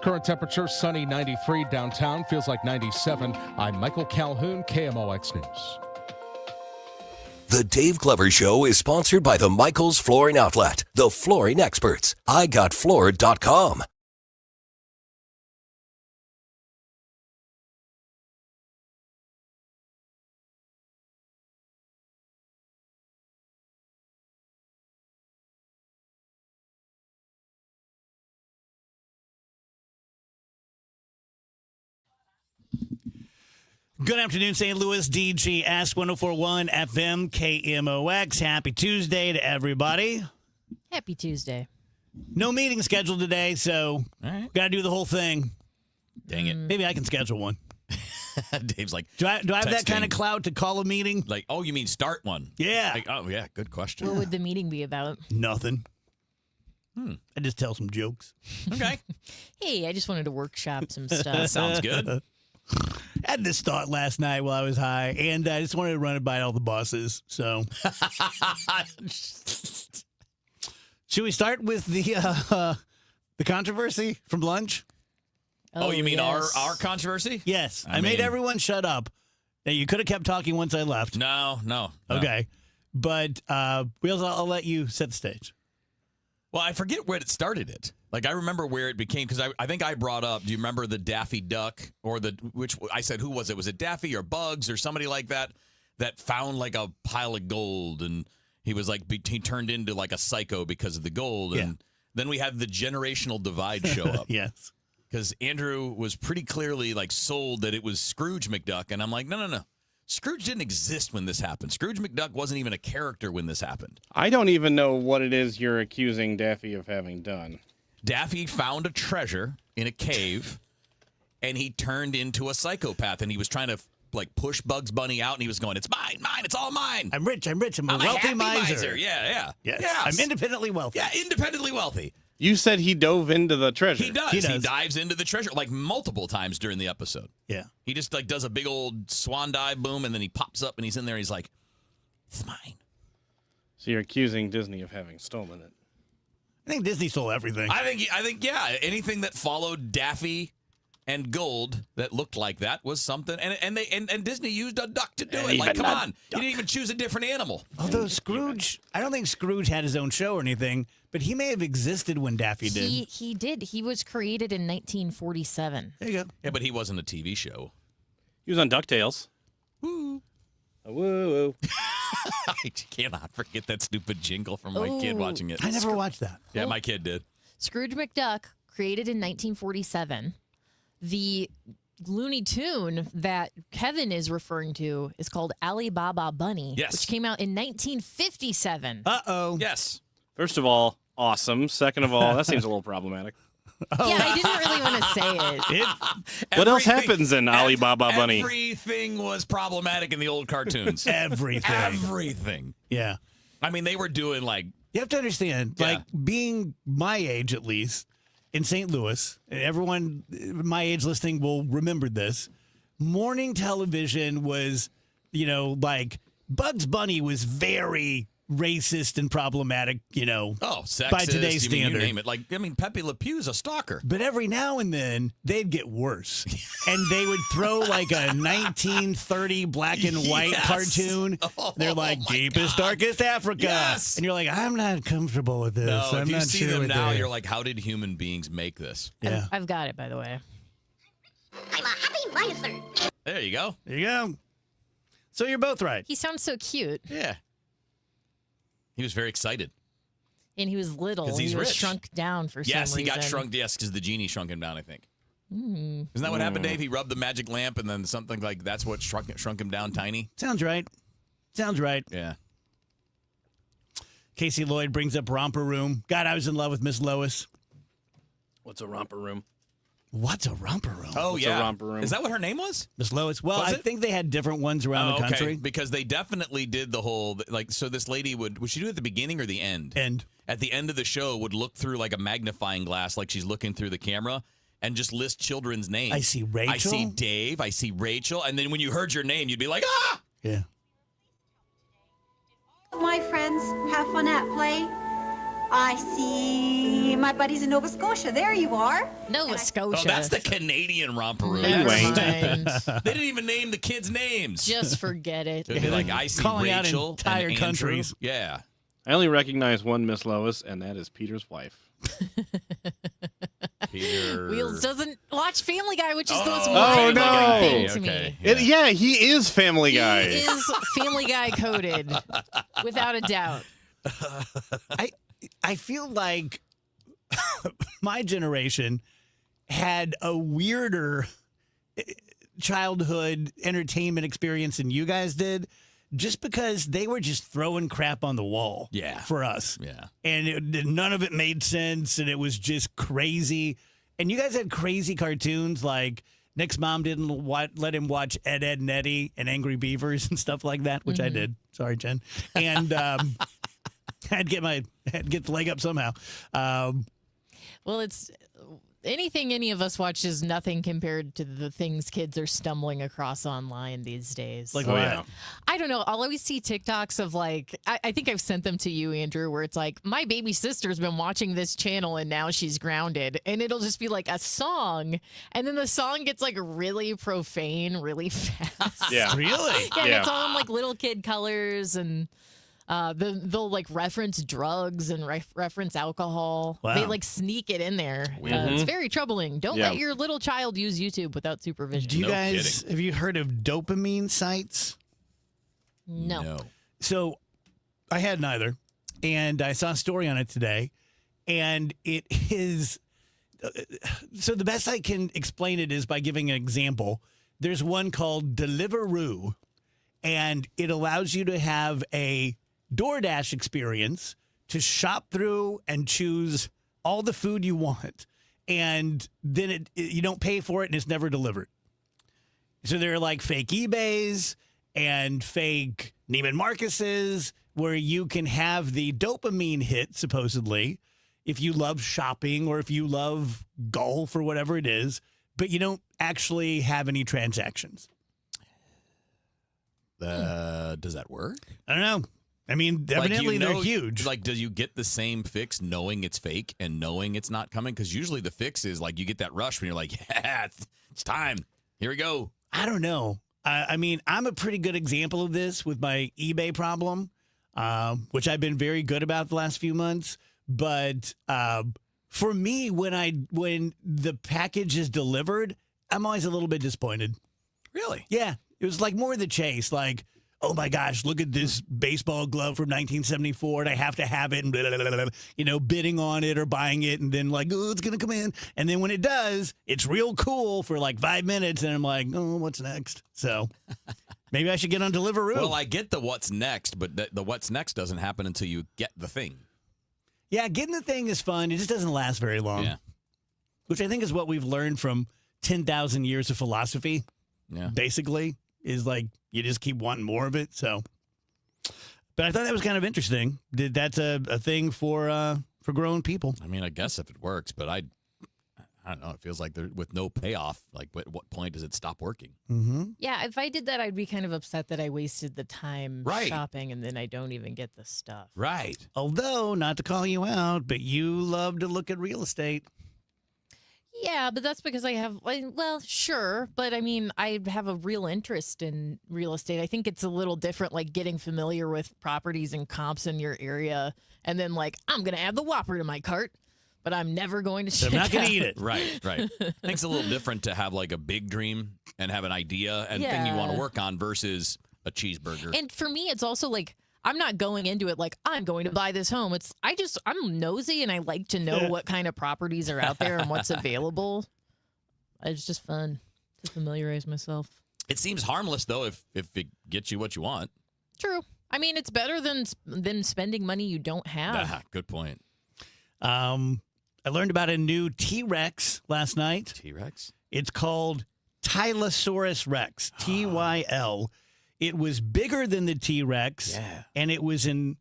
Current temperature, sunny 93 downtown, feels like 97. I'm Michael Calhoun, KMOX News. The Dave Glover Show is sponsored by the Michaels Flooring Outlet, the flooring experts. IGotFloored.com. Good afternoon, St. Louis. DGS 104.1 FM KMOX. Happy Tuesday to everybody. Happy Tuesday. No meeting scheduled today, so got to do the whole thing. Dang it. Maybe I can schedule one. Dave's like, Do I have that kind of texting. clout to call a meeting? Like, oh, you mean start one? Yeah. Like, oh, yeah, good question. What would the meeting be about? Nothing. I just tell some jokes. Okay. Hey, I just wanted to workshop some stuff. That sounds good. I had this thought last night while I was high, and I just wanted to run it by all the bosses. So, should we start with the controversy from lunch? Oh, you mean yes. our controversy? Yes, I I made mean- everyone shut up. Now, you could have kept talking once I left. No. Okay, but I'll let you set the stage. Well, I forget where it started it. Like, I remember where it became, because I think I brought up, do you remember the Daffy Duck, or which I said, who was it? Was it Daffy or Bugs or somebody like that found like a pile of gold, and he was like, he turned into like a psycho because of the gold. And then we had the generational divide show up. Yes. Because Andrew was pretty clearly like sold that it was Scrooge McDuck. And I'm like, no. Scrooge didn't exist when this happened. Scrooge McDuck wasn't even a character when this happened. I don't even know what it is you're accusing Daffy of having done. Daffy found a treasure in a cave, and he turned into a psychopath, and he was trying to like push Bugs Bunny out, and he was going, it's mine, it's all mine. I'm rich. I'm a I'm wealthy happy miser. Yeah. Yes. Yes. I'm independently wealthy. Yeah, independently wealthy. You said he dove into the treasure. He does. He He does. dives into the treasure like multiple times during the episode. Yeah. He just like does a big old swan dive, boom, and then he pops up and he's in there. He's like, it's mine. So you're accusing Disney of having stolen it. I think Disney stole everything. I think, yeah, anything that followed Daffy and gold that looked like that was something, and Disney used a duck to do And it. Like, even come a on, you didn't even choose a different animal. Although Scrooge, I don't think Scrooge had his own show or anything, but he may have existed when Daffy did. He did. He was created in 1947. There you go. Yeah, but he wasn't a TV show. He was on DuckTales. Woo. Woo. I cannot forget that stupid jingle from my kid watching it. I never watched that. Yeah, my kid did. Scrooge McDuck, created in 1947. The Looney Tune that Kevin is referring to is called Alibaba Bunny, Yes. which came out in 1957. Uh-oh. Yes. First of all, awesome. Second of all, that seems a little problematic. Yeah, I didn't really want to say it. What else Everything- happens in Alibaba Bunny? Everything was problematic in the old cartoons. Everything. Everything. Yeah. I mean, they were doing like, You have to understand, Yeah. like, being my age at least, in St. Louis, and everyone my age listening will remember this, morning television was, like, Bugs Bunny was very racist and problematic, sexist, by today's you mean, standard. you name it. Like, I mean, Pepe Le Pew's a stalker. But every now and then, they'd get worse. And they would throw like a 1930 black and white Yes. cartoon. Oh, They're like, my deepest, God. darkest Africa. Yes. And you're like, I'm not comfortable with this. No, I'm if you not see sure them with now, it. you're like, how did human beings make this? Yeah. I've got it, by the way. I'm a happy miser. There you go. There you go. So you're both right. He sounds so cute, Yeah. He was very excited. and he was little. 'Cause he's he was rich. shrunk down for Yes, some he reason. got shrunk. Yes, because the genie shrunk him down, I think. Mm. Isn't that what happened, Dave? He rubbed the magic lamp, and then something like that's what shrunk him down tiny? Sounds right. Sounds right. Yeah. Casey Lloyd brings up Romper Room. God, I was in love with Miss Lois. What's a romper room? What's a Romper Room? Oh, What's a yeah. romper room? Is that what her name was? Miss Lois. Well, Was I it? think they had different ones around the country. Because they definitely did the whole, like, so this lady would she do it at the beginning or the end? And At the end of the show, would look through like a magnifying glass, like she's looking through the camera, and just list children's names. I see Rachel. I see Dave. I see Rachel. And then when you heard your name, you'd be like, ah! yeah. My friends have fun at play. I see my buddies in Nova Scotia. There you are. Nova Scotia. Oh, that's the Canadian romperoo. Never Anyway. mind. They didn't even name the kids' names. Just forget it. It'd be like I see Calling out Rachel entire and countries. Andrew. Yeah. I only recognize one Miss Lois, and that is Peter's wife. Peter. Wheels doesn't watch Family Guy, which is the most Oh, mind-blowing no. thing to Okay. me. Yeah, he is Family Guy. He is Family Guy coded, without a doubt. I feel like my generation had a weirder childhood entertainment experience than you guys did, just because they were just throwing crap on the wall. Yeah. For us. Yeah. And none of it made sense, and it was just crazy. And you guys had crazy cartoons like Nick's mom didn't let him watch Ed, Ed, and Eddie and Angry Beavers and stuff like that, which I did. Sorry, Jen. And I'd get the leg up somehow. Well, it's anything any of us watch is nothing compared to the things kids are stumbling across online these days. Like Oh, what? yeah. I don't know. I'll always see TikToks of like, I think I've sent them to you, Andrew, where it's like, my baby sister's been watching this channel and now she's grounded. And it'll just be like a song. And then the song gets like really profane really fast. Yeah. Really? Yeah, and Yeah. it's all in like little kid colors, and they'll like reference drugs and reference alcohol. Wow. They like sneak it in there. It's very troubling. Don't Yeah. let your little child use YouTube without supervision. Do you No guys, have you heard of dopamine sites? No. So I had neither, and I saw a story on it today, and it is. So the best I can explain it is by giving an example. There's one called Deliveroo, and it allows you to have a DoorDash experience to shop through and choose all the food you want, and then you don't pay for it, and it's never delivered. So there are like fake eBays and fake Neiman Marcus's where you can have the dopamine hit, supposedly, if you love shopping or if you love golf or whatever it is, but you don't actually have any transactions. Does that work? I don't know. I mean, evidently they're huge. Like, do you get the same fix knowing it's fake and knowing it's not coming? Because usually the fix is like you get that rush when you're like, yeah, it's time. Here we go. I don't know. I mean, I'm a pretty good example of this with my eBay problem, which I've been very good about the last few months. But for me, when the package is delivered, I'm always a little bit disappointed. Really? Yeah, it was like more the chase. Like, oh my gosh, look at this baseball glove from 1974, and I have to have it, and blah, blah, blah, blah, you know, bidding on it or buying it, and then like, oh, it's gonna come in, and then when it does, it's real cool for like 5 minutes, and I'm like, oh, what's next? So maybe I should get on Deliveroo. Well, I get the what's next, but the what's next doesn't happen until you get the thing. Yeah, getting the thing is fun. It just doesn't last very long. Yeah. Which I think is what we've learned from 10,000 years of philosophy. Yeah. Basically, is like you just keep wanting more of it. So, but I thought that was kind of interesting. That's a thing for grown people. I mean, I guess if it works, but I don't know. It feels like with no payoff. Like, at what point does it stop working? Mm-hmm. Yeah, if I did that, I'd be kind of upset that I wasted the time Right. shopping and then I don't even get the stuff. Right. Although, not to call you out, but you love to look at real estate. Yeah, but that's because I have, well, sure. But I mean, I have a real interest in real estate. I think it's a little different, like getting familiar with properties and comps in your area. And then, like, I'm going to add the Whopper to my cart, but I'm never going to So I'm check not going out. to eat it. Right. Right. I think it's a little different to have like a big dream and have an idea and thing you want to Yeah. work on versus a cheeseburger. And for me, it's also like, I'm not going into it like I'm going to buy this home. I'm nosy and I like to know what kind of properties are out there and what's available. It's just fun to familiarize myself. It seems harmless though if it gets you what you want. True. I mean, it's better than spending money you don't have. Ah, good point. I learned about a new T-Rex last night. T-Rex? It's called Tylosaurus Rex, Tyl. It was bigger than the T-Rex, Yeah. and it was an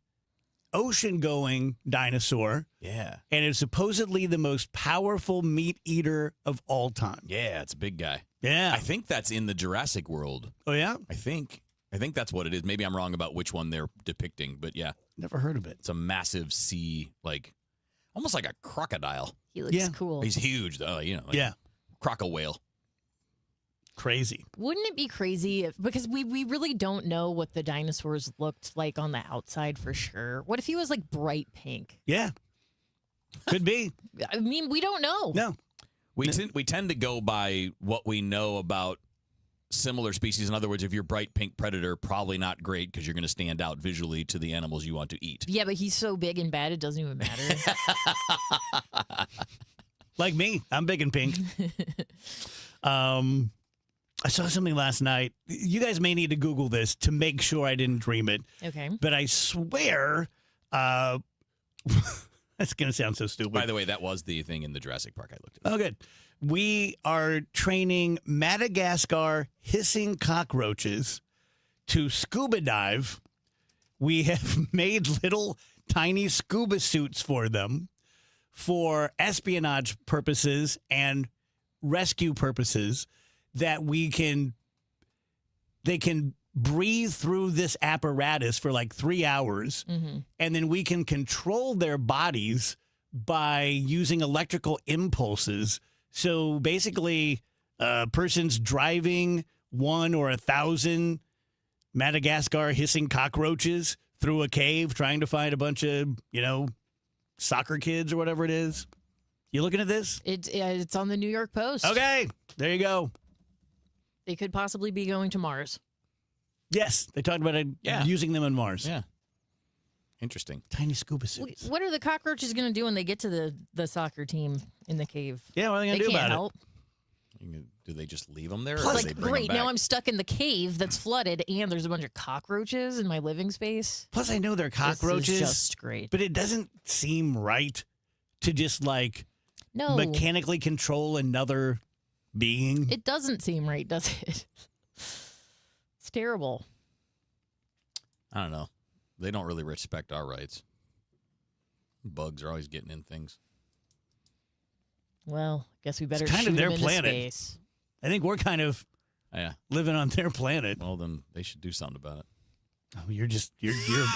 ocean-going dinosaur, Yeah. and it's supposedly the most powerful meat eater of all time. Yeah, it's a big guy. Yeah. I think that's in the Jurassic World. Oh, yeah? I think that's what it is. Maybe I'm wrong about which one they're depicting, but yeah, Never heard of it. it's a massive sea like almost like a crocodile. He looks cool. He's huge, though. Like croco whale. Crazy. Wouldn't it be crazy because we really don't know what the dinosaurs looked like on the outside for sure. What if he was like bright pink? Yeah. Could be. I mean, we don't know. No. We tend to go by what we know about similar species. In other words, if you're bright pink predator, probably not great because you're going to stand out visually to the animals you want to eat. Yeah, but he's so big and bad, it doesn't even matter. Like me. I'm big and pink. I saw something last night. You guys may need to Google this to make sure I didn't dream it. Okay. But I swear, that's going to sound so stupid. By the way, that was the thing in the Jurassic Park I looked at. Oh, good. We are training Madagascar hissing cockroaches to scuba dive. We have made little tiny scuba suits for them for espionage purposes and rescue purposes that they can breathe through this apparatus for like 3 hours, and then we can control their bodies by using electrical impulses. So basically, a person's driving 1 or 1,000 Madagascar hissing cockroaches through a cave trying to find a bunch of, soccer kids or whatever it is. You looking at this? It's on the New York Post. Okay, there you go. They could possibly be going to Mars. Yes, they talked about using them on Mars. Yeah. Interesting. Tiny scuba suits. What are the cockroaches going to do when they get to the soccer team in the cave? Yeah, what are they going to do can't about help. Do they just leave them there? It's Or do like, they bring great, them back? now I'm stuck in the cave that's flooded, and there's a bunch of cockroaches in my living space. Plus, I know they're cockroaches. This is just great. But it doesn't seem right to just No. mechanically control another being. It doesn't seem right, does it? It's terrible. I don't know. They don't really respect our rights. Bugs are always getting in things. Well, guess we better It's kind shoot of their them into planet. space. I think we're kind of Yeah. living on their planet. Well, then they should do something about it. Oh, you're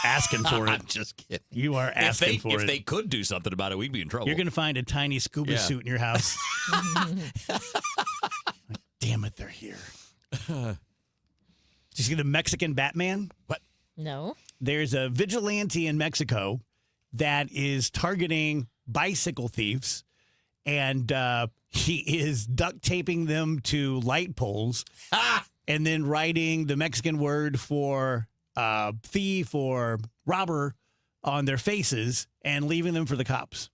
asking for it. I'm just kidding. You are asking for if it. they could do something about it, we'd be in trouble. You're going to find a tiny scuba suit in your house. Damn it, they're here. Did you see the Mexican Batman? What? No. There's a vigilante in Mexico that is targeting bicycle thieves, and he is duct taping them to light poles and then writing the Mexican word for thief or robber on their faces and leaving them for the cops.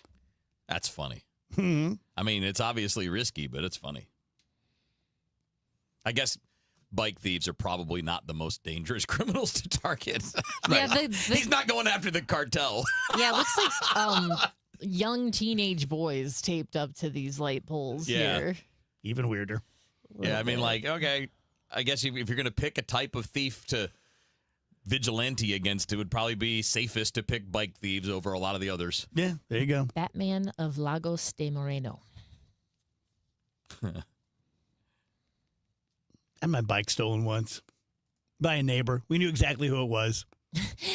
That's funny. Hmm. I mean, it's obviously risky, but it's funny. I guess bike thieves are probably not the most dangerous criminals to target. Yeah, He's not going after the cartel. Yeah, it looks like young teenage boys taped up to these light poles here. Even weirder. Yeah, I mean, okay, I guess if you're going to pick a type of thief to vigilante against, it would probably be safest to pick bike thieves over a lot of the others. Yeah, there you go. Batman of Lagos de Moreno. I had my bike stolen once by a neighbor. We knew exactly who it was.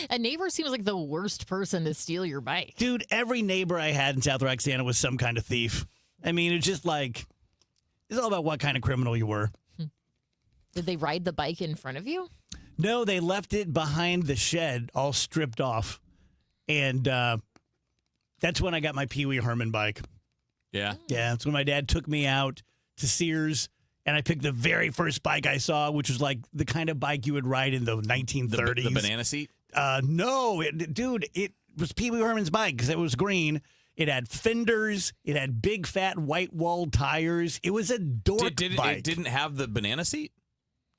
A neighbor seems like the worst person to steal your bike. Dude, every neighbor I had in South Roxana was some kind of thief. I mean, it's just like, it's all about what kind of criminal you were. Did they ride the bike in front of you? No, they left it behind the shed, all stripped off. And that's when I got my Pee Wee Herman bike. Yeah. Yeah, that's when my dad took me out to Sears, and I picked the very first bike I saw, which was like the kind of bike you would ride in the 1930s. The banana seat? No, it was Pee Wee Herman's bike because it was green. It had fenders. It had big, fat, white-walled tires. It was a dork bike. It didn't have the banana seat?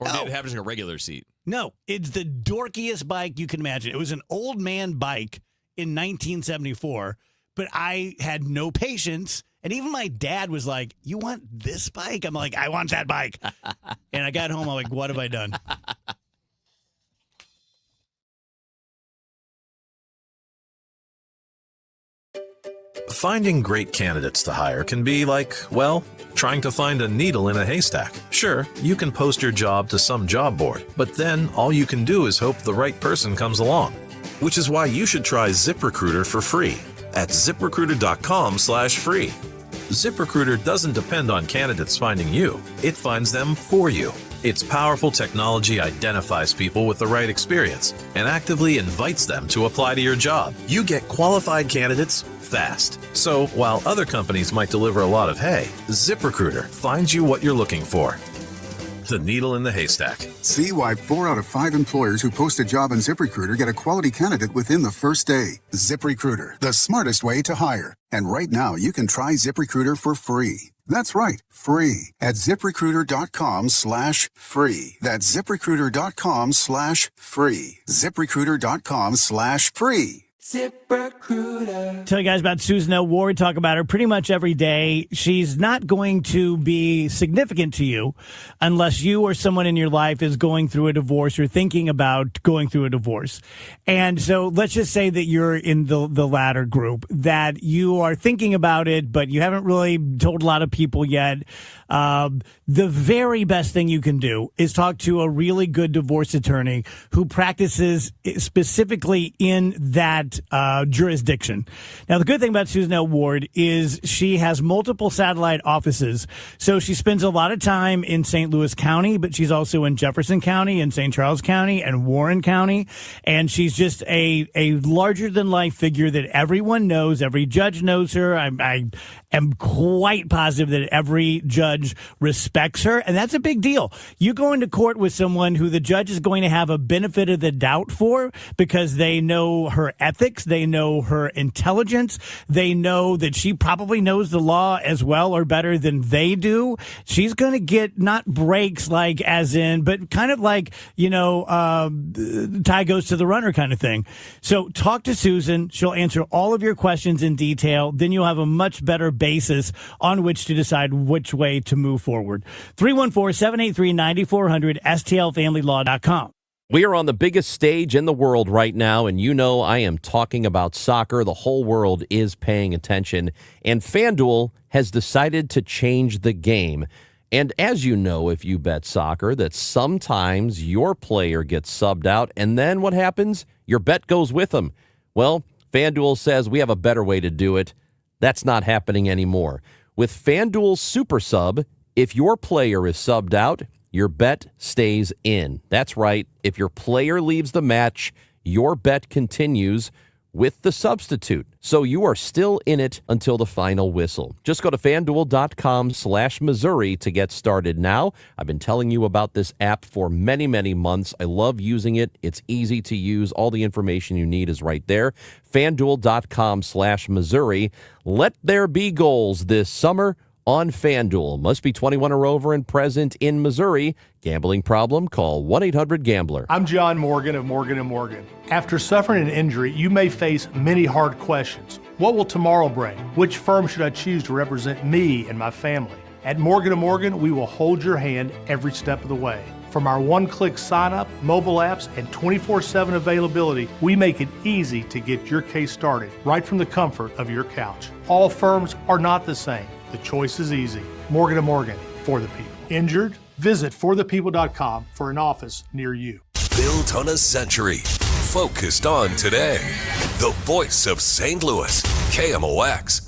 Or No. did it have just a regular seat? No, it's the dorkiest bike you can imagine. It was an old man bike in 1974, but I had no patience. And even my dad was like, "You want this bike?" I'm like, "I want that bike." And I got home, I'm like, "What have I done?" Finding great candidates to hire can be like, well, trying to find a needle in a haystack. Sure, you can post your job to some job board, but then all you can do is hope the right person comes along. Which is why you should try ZipRecruiter for free. at ziprecruiter.com/free. ZipRecruiter doesn't depend on candidates finding you. It finds them for you. Its powerful technology identifies people with the right experience and actively invites them to apply to your job. You get qualified candidates fast. So while other companies might deliver a lot of hay, ZipRecruiter finds you what you're looking for. The needle in the haystack. See why 4 out of 5 employers who post a job on ZipRecruiter get a quality candidate within the first day. ZipRecruiter, the smartest way to hire. And right now, you can try ZipRecruiter for free. That's right, free at ZipRecruiter.com/free. That's ZipRecruiter.com/free. ZipRecruiter.com/free. ZipRecruiter. Tell you guys about Susan L. Ward. Talk about her pretty much every day. She's not going to be significant to you unless you or someone in your life is going through a divorce or thinking about going through a divorce. And so let's just say that you're in the latter group, that you are thinking about it, but you haven't really told a lot of people yet. The very best thing you can do is talk to a really good divorce attorney who practices specifically in that jurisdiction. Now, the good thing about Susan L. Ward is she has multiple satellite offices. So she spends a lot of time in St. Louis County, but she's also in Jefferson County and St. Charles County and Warren County. And she's just a larger than life figure that everyone knows. Every judge knows her. I am quite positive that every judge respects her. And that's a big deal. You go into court with someone who the judge is going to have a benefit of the doubt for because they know her ethics. They know her intelligence. They know that she probably knows the law as well or better than they do. She's going to get not breaks like as in, but kind of like, tie goes to the runner kind of thing. So talk to Susan. She'll answer all of your questions in detail. Then you'll have a much better basis on which to decide which way to move forward. 314-783-9400, stlfamilylaw.com. We are on the biggest stage in the world right now, and I am talking about soccer. The whole world is paying attention, and FanDuel has decided to change the game. And as you know, if you bet soccer, that sometimes your player gets subbed out, and then what happens? Your bet goes with them. Well, FanDuel says we have a better way to do it. That's not happening anymore. With FanDuel Super Sub, if your player is subbed out, your bet stays in. That's right. If your player leaves the match, your bet continues with the substitute. So you are still in it until the final whistle. Just go to FanDuel.com/Missouri to get started now. I've been telling you about this app for many, many months. I love using it. It's easy to use. All the information you need is right there. FanDuel.com/Missouri. Let there be goals this summer on FanDuel. Must be 21 or over and present in Missouri. Gambling problem? Call 1-800-GAMBLER. I'm John Morgan of Morgan & Morgan. After suffering an injury, you may face many hard questions. What will tomorrow bring? Which firm should I choose to represent me and my family? At Morgan & Morgan, we will hold your hand every step of the way. From our one-click sign-up, mobile apps, and 24/7 availability, we make it easy to get your case started right from the comfort of your couch. All firms are not the same. The choice is easy. Morgan & Morgan, for the people. Injured? Visit forthepeople.com for an office near you. Built on a century. Focused on today. The voice of St. Louis. KMOX.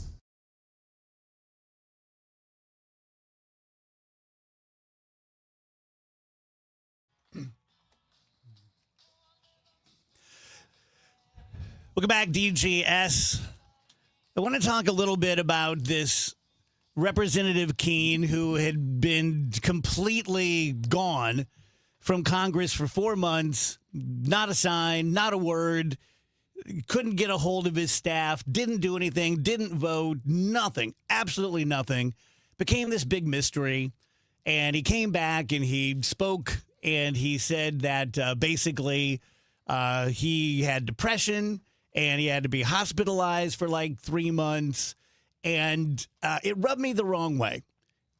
Welcome back, DGS. I want to talk a little bit about this Representative Keene, who had been completely gone from Congress for 4 months, not a sign, not a word, couldn't get a hold of his staff, didn't do anything, didn't vote, nothing, absolutely nothing, became this big mystery. And he came back and he spoke and he said that basically he had depression and he had to be hospitalized for like 3 months. And it rubbed me the wrong way.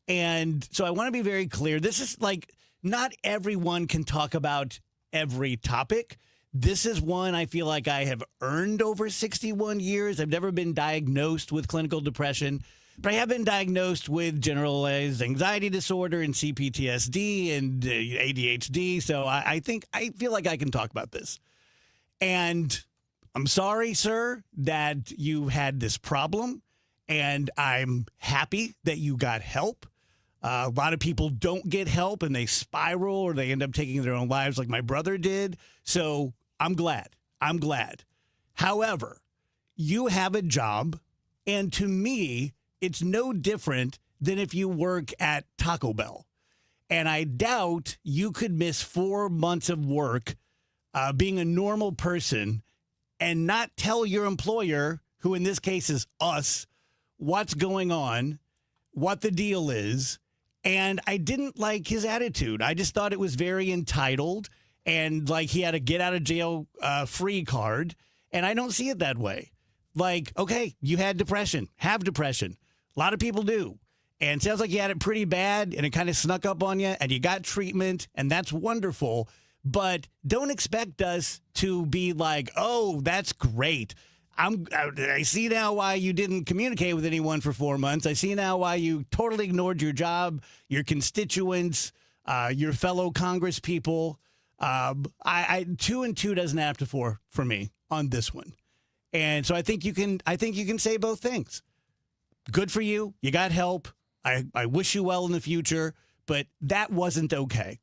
And so I want to be very clear. This is like, not everyone can talk about every topic. This is one I feel like I have earned over 61 years. I've never been diagnosed with clinical depression, but I have been diagnosed with generalized anxiety disorder and CPTSD and ADHD. So I feel like I can talk about this. And I'm sorry, sir, that you had this problem, and I'm happy that you got help. A lot of people don't get help, and they spiral or they end up taking their own lives like my brother did. So I'm glad. I'm glad. However, you have a job, and to me, it's no different than if you work at Taco Bell. And I doubt you could miss 4 months of work being a normal person and not tell your employer, who in this case is us, what's going on, what the deal is. And I didn't like his attitude. I just thought it was very entitled and like he had a get out of jail free card. And I don't see it that way. Like, okay, you had depression, have depression. A lot of people do. And it sounds like you had it pretty bad and it kind of snuck up on you and you got treatment and that's wonderful. But don't expect us to be like, oh, that's great. I see now why you didn't communicate with anyone for 4 months. I see now why you totally ignored your job, your constituents, your fellow Congress people. 2 and 2 doesn't have to 4 for me on this one. And so I think you can say both things. Good for you. You got help. I wish you well in the future, but that wasn't okay.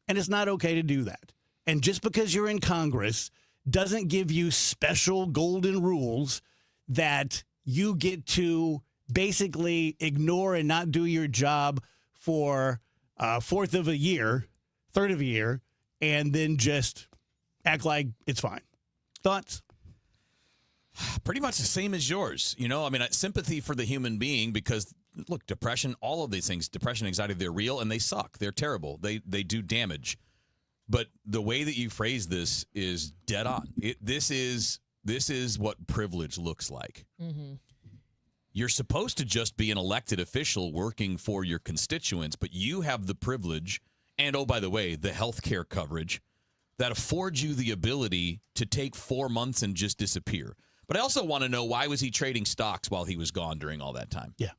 And it's not okay to do that. And just because you're in Congress doesn't give you special golden rules that you get to basically ignore and not do your job for third of a year, and then just act like it's fine. Thoughts? Pretty much the same as yours. You know, I mean, sympathy for the human being because, look, depression, all of these things, depression, anxiety, they're real and they suck. They're terrible. They do damage. But the way that you phrase this is dead on. This is what privilege looks like. Mm-hmm. You're supposed to just be an elected official working for your constituents, but you have the privilege and, oh, by the way, the health care coverage that affords you the ability to take 4 months and just disappear. But I also want to know, why was he trading stocks while he was gone during all that time? Yeah.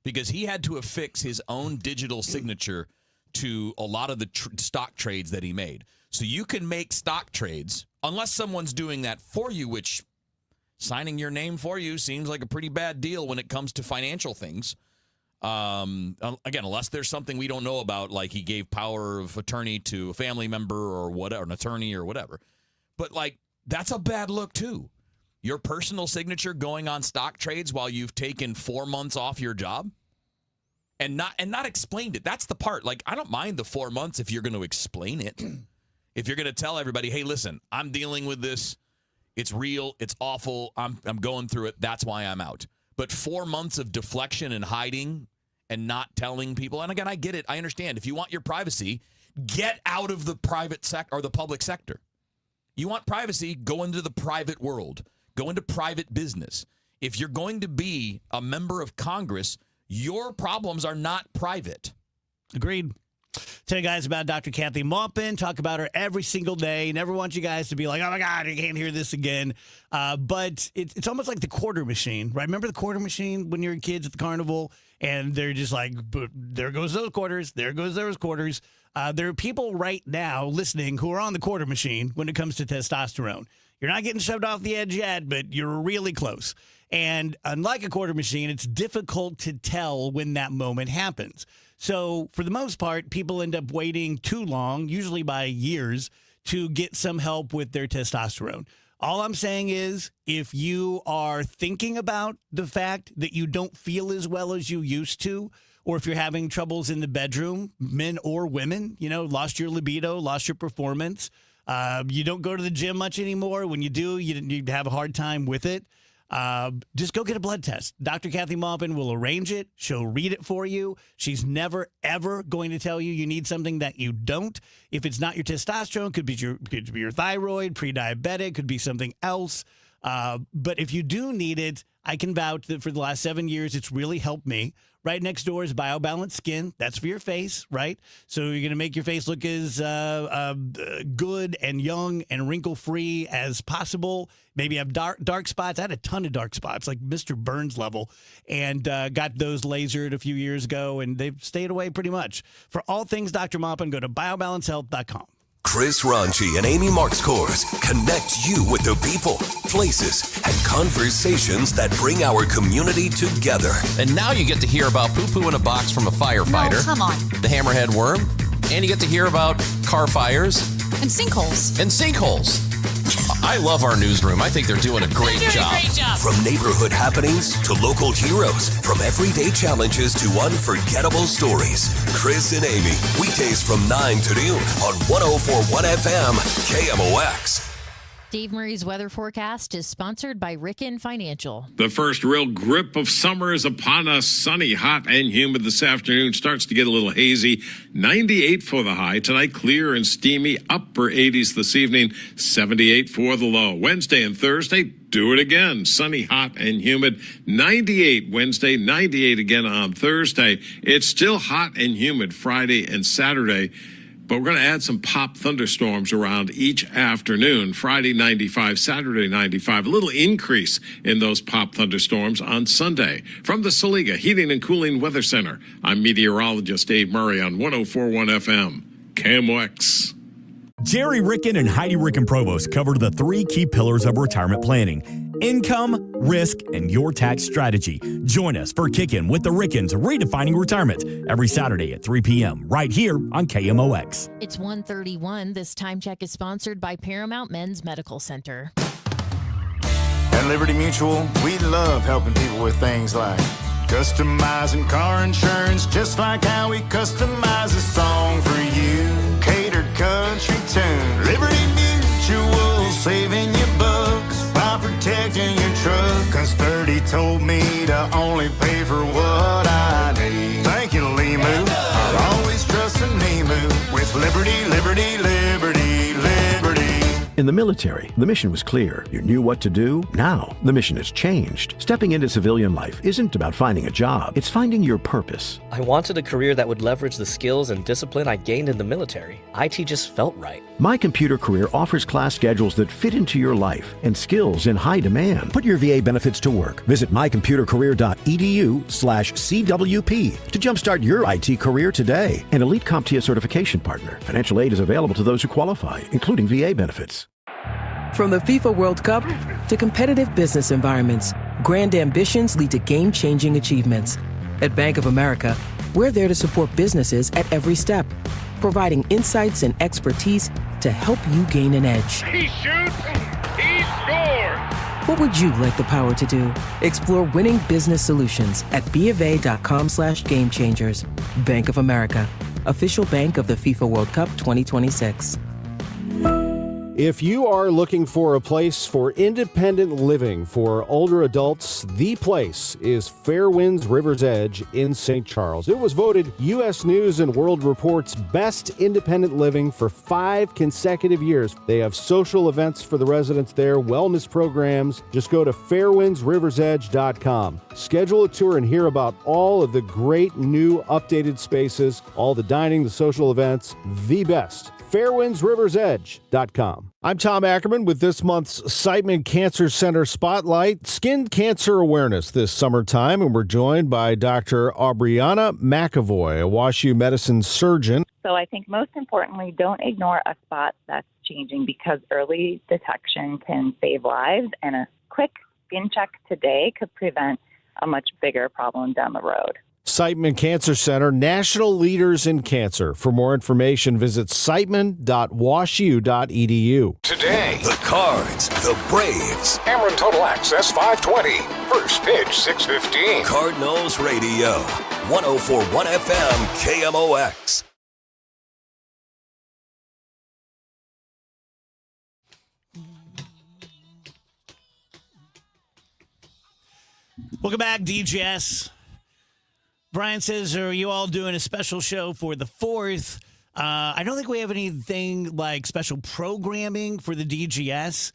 Because he had to affix his own digital signature to a lot of the stock trades that he made. So you can make stock trades unless someone's doing that for you, which signing your name for you seems like a pretty bad deal when it comes to financial things. Again, unless there's something we don't know about, like he gave power of attorney to a family member or whatever, an attorney or whatever. But like, that's a bad look too. Your personal signature going on stock trades while you've taken 4 months off your job and not explained it. That's the part. Like, I don't mind the 4 months if you're going to explain it. If you're going to tell everybody, hey, listen, I'm dealing with this. It's real. It's awful. I'm going through it. That's why I'm out. But 4 months of deflection and hiding and not telling people. And again, I get it. I understand. If you want your privacy, get out of the private sector or the public sector. You want privacy, go into the private world. Go into private business. If you're going to be a member of Congress, your problems are not private. Agreed. Tell you guys about Dr. Kathy Maupin. Talk about her every single day. Never want you guys to be like, oh, my God, I can't hear this again. But it's almost like the quarter machine, right? Remember the quarter machine when you were kids at the carnival? And they're just like, there goes those quarters. There goes those quarters. There are people right now listening who are on the quarter machine when it comes to testosterone. You're not getting shoved off the edge yet, but you're really close. And unlike a quarter machine, it's difficult to tell when that moment happens. So for the most part, people end up waiting too long, usually by years, to get some help with their testosterone. All I'm saying is, if you are thinking about the fact that you don't feel as well as you used to, or if you're having troubles in the bedroom, men or women, lost your libido, lost your performance, you don't go to the gym much anymore. When you do, you have a hard time with it. Just go get a blood test. Dr. Kathy Maupin will arrange it. She'll read it for you. She's never, ever going to tell you need something that you don't. If it's not your testosterone, could be your thyroid, pre-diabetic, could be something else. But if you do need it, I can vouch that for the last 7 years, it's really helped me. Right next door is BioBalance Skin. That's for your face, right? So you're going to make your face look as good and young and wrinkle-free as possible. Maybe you have dark spots. I had a ton of dark spots, like Mr. Burns level, and got those lasered a few years ago, and they've stayed away pretty much. For all things Dr. Maupin, go to biobalancehealth.com. Chris Ranchi and Amy Markscores connect you with the people, places, and conversations that bring our community together. And now you get to hear about poo-poo in a box from a firefighter. No, come on. The hammerhead worm. And you get to hear about car fires. And sinkholes. And sinkholes. I love our newsroom. I think they're doing a great job. From neighborhood happenings to local heroes, from everyday challenges to unforgettable stories. Chris and Amy, weekdays from 9 to noon on 104.1 FM, KMOX. Dave Murray's weather forecast is sponsored by Ricken Financial. The first real grip of summer is upon us. Sunny, hot, and humid this afternoon. Starts to get a little hazy. 98 for the high. Tonight, clear and steamy. Upper 80s this evening. 78 for the low. Wednesday and Thursday, do it again. Sunny, hot, and humid. 98 Wednesday, 98 again on Thursday. It's still hot and humid Friday and Saturday. But we're going to add some pop thunderstorms around each afternoon. Friday, 95, Saturday, 95. A little increase in those pop thunderstorms on Sunday. From the Saliga Heating and Cooling Weather Center, I'm meteorologist Dave Murray on 104.1 FM, KMOX. Jerry Ricken and Heidi Ricken Provost covered the 3 key pillars of retirement planning: income, risk, and your tax strategy. Join us for Kickin' with the Rickens, Redefining Retirement, every Saturday at 3 p.m. right here on KMOX. It's 1:31. This time check is sponsored by Paramount Men's Medical Center. At Liberty Mutual, we love helping people with things like customizing car insurance, just like how we customize a song for you. Catered country tune. Liberty Mutual, saving you bucks by protecting your truck. Cause 30 told me to only pay for what I need. Thank you, Limu. I'll always trust in Limu with Liberty, Liberty, Liberty, Liberty. In the military, the mission was clear. You knew what to do. Now, the mission has changed. Stepping into civilian life isn't about finding a job. It's finding your purpose. I wanted a career that would leverage the skills and discipline I gained in the military. IT just felt right. My Computer Career offers class schedules that fit into your life and skills in high demand. Put your VA benefits to work. Visit mycomputercareer.edu/CWP to jumpstart your IT career today. An Elite CompTIA certification partner. Financial aid is available to those who qualify, including VA benefits. From the FIFA World Cup to competitive business environments, grand ambitions lead to game-changing achievements. At Bank of America, we're there to support businesses at every step, providing insights and expertise to help you gain an edge. He shoots, he scores! What would you like the power to do? Explore winning business solutions at BofA.com/gamechangers. Bank of America, official bank of the FIFA World Cup 2026. If you are looking for a place for independent living for older adults, the place is Fairwinds River's Edge in St. Charles. It was voted U.S. News and World Report's best independent living for 5 consecutive years. They have social events for the residents there, wellness programs. Just go to fairwindsriversedge.com. Schedule a tour and hear about all of the great new updated spaces, all the dining, the social events, the best. fairwindsriversedge.com. I'm Tom Ackerman with this month's Siteman Cancer Center Spotlight, Skin Cancer Awareness this summertime, and we're joined by Dr. Aubriana McAvoy, a WashU medicine surgeon. So I think most importantly, don't ignore a spot that's changing because early detection can save lives, and a quick skin check today could prevent a much bigger problem down the road. Siteman Cancer Center, national leaders in cancer. For more information, visit siteman.washu.edu. Today, the Cards, the Braves. Cameron Total Access 520. First pitch 6:15. Cardinals Radio, 104.1 FM, KMOX. Welcome back, DGS. Brian says, are you all doing a special show for the 4th? I don't think we have anything like special programming for the DGS.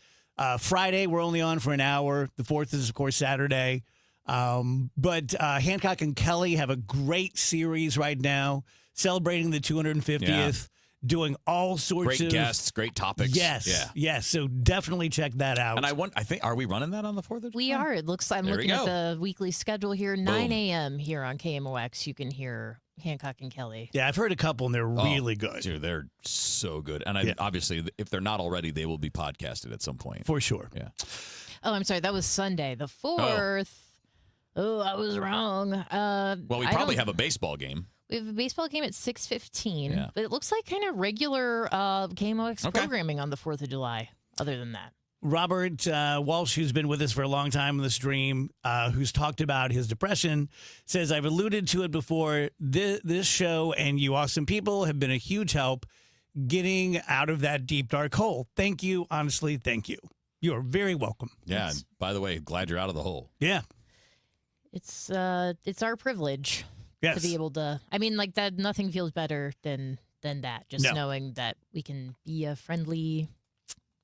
Friday, we're only on for an hour. The 4th is, of course, Saturday. But Hancock and Kelly have a great series right now, celebrating the 250th. Yeah. Doing all sorts of great guests, great topics. Yes, yes. So definitely check that out. And I think, are we running that on the 4th of July? We are. It looks. I'm looking at the weekly schedule here. 9 a.m. here on KMOX. You can hear Hancock and Kelly. Yeah, I've heard a couple, and they're really good. Dude, they're so good. And obviously, if they're not already, they will be podcasted at some point. For sure. Yeah. Oh, I'm sorry. That was Sunday, the 4th. Oh, I was wrong. Well, we probably have a baseball game. We have a baseball game at 6:15. Yeah. But it looks like kind of regular KMOX programming on the 4th of July, other than that. Robert Walsh, who's been with us for a long time on the stream, who's talked about his depression, says, I've alluded to it before. This show and you awesome people have been a huge help getting out of that deep, dark hole. Thank you. Honestly, thank you. You are very welcome. Yeah. And by the way, glad you're out of the hole. Yeah. It's our privilege to be able to. I mean, like that. Nothing feels better than that. Just knowing that we can be a friendly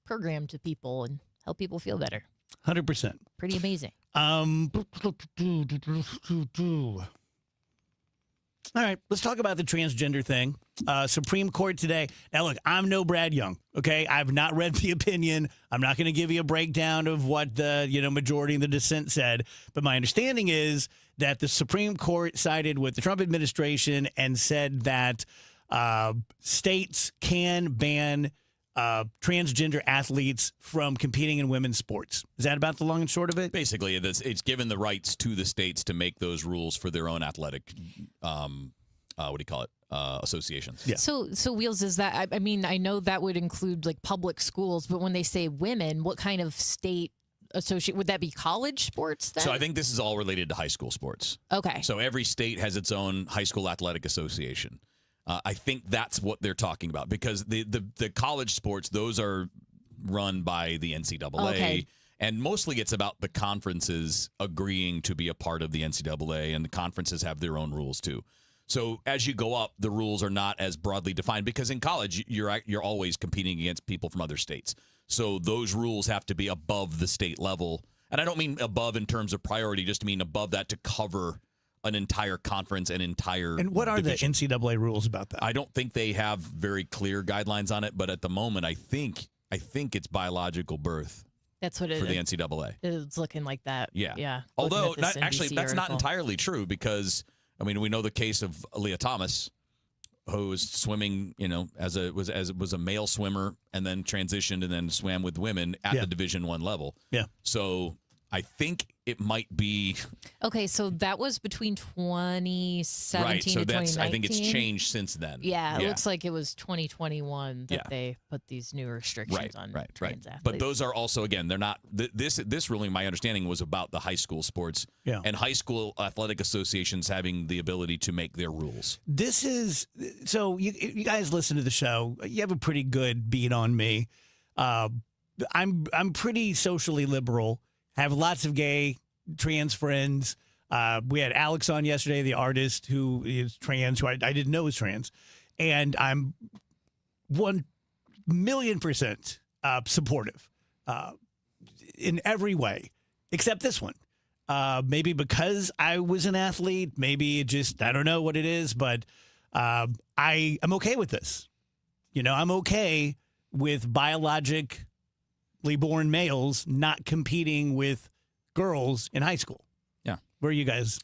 program to people and help people feel better. 100%. Pretty amazing. All right, let's talk about the transgender thing. Supreme Court today. Now, look, I'm no Brad Young, okay? I've not read the opinion. I'm not going to give you a breakdown of what the majority and the dissent said. But my understanding is that the Supreme Court sided with the Trump administration and said that states can ban transgender athletes from competing in women's sports. Is that about the long and short of it? Basically, it's given the rights to the states to make those rules for their own athletic, associations. Yeah. So Wheels, is that, I mean, I know that would include like public schools, but when they say women, what kind of state associate, would that be college sports then? So I think this is all related to high school sports. Okay. So every state has its own high school athletic association. I think that's what they're talking about because the college sports, those are run by the NCAA. Okay. And mostly it's about the conferences agreeing to be a part of the NCAA, and the conferences have their own rules too. So as you go up, the rules are not as broadly defined because in college, you're always competing against people from other states. So those rules have to be above the state level. And I don't mean above in terms of priority, just mean above that to cover an entire conference and entire And what are division. the NCAA rules about that? I don't think they have very clear guidelines on it, but at the moment, I think it's biological birth. That's what it for the NCAA. It's looking like that. Yeah. Yeah. Although Looking at this actually, NBC that's not article. entirely true because I mean we know the case of Leah Thomas, who was swimming, as a male swimmer and then transitioned and then swam with women at the Division I level. Yeah. So I think it might be Okay, so that was between 2017 right. So and that's 2019. I think it's changed since then. Yeah, it looks like it was 2021 that Yeah. they put these new restrictions on trans athletes. But those are also, again, they're not. This ruling, my understanding, was about the high school sports and high school athletic associations having the ability to make their rules. This is so you guys listen to the show. You have a pretty good beat on me. I'm pretty socially liberal. Have lots of gay trans friends. We had Alex on yesterday, the artist who is trans, who I didn't know was trans, and I'm 1,000,000% supportive in every way, except this one. Maybe because I was an athlete, maybe it just, I don't know what it is, but I'm okay with this. I'm okay with biologically born males not competing with girls in high school. Yeah. Where are you guys?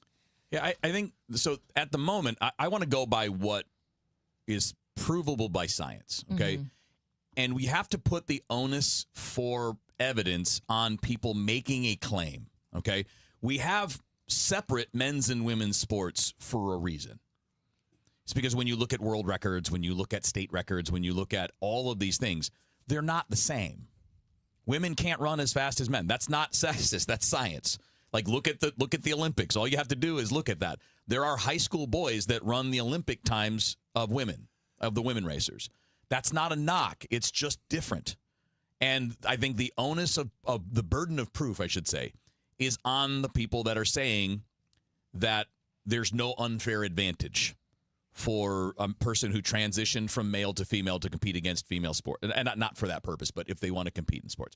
Yeah, I think so. At the moment, I want to go by what is provable by science. Okay. And we have to put the onus for evidence on people making a claim. Okay. We have separate men's and women's sports for a reason. It's because when you look at world records, when you look at state records, when you look at all of these things, they're not the same. Women can't run as fast as men. That's not sexist. That's science. Like look at the Olympics. All you have to do is look at that. There are high school boys that run the Olympic times of the women racers. That's not a knock. It's just different. And I think the onus of the burden of proof, I should say, is on the people that are saying that there's no unfair advantage for a person who transitioned from male to female to compete against female sport, and not for that purpose, but if they want to compete in sports.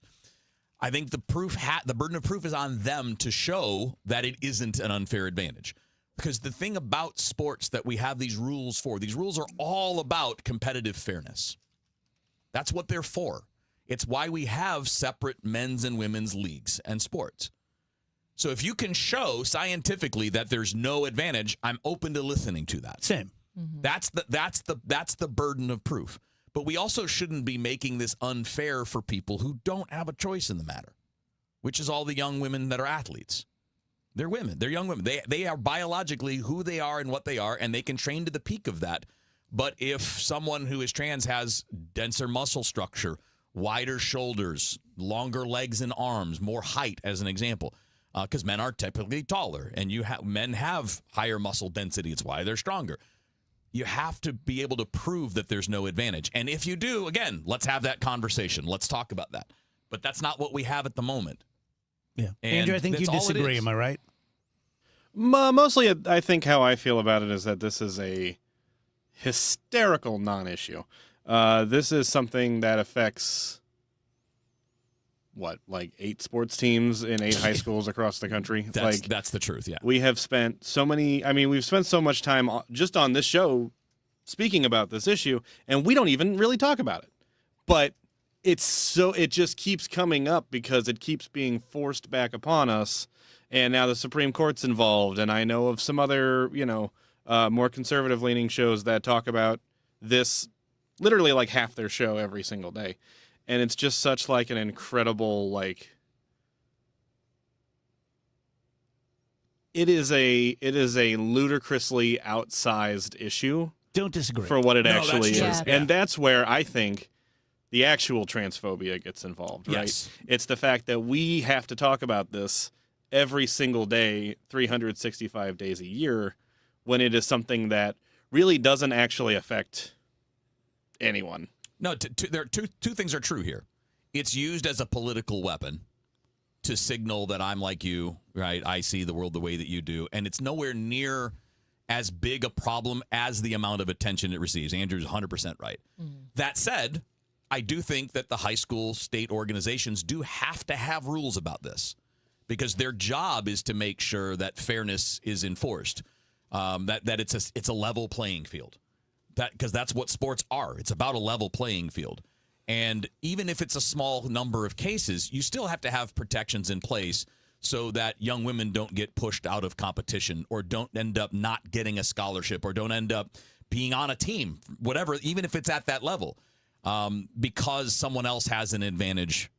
I think the burden of proof is on them to show that it isn't an unfair advantage. Because the thing about sports that we have these rules for, these rules are all about competitive fairness. That's what they're for. It's why we have separate men's and women's leagues and sports. So if you can show scientifically that there's no advantage, I'm open to listening to that. Same. That's the burden of proof. But we also shouldn't be making this unfair for people who don't have a choice in the matter, which is all the young women that are athletes. They're women. They're young women. They are biologically who they are and what they are, and they can train to the peak of that. But if someone who is trans has denser muscle structure, wider shoulders, longer legs and arms, more height, as an example, because men are typically taller, and men have higher muscle density. It's why they're stronger. You have to be able to prove that there's no advantage. And if you do, again, let's have that conversation. Let's talk about that. But that's not what we have at the moment. Yeah. And Andrew, I think you disagree. Am I right? Mostly, I think how I feel about it is that this is a hysterical non-issue. This is something that affects, like 8 sports teams in 8 high schools across the country. That's the truth, yeah. We have spent we've spent so much time just on this show speaking about this issue, and we don't even really talk about it. But it just keeps coming up because it keeps being forced back upon us, and now the Supreme Court's involved, and I know of some other, more conservative-leaning shows that talk about this literally like half their show every single day. And it's just such like an incredible, it is a ludicrously outsized issue. Don't disagree. For what it actually is. Yeah. And that's where I think the actual transphobia gets involved, right? Yes. It's the fact that we have to talk about this every single day, 365 days a year, when it is something that really doesn't actually affect anyone. No, there are two things are true here. It's used as a political weapon to signal that I'm like you, right? I see the world the way that you do. And it's nowhere near as big a problem as the amount of attention it receives. Andrew's 100% right. That said, I do think that the high school state organizations do have to have rules about this because their job is to make sure that fairness is enforced, that it's a level playing field. Because that's what sports are. It's about a level playing field. And even if it's a small number of cases, you still have to have protections in place so that young women don't get pushed out of competition or don't end up not getting a scholarship or don't end up being on a team, whatever, even if it's at that level, because someone else has an advantage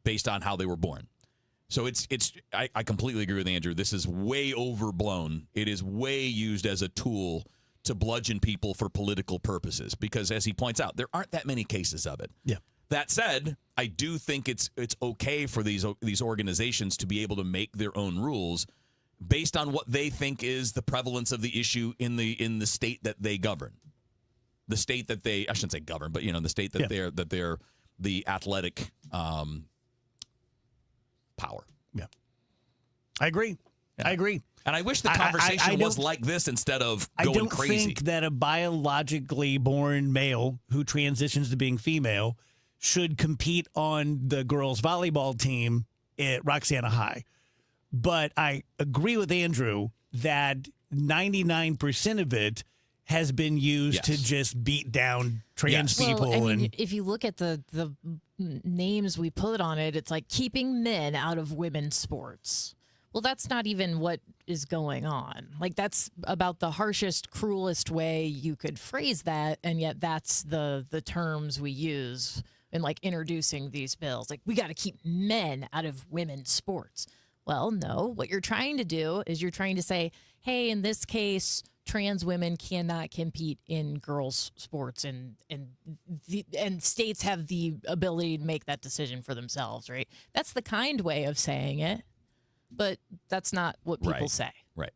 based on how they were born. So I completely agree with Andrew. This is way overblown. It is way used as a tool to bludgeon people for political purposes because, as he points out, there aren't that many cases of it. Yeah. That said, I do think it's okay for these organizations to be able to make their own rules based on what they think is the prevalence of the issue in the state that they govern. The state that I shouldn't say govern, but the state that they're the athletic power. Yeah. I agree. Yeah. I agree. And I wish the conversation was like this instead of going crazy. I don't think that a biologically born male who transitions to being female should compete on the girls' volleyball team at Roxana High. But I agree with Andrew that 99% of it has been used to just beat down trans people. Well, I mean, if you look at the names we put on it, it's like keeping men out of women's sports. Well, that's not even what is going on. Like, that's about the harshest, cruelest way you could phrase that, and yet that's the terms we use in, like, introducing these bills. Like, we got to keep men out of women's sports. Well, no. What you're trying to do is you're trying to say, hey, in this case, trans women cannot compete in girls' sports, and states have the ability to make that decision for themselves, right? That's the kind way of saying it. But that's not what people say. Right.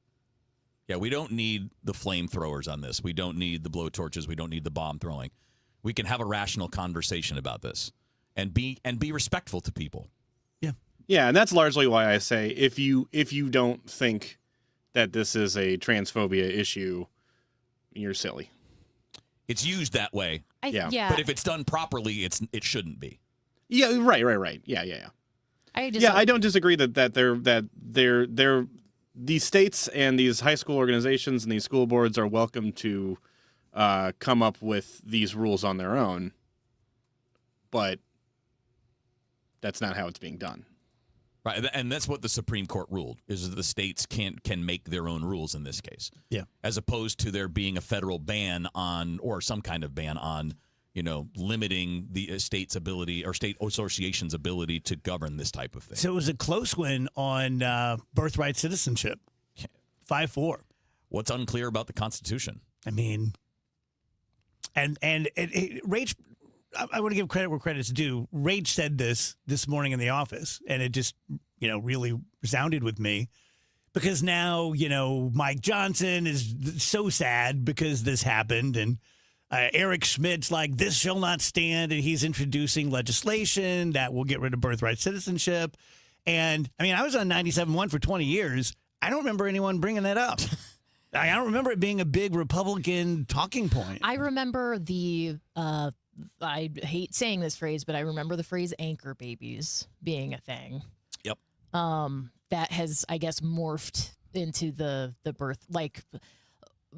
Yeah, we don't need the flamethrowers on this. We don't need the blowtorches. We don't need the bomb throwing. We can have a rational conversation about this and be respectful to people. Yeah. Yeah, and that's largely why I say if you don't think that this is a transphobia issue, you're silly. It's used that way. Yeah. But if it's done properly, it shouldn't be. Yeah, right. Yeah. I don't disagree that these states and these high school organizations and these school boards are welcome to come up with these rules on their own, but that's not how it's being done. Right, and that's what the Supreme Court ruled, is that the states can make their own rules in this case. Yeah. As opposed to there being a federal ban on, or some kind of ban on, limiting the state's ability or state association's ability to govern this type of thing. So it was a close win on birthright citizenship, 5-4. What's unclear about the Constitution? I mean, and Rach, I want to give credit where credit's due. Rach said this morning in the office, and it just, really resounded with me because now, Mike Johnson is so sad because this happened, and Eric Schmidt's like, this shall not stand, and he's introducing legislation that will get rid of birthright citizenship. And, I mean, I was on 97.1 for 20 years. I don't remember anyone bringing that up. I don't remember it being a big Republican talking point. I remember I hate saying this phrase, but I remember the phrase anchor babies being a thing. Yep. That has, I guess, morphed into the birth, like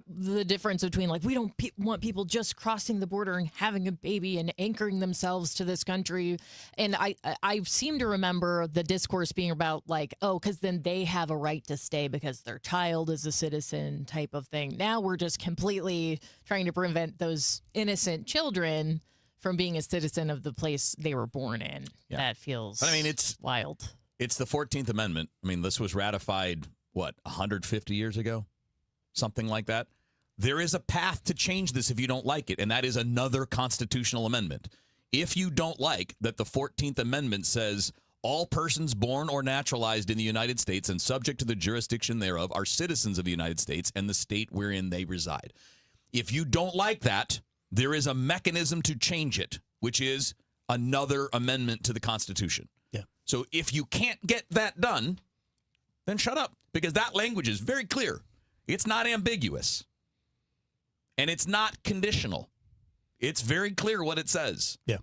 the difference between like, we don't want people just crossing the border and having a baby and anchoring themselves to this country. And I seem to remember the discourse being about like, oh, because then they have a right to stay because their child is a citizen type of thing. Now we're just completely trying to prevent those innocent children from being a citizen of the place they were born in. Yeah. That feels it's wild. It's the 14th Amendment. I mean, this was ratified, 150 years ago? Something like that. There is a path to change this if you don't like it, and that is another constitutional amendment. If you don't like that the 14th Amendment says all persons born or naturalized in the United States and subject to the jurisdiction thereof are citizens of the United States and the state wherein they reside. If you don't like that, there is a mechanism to change it, which is another amendment to the Constitution. Yeah. So if you can't get that done, then shut up, because that language is very clear. It's not ambiguous. And it's not conditional. It's very clear what it says. Yeah.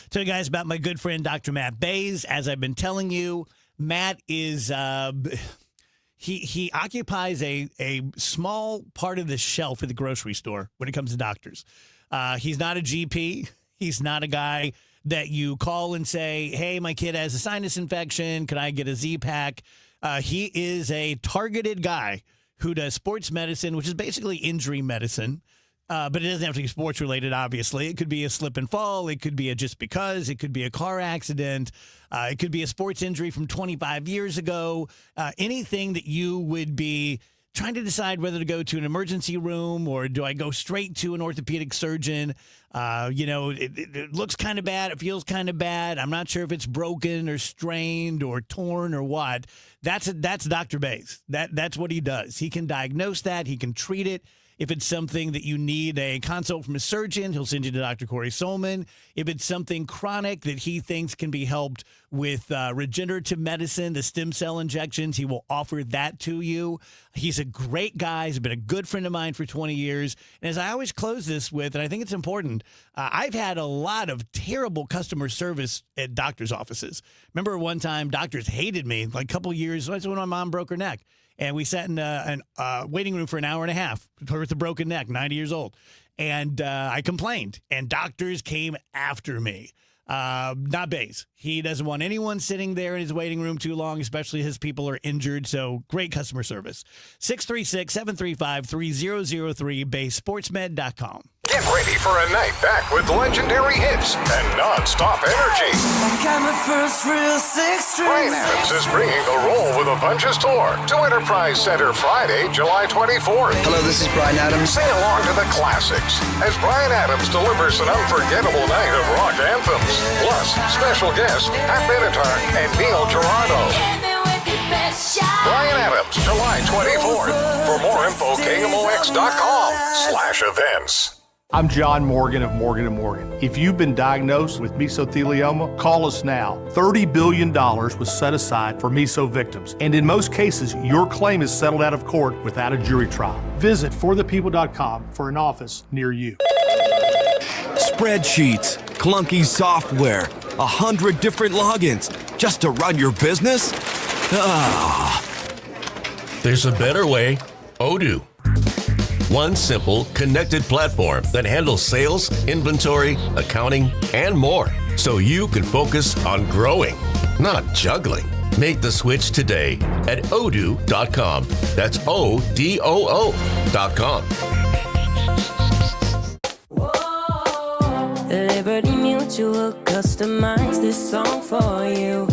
Tell you guys about my good friend, Dr. Matt Bays. As I've been telling you, Matt is he occupies a small part of the shelf at the grocery store when it comes to doctors. He's not a GP. He's not a guy that you call and say, hey, my kid has a sinus infection. Can I get a Z-Pack? He is a targeted guy who does sports medicine, which is basically injury medicine. But it doesn't have to be sports related, obviously. It could be a slip and fall. It could be a just because. It could be a car accident. It could be a sports injury from 25 years ago. Anything that you would be trying to decide whether to go to an emergency room or do I go straight to an orthopedic surgeon. It looks kind of bad. It feels kind of bad. I'm not sure if it's broken or strained or torn or what. That's Dr. Bays. That's what he does. He can diagnose that. He can treat it. If it's something that you need a consult from a surgeon, he'll send you to Dr. Corey Solman. If it's something chronic that he thinks can be helped with regenerative medicine, the stem cell injections, he will offer that to you. He's a great guy. He's been a good friend of mine for 20 years. And as I always close this with, and I think it's important, I've had a lot of terrible customer service at doctor's offices. Remember one time doctors hated me, like a couple of years, that's when my mom broke her neck. And we sat in a waiting room for an hour and a half with a broken neck, 90 years old. And I complained. And doctors came after me. Not Bays. He doesn't want anyone sitting there in his waiting room too long, especially his people are injured. So great customer service. 636-735-3003, BaysSportsMed.com. Get ready for a night back with legendary hits and non-stop energy. Brian Adams is bringing the Roll with a Bunches tour to Enterprise Center Friday, July 24th. Hello, this is Brian Adams. Sing along to the classics as Brian Adams delivers an unforgettable night of rock anthems. Plus, special guests Pat Benatar and Neil Girardo. Brian Adams, July 24th. For more info, KMOX.com/events. I'm John Morgan of Morgan & Morgan. If you've been diagnosed with mesothelioma, call us now. $30 billion was set aside for meso victims, and in most cases, your claim is settled out of court without a jury trial. Visit forthepeople.com for an office near you. Spreadsheets, clunky software, 100 different logins just to run your business? Ah. There's a better way. Odoo. One simple, connected platform that handles sales, inventory, accounting, and more. So you can focus on growing, not juggling. Make the switch today at odoo.com. That's ODOO.com. Liberty Mutual customized this song for you.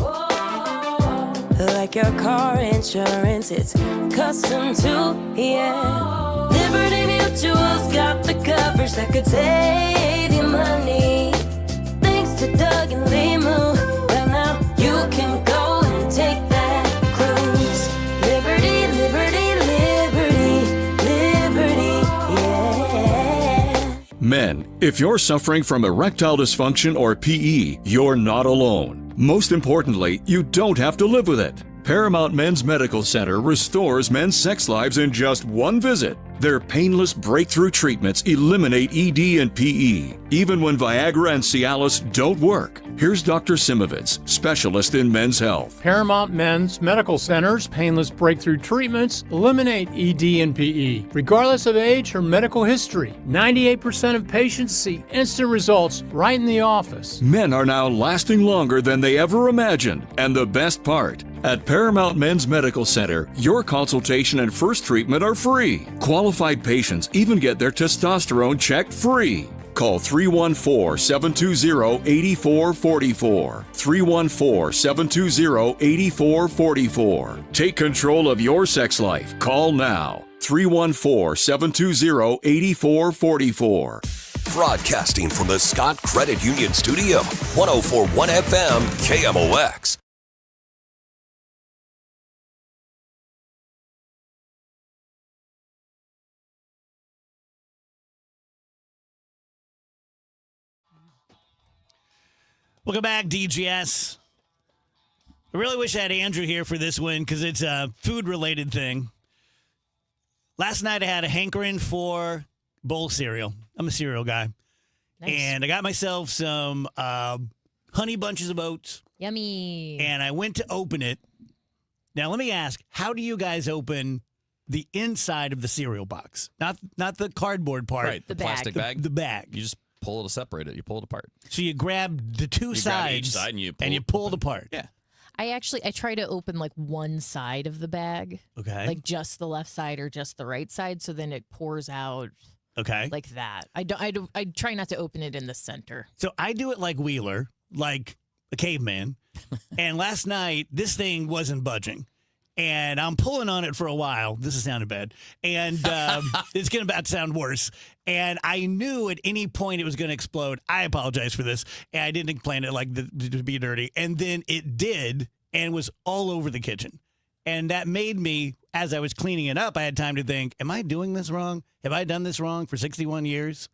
Like your car insurance, it's custom too, yeah. Liberty Mutual's got the coverage that could save you money. Thanks to Doug and Limu, well now you can go and take that cruise. Liberty, liberty, liberty, liberty, yeah. Men, if you're suffering from erectile dysfunction or PE, you're not alone. Most importantly, you don't have to live with it. Paramount Men's Medical Center restores men's sex lives in just one visit. Their painless breakthrough treatments eliminate ED and PE, even when Viagra and Cialis don't work. Here's Dr. Simovitz, specialist in men's health. Paramount Men's Medical Center's painless breakthrough treatments eliminate ED and PE, regardless of age or medical history. 98% of patients see instant results right in the office. Men are now lasting longer than they ever imagined. And the best part, at Paramount Men's Medical Center, your consultation and first treatment are free. Qualified patients even get their testosterone checked free. Call 314-720-8444. 314-720-8444. Take control of your sex life. Call now. 314-720-8444. Broadcasting from the Scott Credit Union Studio, 104.1 FM, KMOX. Welcome back, DGS. I really wish I had Andrew here for this one because it's a food-related thing. Last night I had a hankering for bowl cereal. I'm a cereal guy. Nice. And I got myself some honey bunches of oats. Yummy. And I went to open it. Now, let me ask, how do you guys open the inside of the cereal box? Not the cardboard part. Right, the plastic bag. The bag. You just pull it to separate it. You pull it apart. So you grab the two You sides grab each side and you pull it apart. Yeah. I try to open like one side of the bag. Okay. Like just the left side or just the right side, so then it pours out. Okay. Like that. I try not to open it in the center. So I do it like Wheeler, like a caveman. And last night, this thing wasn't budging. And I'm pulling on it for a while. This is sounding bad. And it's going to sound worse. And I knew at any point it was going to explode. I apologize for this. And I didn't plan it to be dirty. And then it did and was all over the kitchen. And that made me, as I was cleaning it up, I had time to think, am I doing this wrong? Have I done this wrong for 61 years?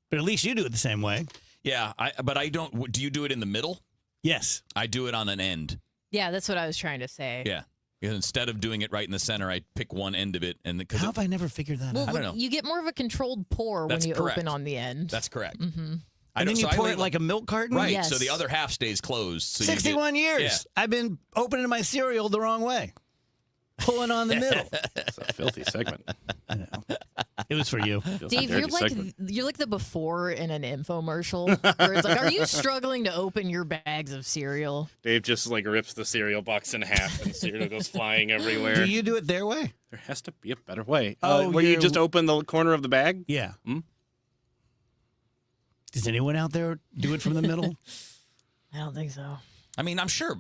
But at least you do it the same way. Yeah, but I don't. Do you do it in the middle? Yes. I do it on an end. Yeah, that's what I was trying to say. Yeah. And instead of doing it right in the center, I pick one end of it. And How have I never figured that out? I don't know. You get more of a controlled pour That's when you correct. open on the end. That's correct. Mm-hmm. And then you pour it like a milk carton? Right. Yes. So the other half stays closed. So 61 years. Yeah. I've been opening my cereal the wrong way. Pulling on the middle. It's a filthy segment. I know. It was for you. Dave, you're like the before in an infomercial where it's like, are you struggling to open your bags of cereal? Dave just like rips the cereal box in half and cereal goes flying everywhere. Do you do it their way? There has to be a better way. Oh, where you just open the corner of the bag? Yeah. Hmm? Does anyone out there do it from the middle? I don't think so. I mean, I'm sure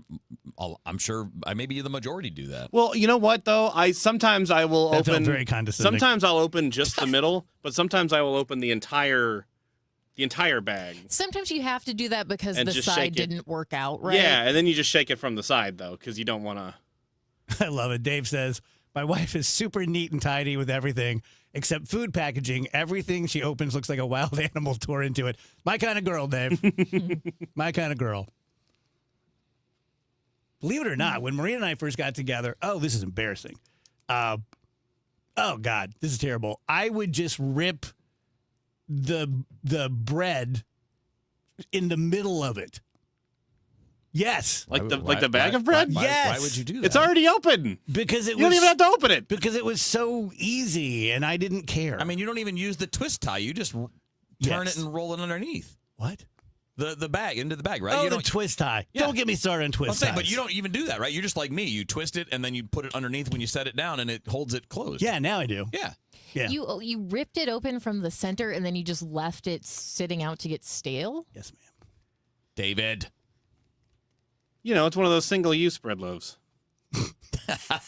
maybe the majority do that. Well, you know what though? Sometimes I will That open. felt very condescending. Sometimes I'll open just the middle, but sometimes I will open the entire bag. Sometimes you have to do that because And the just side shake it. didn't work out right. Yeah, and then you just shake it from the side though, because you don't want to. I love it. Dave says, my wife is super neat and tidy with everything except food packaging. Everything she opens looks like a wild animal tore into it. My kind of girl, Dave. My kind of girl. Believe it or not, when Maria and I first got together, this is embarrassing. Oh, God, this is terrible. I would just rip the bread in the middle of it. Yes. Like the bag of bread? Yes. Why would you do that? It's already open. Because You don't even have to open it. Because it was so easy, and I didn't care. I mean, you don't even use the twist tie. You just turn it and roll it underneath. What? the bag into the bag, right? Oh, you the don't twist tie. Yeah. Don't get me started on twist ties. But you don't even do that, right? You're just like me. You twist it and then you put it underneath when you set it down, and it holds it closed. Yeah, now I do. Yeah. Yeah. You ripped it open from the center and then you just left it sitting out to get stale? Yes, ma'am. David. You know, it's one of those single-use bread loaves.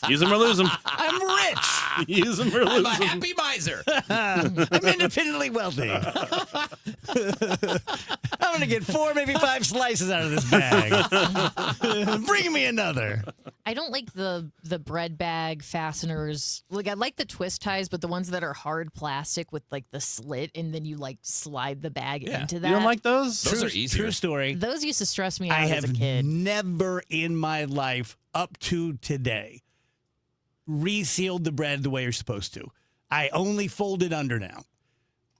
Use them or lose them. I'm rich. Use them or lose I'm a them. happy miser. I'm independently wealthy. I'm going to get 4, maybe 5 slices out of this bag. Bring me another. I don't like the bread bag fasteners. Like, I like the twist ties, but the ones that are hard plastic with like the slit and then you like slide the bag into that. You don't like those? Those are easier. True story. Those used to stress me out I as a have kid. never in my life up to today resealed the bread the way you're supposed to. I only fold it under now.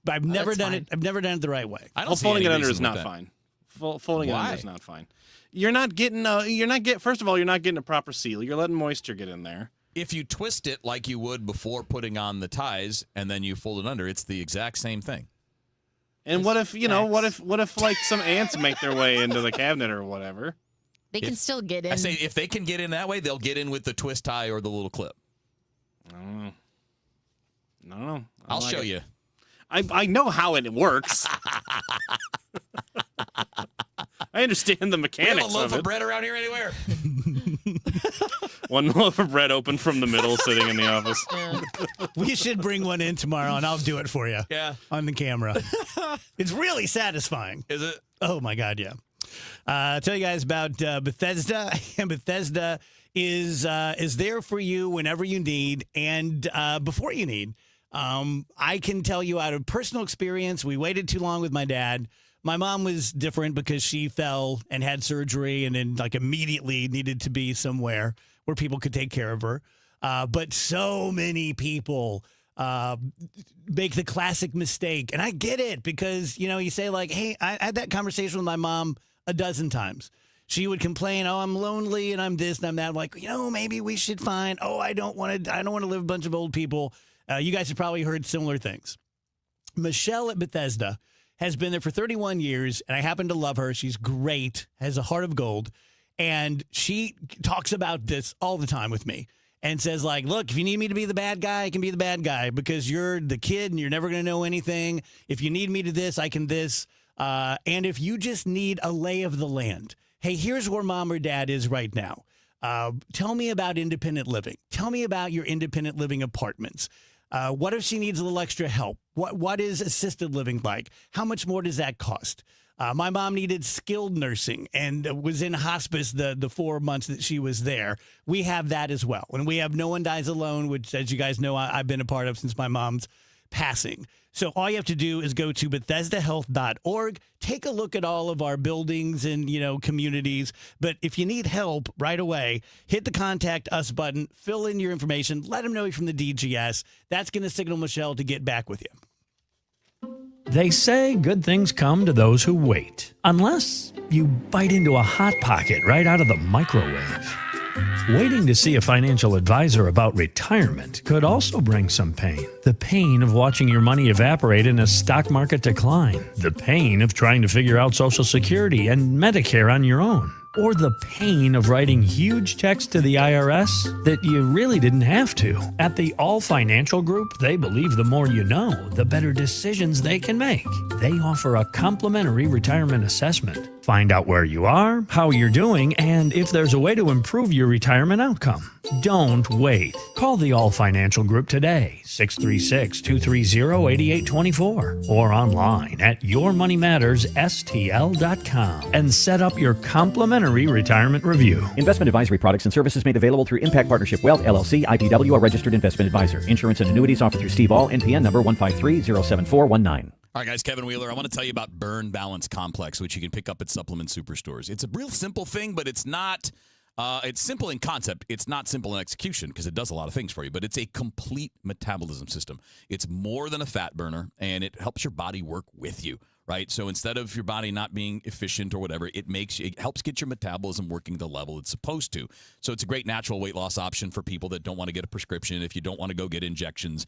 But I've never done it. I've never done it the right way. I don't Well, see folding any it under is reason with not that. fine. Folding it Why? under is not fine. You're not getting first of all, you're not getting a proper seal. You're letting moisture get in there. If you twist it like you would before putting on the ties and then you fold it under, it's the exact same thing. And what if like some ants make their way into the cabinet or whatever? They can still get in. I say if they can get in that way, they'll get in with the twist tie or the little clip. I don't know. I don't know. I'll show you. I know how it works. I understand the We mechanics have a loaf of of it. bread around here anywhere? One loaf of bread open from the middle, sitting in the office. We should bring one in tomorrow, and I'll do it for you. Yeah. On the camera. It's really satisfying. Is it? Oh, my God, yeah. I'll tell you guys about Bethesda. And Bethesda is there for you whenever you need and before you need. I can tell you out of personal experience, we waited too long with my dad. My mom was different because she fell and had surgery and then like immediately needed to be somewhere where people could take care of her. But so many people make the classic mistake. And I get it because, you say like, hey, I had that conversation with my mom a dozen times. She would complain, oh, I'm lonely and I'm this and I'm that. I'm like, maybe we should find, I don't want to live with a bunch of old people. You guys have probably heard similar things. Michelle at Bethesda has been there for 31 years, and I happen to love her. She's great, has a heart of gold, and she talks about this all the time with me and says, like, look, if you need me to be the bad guy, I can be the bad guy because you're the kid and you're never going to know anything. If you need me to this, I can this. And if you just need a lay of the land, hey, here's where mom or dad is right now. Tell me about independent living. Tell me about your independent living apartments. What if she needs a little extra help? What is assisted living like? How much more does that cost? My mom needed skilled nursing and was in hospice the 4 months that she was there. We have that as well. And we have No One Dies Alone, which, as you guys know, I've been a part of since my mom's passing. So all you have to do is go to BethesdaHealth.org, take a look at all of our buildings and, communities. But if you need help right away, hit the Contact Us button, fill in your information, let them know you're from the DGS. That's going to signal Michelle to get back with you. They say good things come to those who wait, unless you bite into a Hot Pocket right out of the microwave. Waiting to see a financial advisor about retirement could also bring some pain. The pain of watching your money evaporate in a stock market decline. The pain of trying to figure out Social Security and Medicare on your own. Or the pain of writing huge checks to the IRS that you really didn't have to. At the All Financial Group, they believe the more you know, the better decisions they can make. They offer a complimentary retirement assessment. Find out where you are, how you're doing, and if there's a way to improve your retirement outcome. Don't wait. Call the All Financial Group today, 636-230-8824, or online at yourmoneymattersstl.com and set up your complimentary retirement review. Investment advisory products and services made available through Impact Partnership Wealth, LLC, IPW, a registered investment advisor. Insurance and annuities offered through Steve All, NPN number 153-07419. All right, guys, Kevin Wheeler, I want to tell you about Burn Balance Complex, which you can pick up at supplement superstores. It's a real simple thing, but it's not, it's simple in concept. It's not simple in execution because it does a lot of things for you, but it's a complete metabolism system. It's more than a fat burner, and it helps your body work with you, right? So instead of your body not being efficient or whatever, it helps get your metabolism working the level it's supposed to. So it's a great natural weight loss option for people that don't want to get a prescription. If you don't want to go get injections,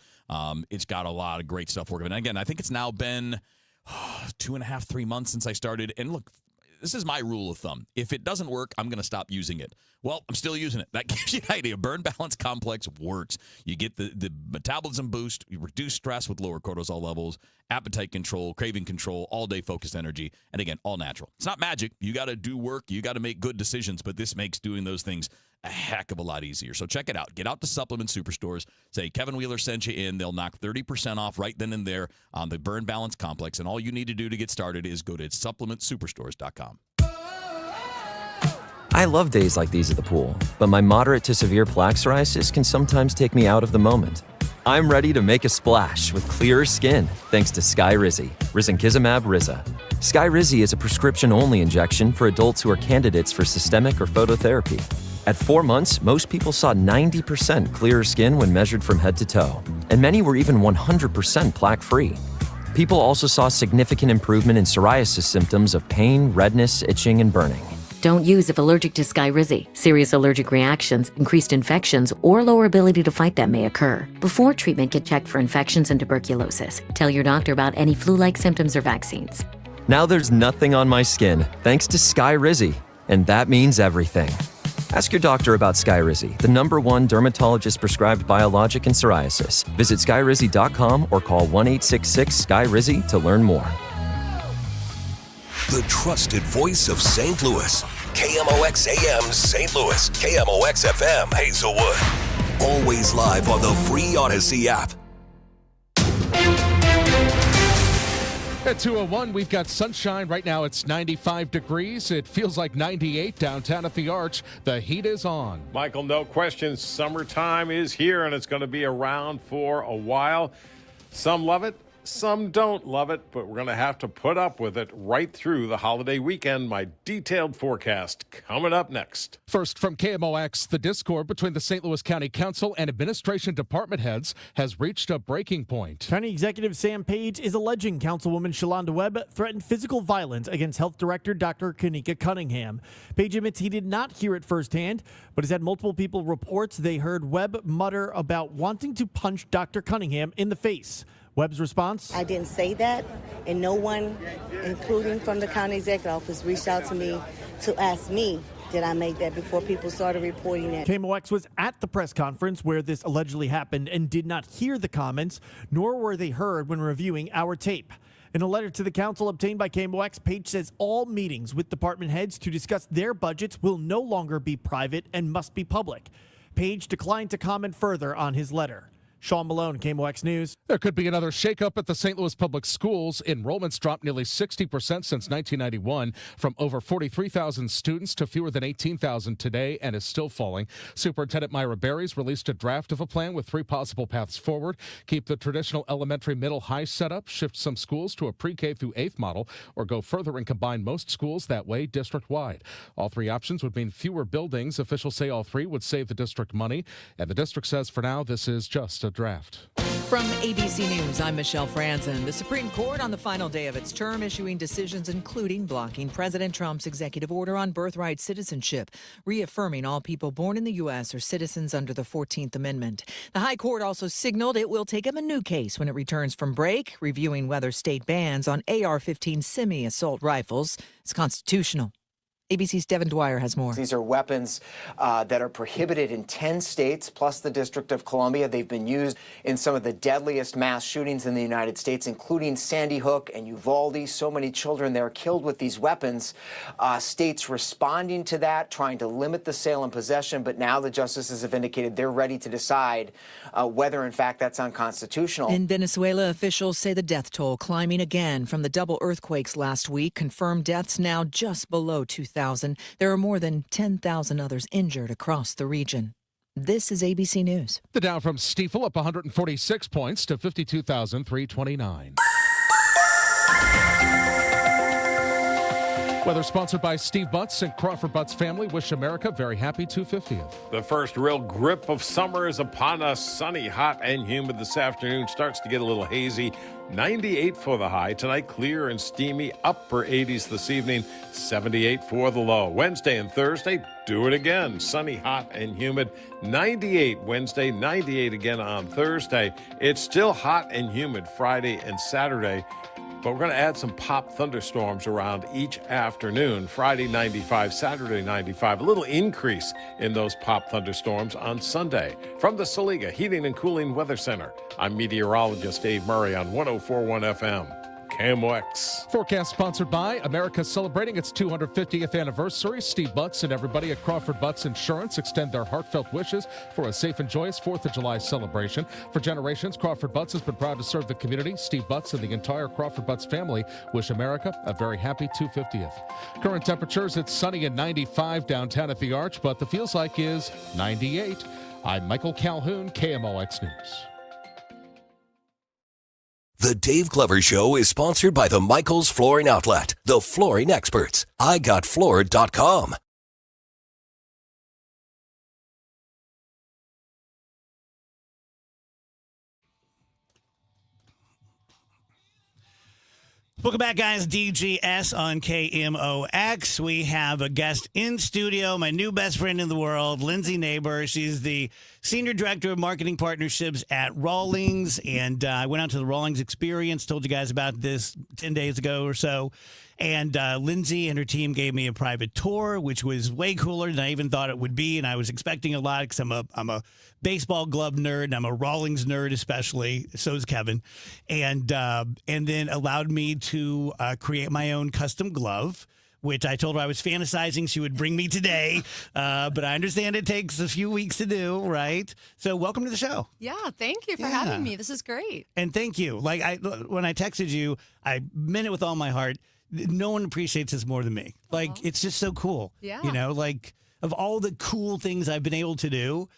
it's got a lot of great stuff working. And again, I think it's now been 2.5, 3 months since I started. And look, this is my rule of thumb. If it doesn't work, I'm going to stop using it. Well, I'm still using it. That gives you an idea. Burn Balance Complex works. You get the metabolism boost, you reduce stress with lower cortisol levels, appetite control, craving control, all-day focused energy, and again, all natural. It's not magic. You got to do work. You got to make good decisions, but this makes doing those things a heck of a lot easier. So check it out. Get out to Supplement Superstores. Say Kevin Wheeler sent you in. They'll knock 30% off right then and there on the Burn Balance Complex, and all you need to do to get started is go to supplementsuperstores.com. I love days like these at the pool, but my moderate to severe plaque psoriasis can sometimes take me out of the moment. I'm ready to make a splash with clearer skin thanks to Skyrizi, Risankizumab Riza. Skyrizi is a prescription-only injection for adults who are candidates for systemic or phototherapy. At 4 months, most people saw 90% clearer skin when measured from head to toe, and many were even 100% plaque-free. People also saw significant improvement in psoriasis symptoms of pain, redness, itching, and burning. Don't use if allergic to Skyrizi. Serious allergic reactions, increased infections, or lower ability to fight them may occur. Before treatment, get checked for infections and tuberculosis. Tell your doctor about any flu-like symptoms or vaccines. Now there's nothing on my skin thanks to Skyrizi, and that means everything. Ask your doctor about Skyrizi, the #1 dermatologist-prescribed biologic in psoriasis. Visit skyrizi.com or call 1-866-SKY-RIZI to learn more. The trusted voice of St. Louis. KMOX AM St. Louis. KMOX FM Hazelwood. Always live on the free Odyssey app. At 2:01, we've got sunshine. Right now it's 95 degrees. It feels like 98 downtown at the Arch. The heat is on. Michael, no question, summertime is here, and it's going to be around for a while. Some love it. Some don't love it, but we're going to have to put up with it right through the holiday weekend. My detailed forecast coming up next. First from KMOX, the discord between the St. Louis County Council and administration department heads has reached a breaking point. County Executive Sam Page is alleging Councilwoman Shalonda Webb threatened physical violence against Health Director Dr. Kanika Cunningham. Page admits he did not hear it firsthand, but has had multiple people reports they heard Webb mutter about wanting to punch Dr. Cunningham in the face. Webb's response? I didn't say that, and no one, including from the county executive office, reached out to me to ask me, did I make that before people started reporting it. KMOX was at the press conference where this allegedly happened and did not hear the comments, nor were they heard when reviewing our tape. In a letter to the council obtained by KMOX, Page says all meetings with department heads to discuss their budgets will no longer be private and must be public. Page declined to comment further on his letter. Sean Malone, KMOX News. There could be another shakeup at the St. Louis Public Schools. Enrollments dropped nearly 60% since 1991, from over 43,000 students to fewer than 18,000 today, and is still falling. Superintendent Myra Berry's released a draft of a plan with 3 possible paths forward. Keep the traditional elementary, middle, high setup, shift some schools to a pre-K through 8th model, or go further and combine most schools that way district-wide. All 3 options would mean fewer buildings. Officials say all 3 would save the district money, and the district says for now this is just a draft. From ABC News, I'm Michelle Franzen. The Supreme Court on the final day of its term issuing decisions including blocking President Trump's executive order on birthright citizenship, reaffirming all people born in the U.S. are citizens under the 14th Amendment. The High Court also signaled it will take up a new case when it returns from break, reviewing whether state bans on AR-15 semi-assault rifles is constitutional. ABC's Devin Dwyer has more. These are weapons that are prohibited in 10 states, plus the District of Columbia. They've been used in some of the deadliest mass shootings in the United States, including Sandy Hook and Uvalde. So many children there killed with these weapons. States responding to that, trying to limit the sale and possession, but now the justices have indicated they're ready to decide whether, in fact, that's unconstitutional. In Venezuela, officials say the death toll climbing again from the double earthquakes last week. Confirmed deaths now just below 2,000. There are more than 10,000 others injured across the region. This is ABC News. The Dow from Stiefel up 146 points to 52,329. Weather sponsored by Steve Butts and Crawford Butts family. Wish America very happy 250th. The first real grip of summer is upon us. Sunny, hot, and humid this afternoon. Starts to get a little hazy. 98 for the high. Tonight, clear and steamy. Upper 80s this evening. 78 for the low. Wednesday and Thursday, do it again. Sunny, hot, and humid. 98 Wednesday, 98 again on Thursday. It's still hot and humid Friday and Saturday. but we're going to add some pop thunderstorms around each afternoon. Friday, 95, Saturday, 95. A little increase in those pop thunderstorms on Sunday. From the Saliga Heating and Cooling Weather Center, I'm meteorologist Dave Murray on 104.1 FM. KMOX. Forecast sponsored by America, celebrating its 250th anniversary. Steve Butts and everybody at Crawford Butts Insurance extend their heartfelt wishes for a safe and joyous 4th of July celebration. For generations, Crawford Butts has been proud to serve the community. Steve Butts and the entire Crawford Butts family wish America a very happy 250th. Current temperatures, it's sunny and 95 downtown at the Arch, but the feels like is 98. I'm Michael Calhoun, KMOX News. The Dave Glover Show is sponsored by the Michaels Flooring Outlet, the flooring experts. IGotFloored.com. Welcome back, guys. DGS on KMOX. We have a guest in studio, my new best friend in the world, Lindsay Neighbor. She's the Senior Director of Marketing Partnerships at Rawlings. And I went out to the Rawlings Experience, told you guys about this 10 days ago or so. And Lindsay and her team gave me a private tour, which was way cooler than I even thought it would be. And I was expecting a lot because I'm a baseball glove nerd, and I'm a Rawlings nerd especially. So is Kevin. And then allowed me to create my own custom glove, which I told her I was fantasizing she would bring me today. But I understand it takes a few weeks to do, right? So welcome to the show. Yeah, thank you for having me. This is great. And thank you. Like when I texted you, I meant it with all my heart. No one appreciates this more than me. Like, it's just so cool. Yeah. You know, like, of all the cool things I've been able to do,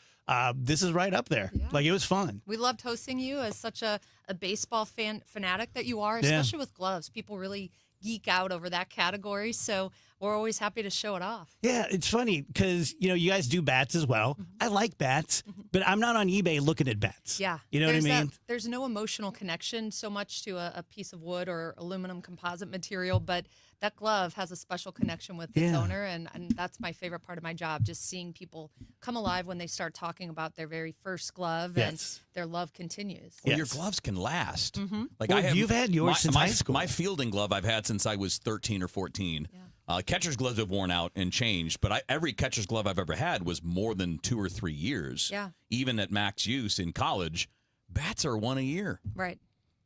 this is right up there. Yeah. Like, it was fun. We loved hosting you as such a baseball fanatic that you are, especially with gloves. People really geek out over that category, so we're always happy to show it off. Yeah, it's funny because, you know, you guys do bats as well. Mm-hmm. I like bats, but I'm not on eBay looking at bats. Yeah. You know what I mean? There's no emotional connection so much to a piece of wood or aluminum composite material, but that glove has a special connection with its owner, and that's my favorite part of my job, just seeing people come alive when they start talking about their very first glove, and their love continues. Well, your gloves can last. Mm-hmm. Like well, you've had yours since high school. My fielding glove I've had since I was 13 or 14. Yeah. Catcher's gloves have worn out and changed, but every catcher's glove I've ever had was more than 2 or 3 years. Yeah. Even at max use in college, bats are 1 a year. Right.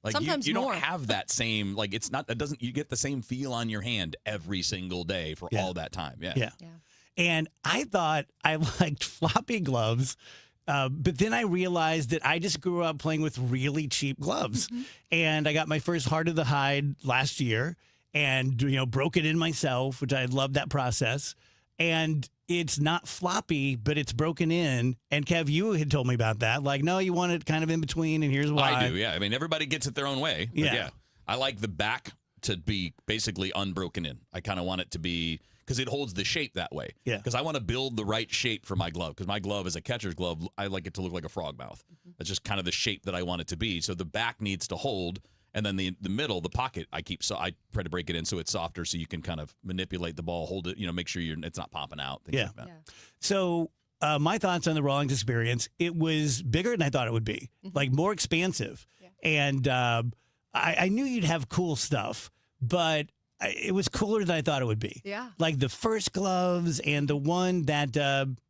Like sometimes you more. don't have that same, like it's not, that doesn't, you get the same feel on your hand every single day for all that time. Yeah. And I thought I liked floppy gloves. But then I realized that I just grew up playing with really cheap gloves. Mm-hmm. And I got my first Heart of the Hide last year and, you know, broke it in myself, which I love that process. And it's not floppy, but it's broken in. And Kev, you had told me about that. Like, no, you want it kind of in between, and here's why. I do, yeah. I mean, everybody gets it their own way. But yeah. I like the back to be basically unbroken in. I kind of want it to be, because it holds the shape that way. Yeah. Because I want to build the right shape for my glove. Because my glove is a catcher's glove. I like it to look like a frog mouth. Mm-hmm. That's just kind of the shape that I want it to be. So the back needs to hold. And then the middle, the pocket, I try to break it in so it's softer, so you can kind of manipulate the ball, hold it, you know, make sure it's not popping out. Things like that. So my thoughts on the Rawlings experience, it was bigger than I thought it would be, like more expansive. Yeah. And I knew you'd have cool stuff, but it was cooler than I thought it would be. Yeah. Like the first gloves and the one that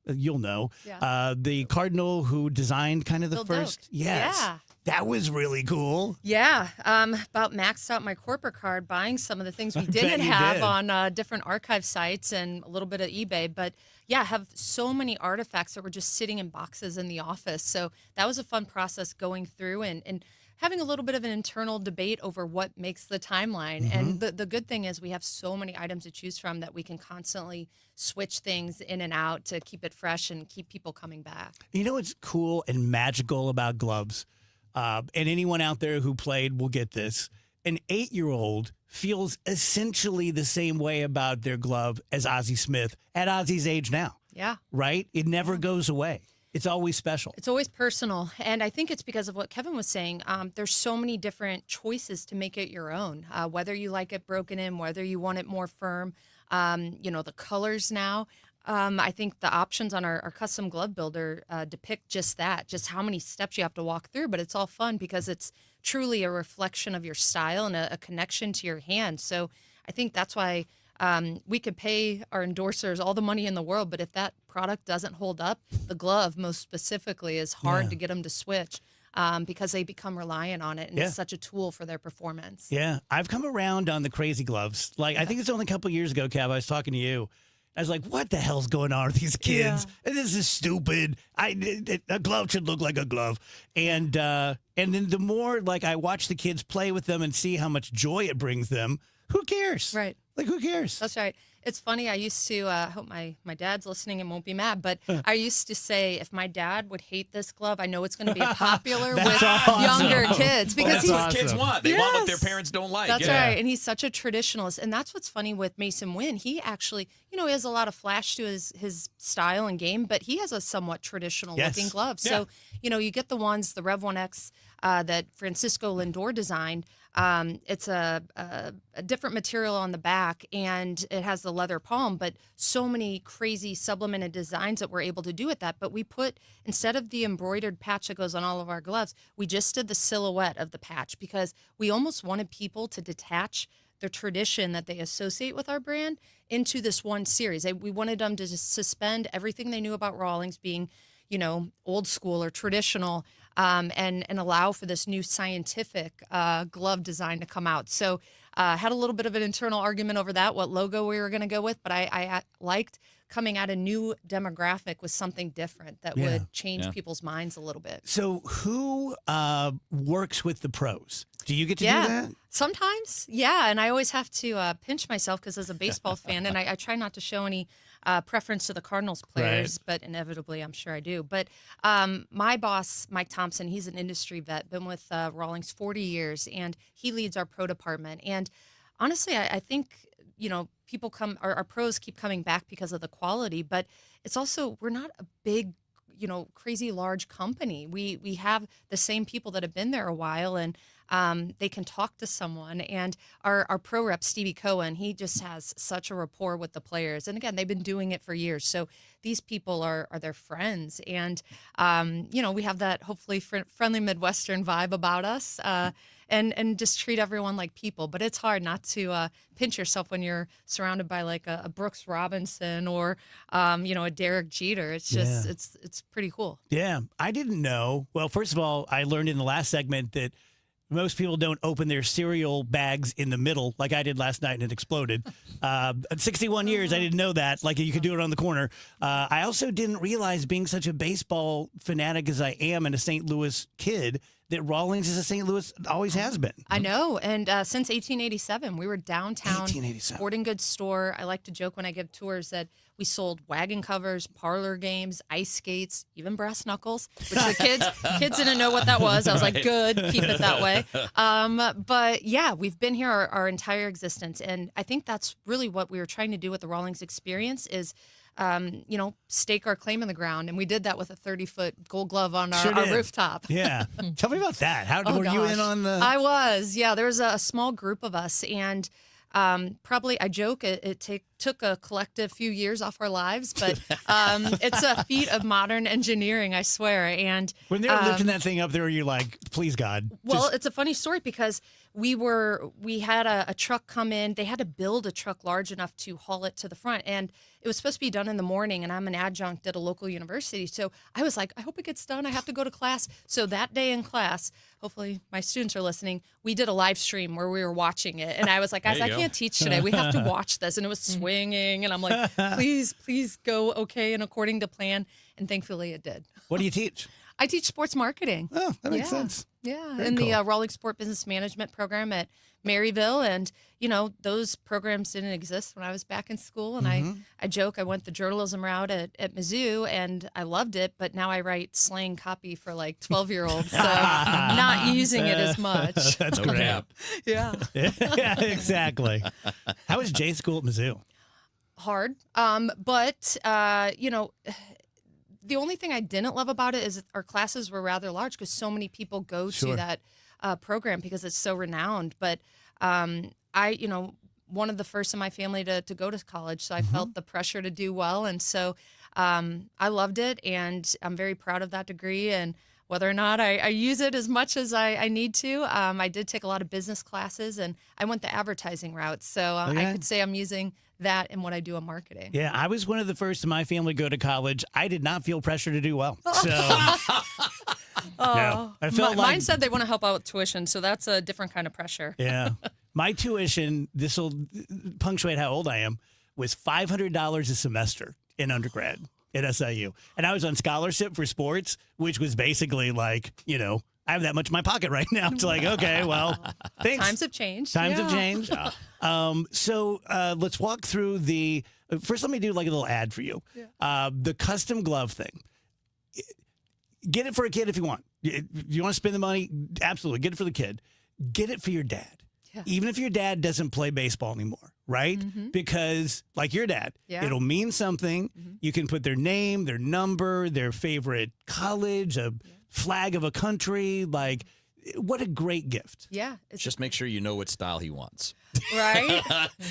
you'll know, the Cardinal who designed kind of the first. Yes. Yeah. That was really cool. Yeah. About maxed out my corporate card buying some of the things we didn't have on different archive sites and a little bit of eBay. But yeah, have so many artifacts that were just sitting in boxes in the office. So that was a fun process going through and having a little bit of an internal debate over what makes the timeline. Mm-hmm. And the good thing is we have so many items to choose from that we can constantly switch things in and out to keep it fresh and keep people coming back. You know what's cool and magical about gloves? And anyone out there who played will get this. An 8-year-old feels essentially the same way about their glove as Ozzie Smith at Ozzie's age now. Yeah. Right? It never goes away. It's always special. It's always personal. And I think it's because of what Kevin was saying. There's so many different choices to make it your own, whether you like it broken in, whether you want it more firm, you know, the colors now. I think the options on our custom glove builder depict just that, just how many steps you have to walk through. But it's all fun because it's truly a reflection of your style and a connection to your hand. So I think that's why we could pay our endorsers all the money in the world, but if that product doesn't hold up, the glove most specifically is hard to get them to switch. Because they become reliant on it, and it's such a tool for their performance. Yeah, I've come around on the crazy gloves. Like, I think it's only a couple years ago, Cav, I was talking to you. I was like, what the hell's going on with these kids? This is stupid. A glove should look like a glove. And then the more, like, I watch the kids play with them and see how much joy it brings them, who cares? Right. Like, who cares? That's right. It's funny. I used to, I hope my dad's listening and won't be mad, but I used to say if my dad would hate this glove, I know it's going to be popular with younger kids. Because that's what kids want. They want what their parents don't like. That's right. And he's such a traditionalist. And that's what's funny with Mason Wynn. He actually, he has a lot of flash to his style and game, but he has a somewhat traditional looking glove. So, you get the ones, the Rev 1X that Francisco Lindor designed. It's a different material on the back, and it has the leather palm, but so many crazy sublimated designs that we're able to do with that. But we put, instead of the embroidered patch that goes on all of our gloves, we just did the silhouette of the patch because we almost wanted people to detach the tradition that they associate with our brand into this one series. We wanted them to just suspend everything they knew about Rawlings being, old school or traditional, and allow for this new scientific glove design to come out. So had a little bit of an internal argument over that, what logo we were going to go with, but I liked coming at a new demographic with something different that would change people's minds a little bit. So who works with the pros? Do you get to do that? Sometimes, and I always have to pinch myself because as a baseball fan, and I try not to show any preference to the Cardinals players, but inevitably I'm sure I do. But my boss, Mike Thompson, he's an industry vet, been with Rawlings 40 years, and he leads our pro department. And honestly, I think, people our pros keep coming back because of the quality, but it's also, we're not a big, crazy large company. We have the same people that have been there a while, and they can talk to someone. And our pro rep, Stevie Cohen, he just has such a rapport with the players. And again, they've been doing it for years. So these people are their friends. And, we have that hopefully friendly Midwestern vibe about us. And just treat everyone like people. But it's hard not to pinch yourself when you're surrounded by like a Brooks Robinson or, a Derek Jeter. It's just, it's pretty cool. Yeah. I didn't know. Well, first of all, I learned in the last segment that most people don't open their cereal bags in the middle like I did last night and it exploded. At 61 years, I didn't know that. Like you could do it on the corner. I also didn't realize, being such a baseball fanatic as I am and a St. Louis kid, that Rawlings is a St. Louis, always has been. I know. And since 1887, we were downtown sporting goods store. I like to joke when I give tours that we sold wagon covers, parlor games, ice skates, even brass knuckles, which the kids didn't know what that was. I was like, good, keep it that way. But yeah, we've been here our entire existence. And I think that's really what we were trying to do with the Rawlings experience is, stake our claim in the ground. And we did that with a 30-foot Gold Glove on our rooftop. Yeah. Tell me about that. How were you in on the... I was. Yeah, there was a small group of us. And probably, I joke, it took a collective few years off our lives, but it's a feat of modern engineering, I swear. And when they were lifting that thing up there, you're like, please, God. Well, it's a funny story because we had a truck come in. They had to build a truck large enough to haul it to the front. And it was supposed to be done in the morning, and I'm an adjunct at a local university. So I was like, I hope it gets done. I have to go to class. So that day in class, hopefully my students are listening, we did a live stream where we were watching it. And I was like, guys, I can't teach today. We have to watch this. And it was swinging. And I'm like, please go okay and according to plan. And thankfully it did. What do you teach? I teach sports marketing. Oh, that makes sense. Yeah, Very in cool. the Rawlings Sport Business Management program at Maryville. And, those programs didn't exist when I was back in school. And I joke, I went the journalism route at Mizzou, and I loved it. But now I write slang copy for like 12-year-olds, so not using it as much. That's great. Yeah. Yeah, exactly. How was J school at Mizzou? Hard. But, the only thing I didn't love about it is our classes were rather large because so many people go to that program because it's so renowned. But one of the first in my family to go to college, so I felt the pressure to do well. And so I loved it, and I'm very proud of that degree. And whether or not I use it as much as I need to, I did take a lot of business classes, and I went the advertising route. So I could say I'm using that in what I do in marketing. Yeah, I was one of the first in my family to go to college. I did not feel pressure to do well. So no, I felt like mine said they want to help out with tuition, so that's a different kind of pressure. yeah. My tuition, this will punctuate how old I am, was $500 a semester in undergrad at SIU. And I was on scholarship for sports, which was basically like, I have that much in my pocket right now. It's like, okay, well, thanks. Times have changed. Times have changed. So let's walk through the. First, let me do like a little ad for you. The custom glove thing. Get it for a kid if you want. If you want to spend the money, absolutely. Get it for the kid. Get it for your dad. Yeah. Even if your dad doesn't play baseball anymore, right? Because like your dad, it'll mean something. You can put their name, their number, their favorite college, a flag of a country. Like, what a great gift. Yeah. Just make sure you know what style he wants. Right?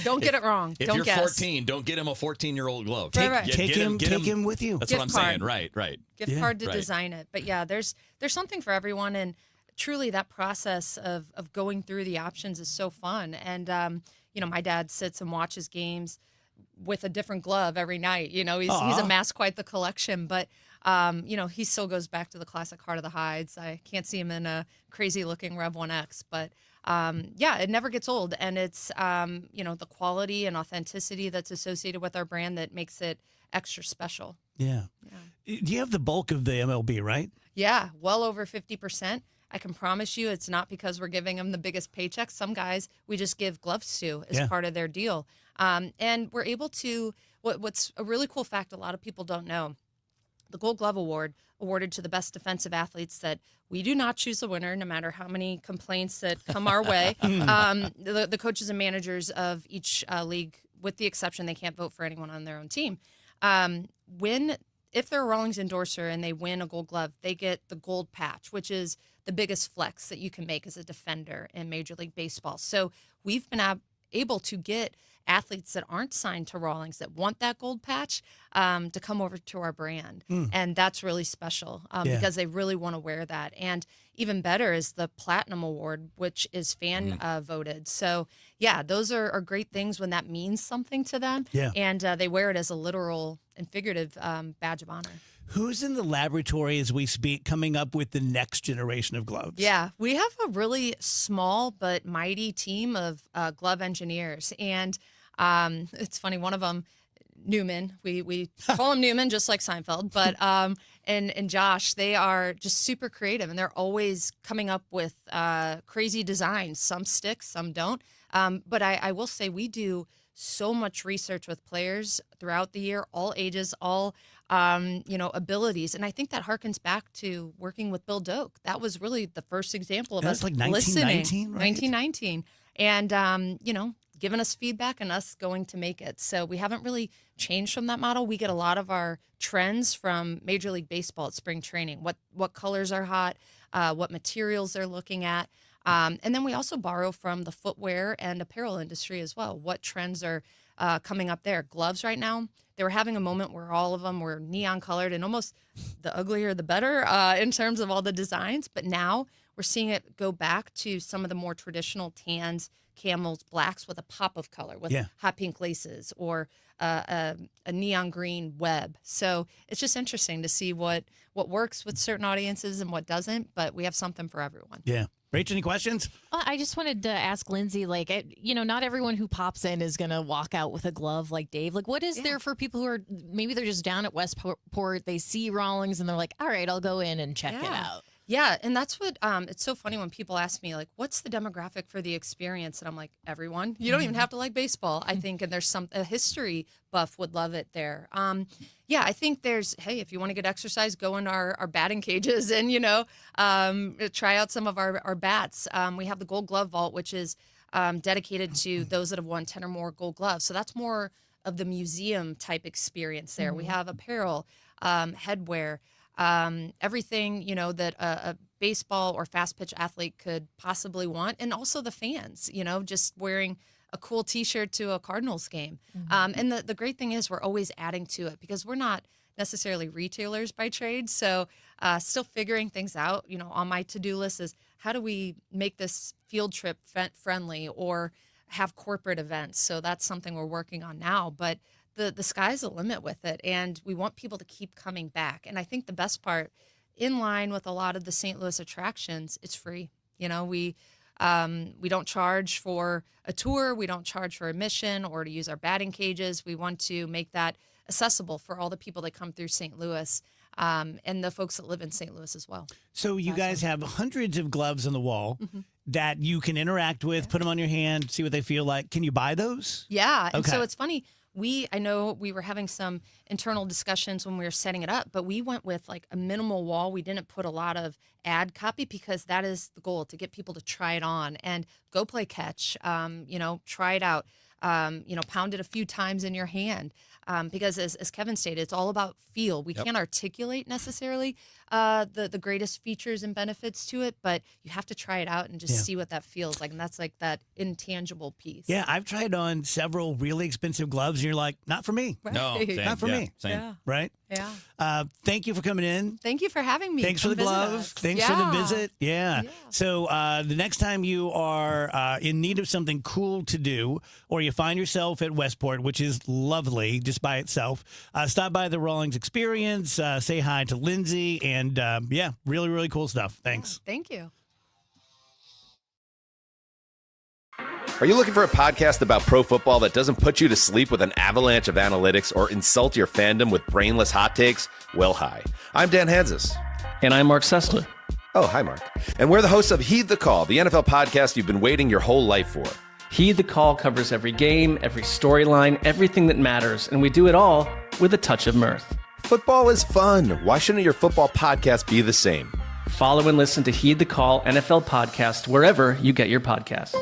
Don't get it wrong. If don't you're guess. 14, don't get him a 14-year-old glove. Right. Take him with you. That's Gift what I'm card. saying. Right. Gift card to design it. But yeah, there's something for everyone, and truly that process of going through the options is so fun. And my dad sits and watches games with a different glove every night. He's amassed quite the collection, but he still goes back to the classic Heart of the Hides. I can't see him in a crazy looking Rev 1X, but it never gets old. And it's, the quality and authenticity that's associated with our brand that makes it extra special. Yeah. You have the bulk of the MLB, right? Yeah, well over 50%. I can promise you it's not because we're giving them the biggest paychecks. Some guys we just give gloves to as part of their deal. And we're able to, what's a really cool fact a lot of people don't know, the Gold Glove Award awarded to the best defensive athletes that we do not choose the winner, no matter how many complaints that come our way. The coaches and managers of each league, with the exception they can't vote for anyone on their own team. If they're a Rawlings endorser and they win a Gold Glove, they get the gold patch, which is the biggest flex that you can make as a defender in Major League Baseball. So we've been able to get athletes that aren't signed to Rawlings that want that gold patch to come over to our brand. And that's really special because they really want to wear that. And even better is the Platinum Award, which is fan voted. So, yeah, those are great things when that means something to them. Yeah. And they wear it as a literal and figurative badge of honor. Who's in the laboratory as we speak coming up with the next generation of gloves? Yeah, we have a really small but mighty team of glove engineers. And it's funny, one of them, Newman, we call him Newman just like Seinfeld, but and Josh, they are just super creative, and they're always coming up with crazy designs. Some stick, some don't. But I will say we do so much research with players throughout the year, all ages, all abilities, and I think that harkens back to working with Bill Doak. That was really the first example of us like listening. 1919, right? 1919, and giving us feedback and us going to make it. So we haven't really changed from that model. We get a lot of our trends from Major League Baseball at spring training. What colors are hot, what materials they're looking at. And then we also borrow from the footwear and apparel industry as well. What trends are coming up there? Gloves right now, they were having a moment where all of them were neon colored and almost the uglier the better in terms of all the designs. But now we're seeing it go back to some of the more traditional tans, camels, blacks with a pop of color, with hot pink laces or a neon green web. So it's just interesting to see what works with certain audiences and what doesn't, but we have something for everyone. Yeah. Rach, any questions? I just wanted to ask Lindsay, not everyone who pops in is going to walk out with a glove like Dave. Like, what is there for people who are, maybe they're just down at Westport, they see Rawlings and they're like, all right, I'll go in and check it out. Yeah, and that's what, it's so funny when people ask me, like, what's the demographic for the experience? And I'm like, everyone. You don't even have to like baseball, I think, and there's a history buff would love it there. I think if you want to get exercise, go in our batting cages and, try out some of our bats. We have the Gold Glove Vault, which is dedicated to those that have won 10 or more Gold Gloves. So that's more of the museum type experience there. We have apparel, headwear, everything, that a baseball or fast pitch athlete could possibly want. And also the fans, just wearing a cool T-shirt to a Cardinals game. And the great thing is we're always adding to it because we're not necessarily retailers by trade. So still figuring things out. On my to-do list is how do we make this field trip friendly or have corporate events. So that's something we're working on now. But the sky's the limit with it. And we want people to keep coming back. And I think the best part, in line with a lot of the St. Louis attractions, it's free. We don't charge for a tour. We don't charge for admission or to use our batting cages. We want to make that accessible for all the people that come through St. Louis and the folks that live in St. Louis as well. So you guys have hundreds of gloves on the wall that you can interact with, put them on your hand, see what they feel like. Can you buy those? Yeah. And Okay. so it's funny. I know we were having some internal discussions when we were setting it up, but we went with like a minimal wall. We didn't put a lot of ad copy because that is the goal, to get people to try it on and go play catch, try it out, pound it a few times in your hand. Because as Kevin stated, it's all about feel. We can't articulate necessarily the greatest features and benefits to it, but you have to try it out and just see what that feels like. And that's like that intangible piece. Yeah, I've tried on several really expensive gloves, and you're like, not for me. Right. No, same. Not for Yeah, me. same. Yeah. Right? Yeah. Thank you for coming in. Thank you for having me. Thanks for the Come visit glove. us. Thanks for the visit. Yeah. So the next time you are in need of something cool to do, or you find yourself at Westport, which is lovely just by itself, stop by the Rawlings Experience, say hi to Lindsay, and really, really cool stuff. Thanks. Thank you. Are you looking for a podcast about pro football that doesn't put you to sleep with an avalanche of analytics or insult your fandom with brainless hot takes? Well, hi. I'm Dan Hansis. And I'm Mark Sessler. Oh, hi, Mark. And we're the hosts of Heed the Call, the NFL podcast you've been waiting your whole life for. Heed the Call covers every game, every storyline, everything that matters, and we do it all with a touch of mirth. Football is fun. Why shouldn't your football podcast be the same? Follow and listen to Heed the Call NFL podcast wherever you get your podcasts.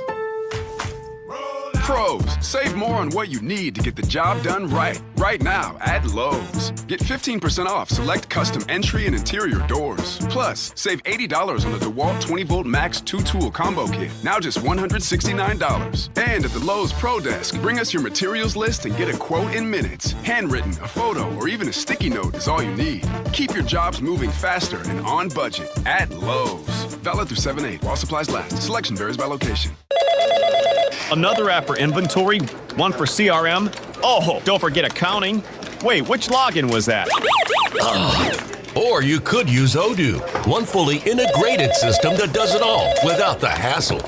Pros, save more on what you need to get the job done right. Right now at Lowe's. Get 15% off select custom entry and interior doors. Plus, save $80 on the DeWalt 20-volt Max 2-tool combo kit. Now just $169. And at the Lowe's Pro Desk, bring us your materials list and get a quote in minutes. Handwritten, a photo, or even a sticky note is all you need. Keep your jobs moving faster and on budget at Lowe's. Valid through 7/8 while supplies last. Selection varies by location. Another app for inventory, one for CRM. Oh, don't forget accounting. Wait, which login was that? Or you could use Odoo, one fully integrated system that does it all without the hassle.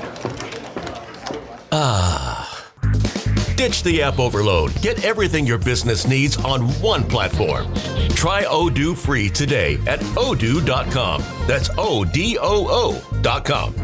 Ditch the app overload. Get everything your business needs on one platform. Try Odoo free today at odoo.com. That's ODOO.com.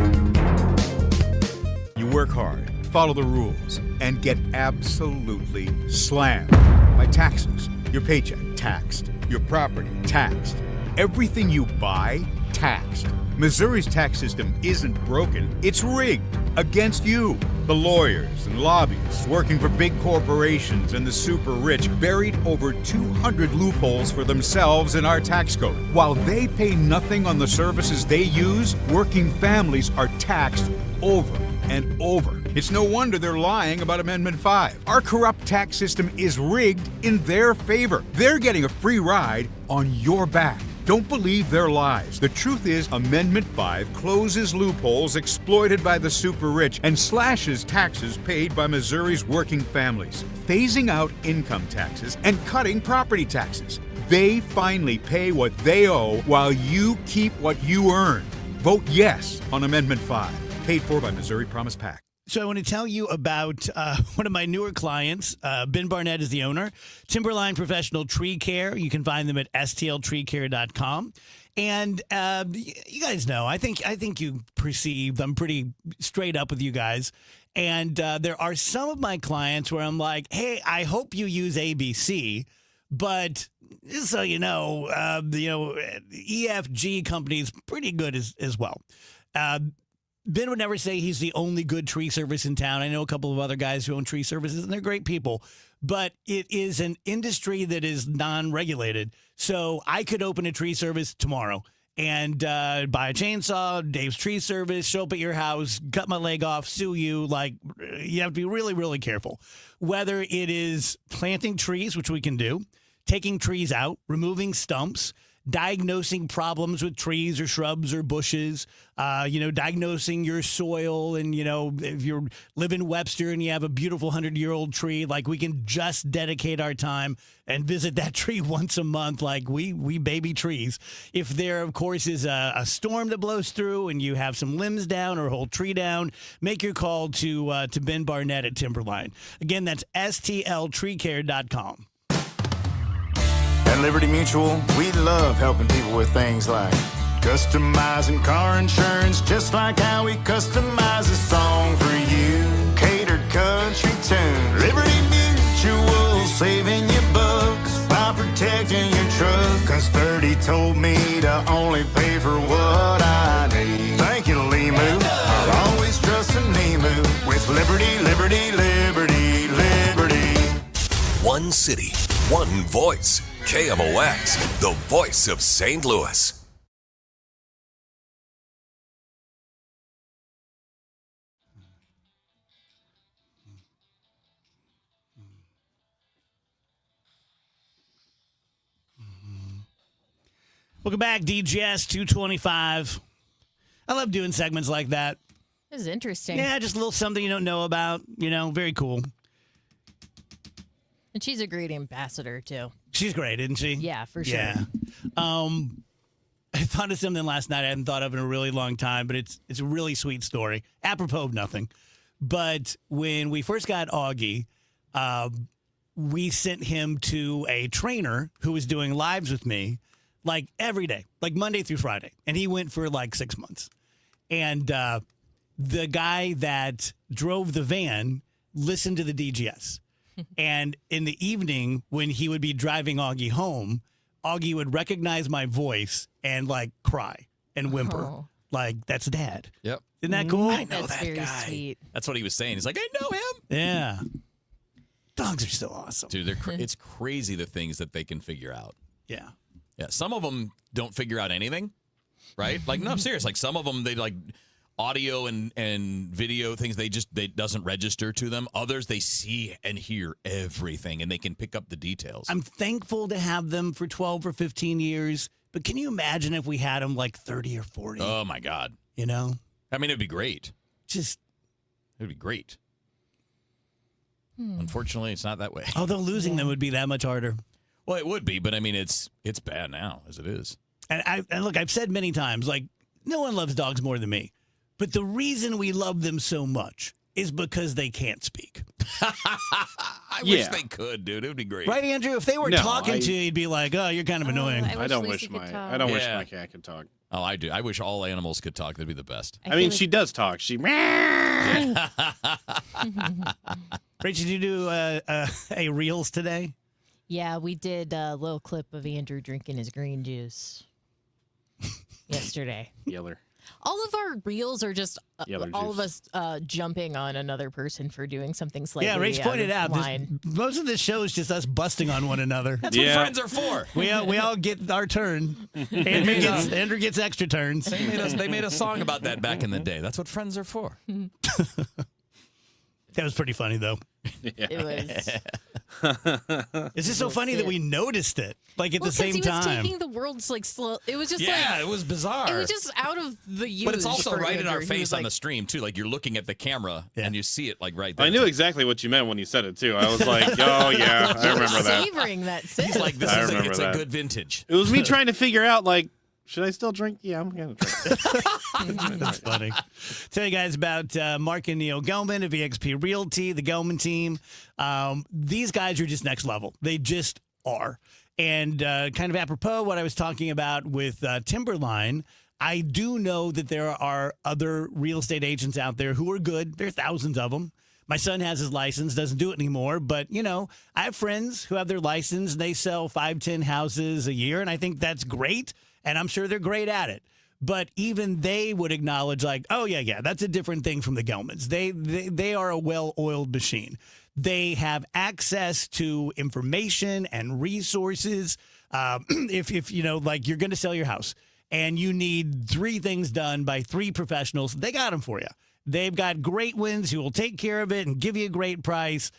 You work hard, follow the rules, and get absolutely slammed by taxes. Your paycheck taxed, your property taxed, everything you buy taxed. Missouri's tax system isn't broken, it's rigged against you. The lawyers and lobbyists working for big corporations and the super rich buried over 200 loopholes for themselves in our tax code. While they pay nothing on the services they use, working families are taxed over and over. It's no wonder they're lying about Amendment 5. Our corrupt tax system is rigged in their favor. They're getting a free ride on your back. Don't believe their lies. The truth is, Amendment 5 closes loopholes exploited by the super rich and slashes taxes paid by Missouri's working families, phasing out income taxes and cutting property taxes. They finally pay what they owe while you keep what you earn. Vote yes on Amendment 5. Paid for by Missouri Promise PAC. So I want to tell you about one of my newer clients. Ben Barnett is the owner. Timberline Professional Tree Care. You can find them at stltreecare.com. And you guys know, I think you perceive I'm pretty straight up with you guys. And there are some of my clients where I'm like, hey, I hope you use ABC, but just so you know, EFG company is pretty good as well. Ben would never say he's the only good tree service in town. I know a couple of other guys who own tree services, and they're great people. But it is an industry that is non-regulated. So I could open a tree service tomorrow, and buy a chainsaw, Dave's Tree Service, show up at your house, cut my leg off, sue you. Like, you have to be really, really careful. Whether it is planting trees, which we can do, taking trees out, removing stumps, diagnosing problems with trees or shrubs or bushes, diagnosing your soil. And, if you live in Webster and you have a beautiful 100-year-old tree, like, we can just dedicate our time and visit that tree once a month. Like, we baby trees. If there, of course, is a storm that blows through and you have some limbs down or a whole tree down, make your call to Ben Barnett at Timberline. Again, that's stltreecare.com. At Liberty Mutual, we love helping people with things like customizing car insurance, just like how we customize a song for you. Catered country tune. Liberty Mutual, saving you bucks by protecting your truck. Cause 30 told me to only pay for what I need. Thank you, Limu. I'll always trust in Limu with Liberty, Liberty, Liberty, Liberty. One city, one voice. KMOX, the voice of St. Louis. Welcome back, DGS 225. I love doing segments like that. This is interesting. Yeah, just a little something you don't know about. Very cool. And she's a great ambassador, too. She's great, isn't she? Yeah, for sure. Yeah. I thought of something last night I hadn't thought of in a really long time, but it's a really sweet story. Apropos of nothing. But when we first got Augie, we sent him to a trainer who was doing lives with me, like, every day, like Monday through Friday. And he went for like 6 months. And the guy that drove the van listened to the DGS. And in the evening, when he would be driving Augie home, Augie would recognize my voice and, like, cry and whimper. Oh. Like, that's Dad. Yep. Isn't that cool? I know That's that very guy. sweet. That's what he was saying. He's like, I know him. Yeah. Dogs are so awesome. Dude, it's crazy the things that they can figure out. Yeah. Yeah. Some of them don't figure out anything, right? Like, no, I'm serious. Like, some of them, they like audio and video things, they doesn't register to them. Others, they see and hear everything and they can pick up the details. I'm thankful to have them for 12 or 15 years, but can you imagine if we had them like 30 or 40? Oh, my God. I mean, it'd be great. It'd be great. Unfortunately, it's not that way. Although losing them would be that much harder. Well, it would be, but I mean, it's bad now as it is. And look, I've said many times, like, no one loves dogs more than me. But the reason we love them so much is because they can't speak. I wish they could, dude. It would be great. Right, Andrew? If they were talking to you, you'd be like, oh, you're kind of annoying. I don't wish my cat could talk. Oh, I do. I wish all animals could talk. That'd be the best. I mean, she does talk. She. Rachel, did you do a Reels today? Yeah, we did a little clip of Andrew drinking his green juice yesterday. Yeller. All of our reels are just Yeller all juice. of us jumping on another person for doing something slightly Yeah, Rach pointed out line. most of the show is just us busting on one another. That's what friends are for. We all get our turn. Andrew gets extra turns. They made a song about that back in the day. That's what friends are for. That was pretty funny, though. It was. It's just so funny that we noticed it, like, at the same he time. was taking the world's like slow. It was just it was bizarre. It was just out of the use. But it's also for right in our Andrew. He face was on like, the stream too. Like, you're looking at the camera and you see it like right there. I knew exactly what you meant when you said it too. I was like, oh yeah, I remember that. Savoring that sip. He's like, this I is remember it's that. a good vintage. It was me trying to figure out, like, should I still drink? Yeah, I'm gonna drink. That's funny. Tell you guys about Mark and Neil Gelman of eXp Realty, the Gelman team. These guys are just next level. They just are. And kind of apropos what I was talking about with Timberline, I do know that there are other real estate agents out there who are good. There are thousands of them. My son has his license, doesn't do it anymore. But, I have friends who have their license and they sell 5-10 houses a year. And I think that's great. And I'm sure they're great at it. But even they would acknowledge, like, oh, yeah, that's a different thing from the Gelmans. They are a well-oiled machine. They have access to information and resources. If like, you're going to sell your house and you need 3 things done by 3 professionals, they got them for you. They've got great wins who will take care of it and give you a great price.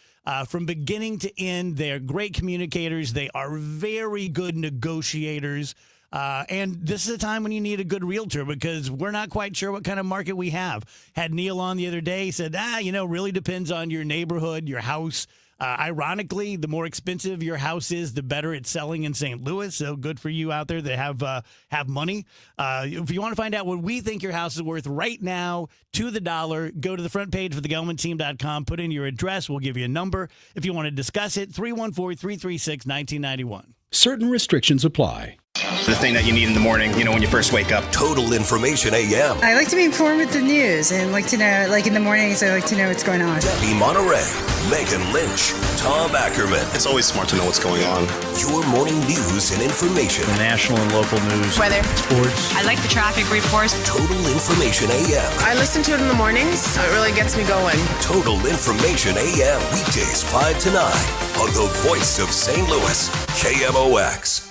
From beginning to end, they're great communicators. They are very good negotiators. And this is a time when you need a good realtor because we're not quite sure what kind of market we have. Had Neil on the other day. He said, really depends on your neighborhood, your house. Ironically, the more expensive your house is, the better it's selling in St. Louis. So good for you out there that have money. If you want to find out what we think your house is worth right now, to the dollar, go to the front page of thegelmanteam.com, put in your address. We'll give you a number. If you want to discuss it, 314-336-1991. Certain restrictions apply. The thing that you need in the morning, when you first wake up. Total Information AM. I like to be informed with the news and like to know, like in the mornings, I like to know what's going on. Debbie Monterey, Megan Lynch, Tom Ackerman. It's always smart to know what's going on. Your morning news and information. National and local news. Weather. Sports. I like the traffic reports. Total Information AM. I listen to it in the mornings. It really gets me going. Total Information AM. Weekdays 5 to 9 on the voice of St. Louis, KMOX.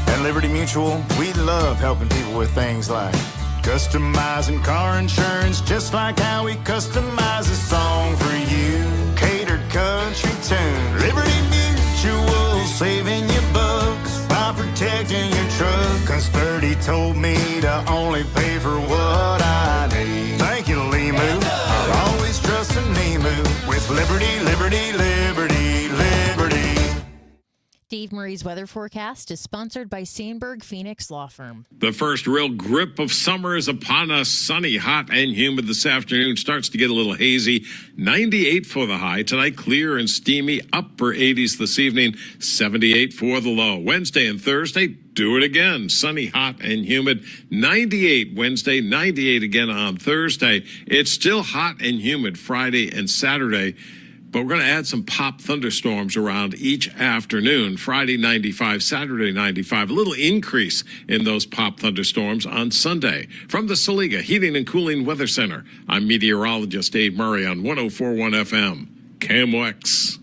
At Liberty Mutual, we love helping people with things like customizing car insurance, just like how we customize a song for you. Catered country tune. Liberty Mutual, saving you bucks by protecting your truck. 'Cause 30 told me to only pay for what I need. Thank you, Limu. I'll always trust in Limu with Liberty, Liberty, Liberty, Liberty. Dave Murray's weather forecast is sponsored by Sandberg Phoenix Law Firm. The first real grip of summer is upon us. Sunny, hot, and humid this afternoon. Starts to get a little hazy. 98 for the high. Tonight, clear and steamy. Upper 80s this evening. 78 for the low. Wednesday and Thursday, do it again. Sunny, hot, and humid. 98 Wednesday, 98 again on Thursday. It's still hot and humid Friday and Saturday. But we're going to add some pop thunderstorms around each afternoon. Friday, 95, Saturday, 95. A little increase in those pop thunderstorms on Sunday. From the Saliga Heating and Cooling Weather Center, I'm meteorologist Dave Murray on 104.1 FM, KMOX.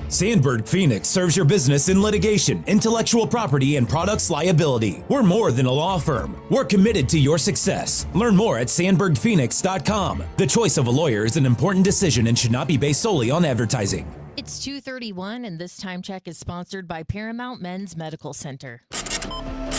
Sandberg Phoenix serves your business in litigation, intellectual property, and products liability. We're more than a law firm. We're committed to your success. Learn more at sandbergphoenix.com. The choice of a lawyer is an important decision and should not be based solely on advertising. It's 2:31, and this time check is sponsored by Paramount Men's Medical Center.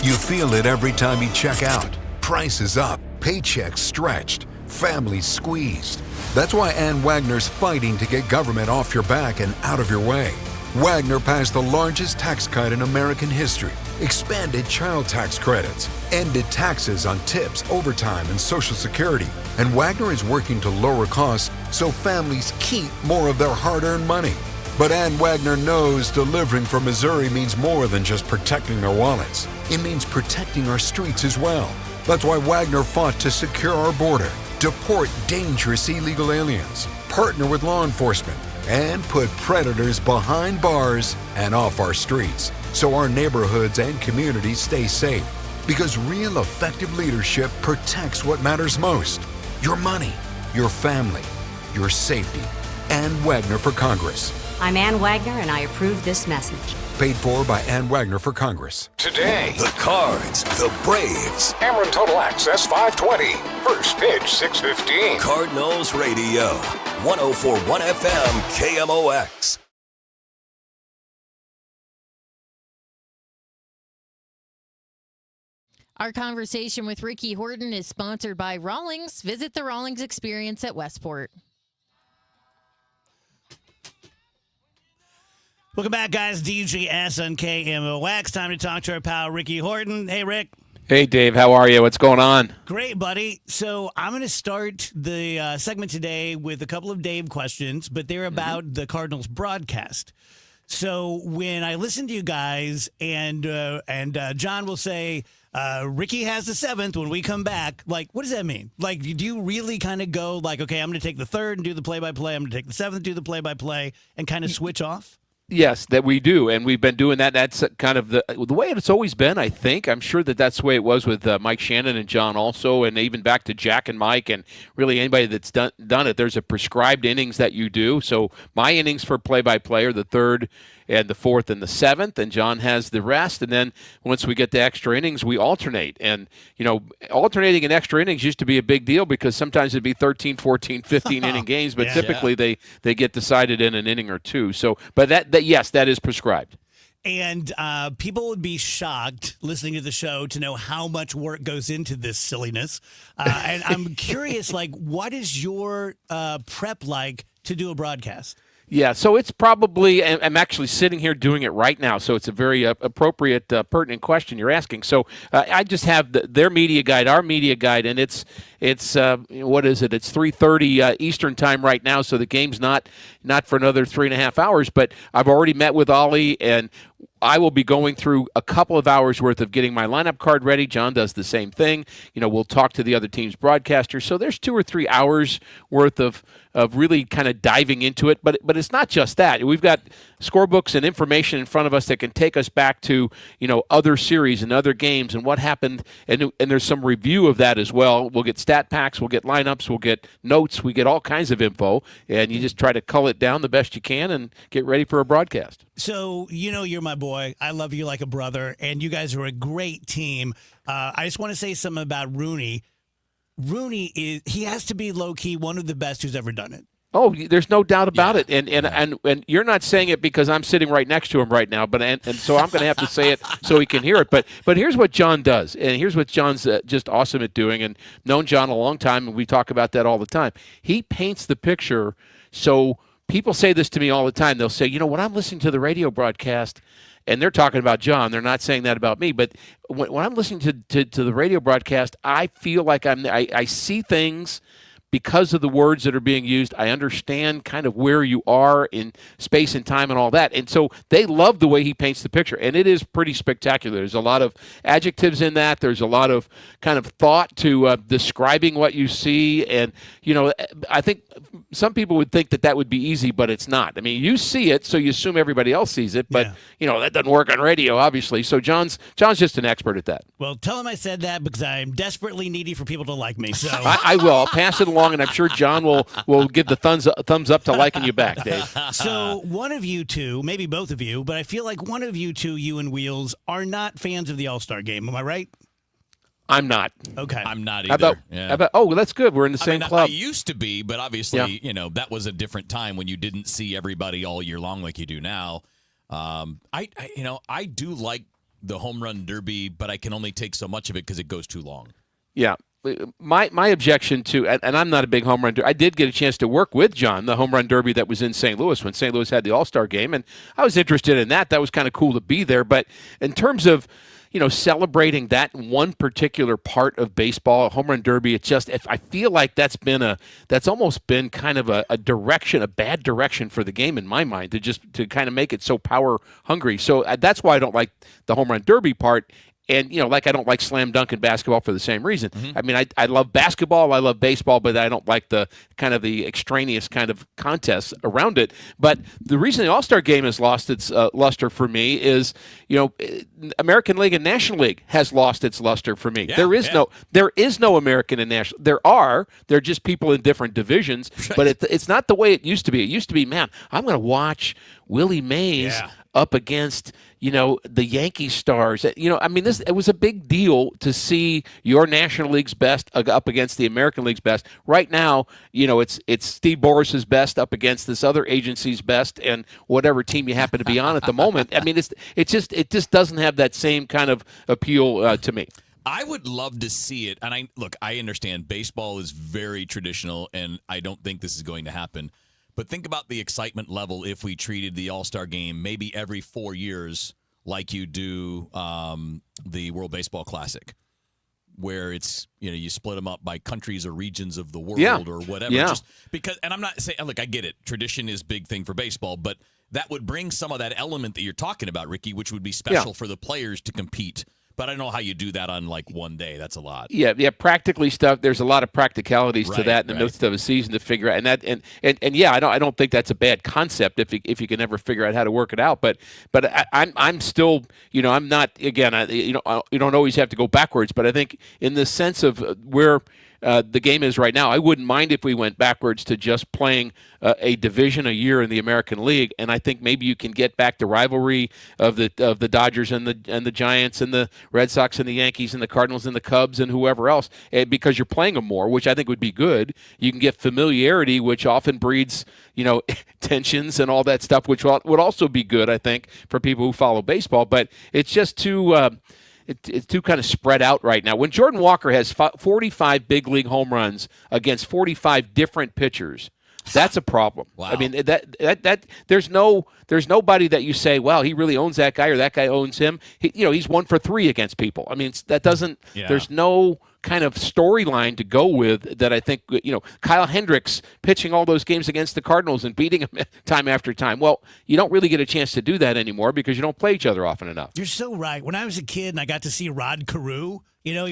You feel it every time you check out. Prices up, paychecks stretched, families squeezed. That's why Ann Wagner's fighting to get government off your back and out of your way. Wagner passed the largest tax cut in American history, expanded child tax credits, ended taxes on tips, overtime, and Social Security. And Wagner is working to lower costs so families keep more of their hard-earned money. But Ann Wagner knows delivering for Missouri means more than just protecting their wallets. It means protecting our streets as well. That's why Wagner fought to secure our border, deport dangerous illegal aliens, partner with law enforcement, and put predators behind bars and off our streets so our neighborhoods and communities stay safe. Because real effective leadership protects what matters most: your money, your family, your safety. Ann Wagner for Congress. I'm Ann Wagner, and I approve this message. Paid for by Ann Wagner for Congress. Today, the Cards, the Braves. Cameron Total Access 520. First pitch 6:15. Cardinals Radio. 104.1 FM KMOX. Our conversation with Ricky Horton is sponsored by Rawlings. Visit the Rawlings Experience at Westport. Welcome back, guys. DGS on KMOX. Time to talk to our pal Ricky Horton. Hey, Rick. Hey, Dave. How are you? What's going on? Great, buddy. So I'm going to start the segment today with a couple of Dave questions, but they're about the Cardinals broadcast. So when I listen to you guys, and John will say, Ricky has the 7th when we come back, like, what does that mean? Like, do you really kind of go like, okay, I'm going to take the 3rd and do the play-by-play. I'm going to take the 7th and do the play-by-play and kind of switch off? Yes, that we do, and we've been doing that. That's kind of the way it's always been, I think. I'm sure that's the way it was with Mike Shannon and John also, and even back to Jack and Mike, and really anybody that's done it. There's a prescribed innings that you do. So my innings for play-by-play are the 3rd and the 4th and the 7th, and John has the rest. And then once we get to extra innings, we alternate. And, alternating in extra innings used to be a big deal because sometimes it'd be 13, 14, 15 inning games, but typically they get decided in an inning or two. So, but yes, that is prescribed. And people would be shocked listening to the show to know how much work goes into this silliness. And I'm curious, what is your prep like to do a broadcast? Yeah, so it's probably, I'm actually sitting here doing it right now, so it's a very appropriate, pertinent question you're asking. So I just have their media guide, our media guide, and it's what is it? It's 3:30 Eastern time right now, so the game's not for another 3.5 hours, but I've already met with Ollie, and I will be going through a couple of hours worth of getting my lineup card ready. John does the same thing. We'll talk to the other team's broadcasters. So there's 2 or 3 hours worth of really kind of diving into it. But it's not just that. We've got scorebooks and information in front of us that can take us back to, other series and other games and what happened. And there's some review of that as well. We'll get stat packs, we'll get lineups, we'll get notes, we get all kinds of info. And you just try to cull it down the best you can and get ready for a broadcast. So, you're my boy. I love you like a brother, and you guys are a great team. I just want to say something about Rooney. Rooney he has to be low-key one of the best who's ever done it. Oh, there's no doubt about it, and you're not saying it because I'm sitting right next to him right now, but and so I'm going to have to say it so he can hear it. But here's what John does, and here's what John's just awesome at doing, and known John a long time, and we talk about that all the time. He paints the picture. So people say this to me all the time. They'll say, when I'm listening to the radio broadcast, and they're talking about John, they're not saying that about me, but when I'm listening to the radio broadcast, I feel like I see things because of the words that are being used. I understand kind of where you are in space and time and all that. And so they love the way he paints the picture, and it is pretty spectacular. There's a lot of adjectives in that. There's a lot of kind of thought to describing what you see. And, I think some people would think that would be easy, but it's not. I mean, you see it, so you assume everybody else sees it, but, that doesn't work on radio, obviously. So John's just an expert at that. Well, tell him I said that because I'm desperately needy for people to like me. So I will. I'll pass it along, and I'm sure John will give the thumbs up to liking you back, Dave. So one of you two, maybe both of you, but I feel like one of you two, you and Wheels, are not fans of the All-Star game. Am I right? I'm not. Okay. I'm not either. How about, well, that's good. We're in the same club. I used to be, but obviously, that was a different time when you didn't see everybody all year long like you do now. I do like the home run derby, but I can only take so much of it because it goes too long. Yeah. My objection to, and I'm not a big home run derby. I did get a chance to work with John, the home run derby that was in St. Louis when St. Louis had the All-Star game, and I was interested in that. That was kind of cool to be there. But in terms of celebrating that one particular part of baseball, a home run derby, I feel like that's almost been kind of a bad direction for the game in my mind to kind of make it so power hungry. So that's why I don't like the home run derby part. And, I don't like slam dunk in basketball for the same reason. Mm-hmm. I mean, I love basketball, I love baseball, but I don't like the kind of the extraneous kind of contests around it. But the reason the All-Star game has lost its luster for me is, American League and National League has lost its luster for me. Yeah, there is no American and National. They're just people in different divisions, but it's not the way it used to be. It used to be, man, I'm going to watch Willie Mays up against, the Yankee stars. It was a big deal to see your National League's best up against the American League's best. Right now, it's Steve Boris's best up against this other agency's best and whatever team you happen to be on at the moment. I mean, it just doesn't have that same kind of appeal to me. I would love to see it. And I understand baseball is very traditional, and I don't think this is going to happen. But think about the excitement level if we treated the All-Star game maybe every 4 years like you do the World Baseball Classic, where it's, you split them up by countries or regions of the world or whatever. Yeah. Just because, and I'm not saying, look, I get it. Tradition is a big thing for baseball, but that would bring some of that element that you're talking about, Ricky, which would be special for the players to compete. But I don't know how you do that on one day. That's a lot. Yeah, practically stuff. There's a lot of practicalities to that in the midst of a season to figure out. And I don't think that's a bad concept if you can ever figure out how to work it out. But I'm still, I'm not, again, you don't always have to go backwards. But I think in the sense of where the game is right now. I wouldn't mind if we went backwards to just playing a division a year in the American League, and I think maybe you can get back the rivalry of the Dodgers and the Giants and the Red Sox and the Yankees and the Cardinals and the Cubs and whoever else, because you're playing them more, which I think would be good. You can get familiarity, which often breeds tensions and all that stuff, which would also be good, I think, for people who follow baseball. But it's just too it's too kind of spread out right now. When Jordan Walker has 45 big league home runs against 45 different pitchers, that's a problem. Wow. I mean, that there's nobody that you say, well, he really owns that guy or that guy owns him. He's 1 for 3 against people. I mean, that doesn't. Yeah. There's no kind of storyline to go with that. I think Kyle Hendricks pitching all those games against the Cardinals and beating them time after time. Well, you don't really get a chance to do that anymore because you don't play each other often enough. You're so right. When I was a kid and I got to see Rod Carew, you're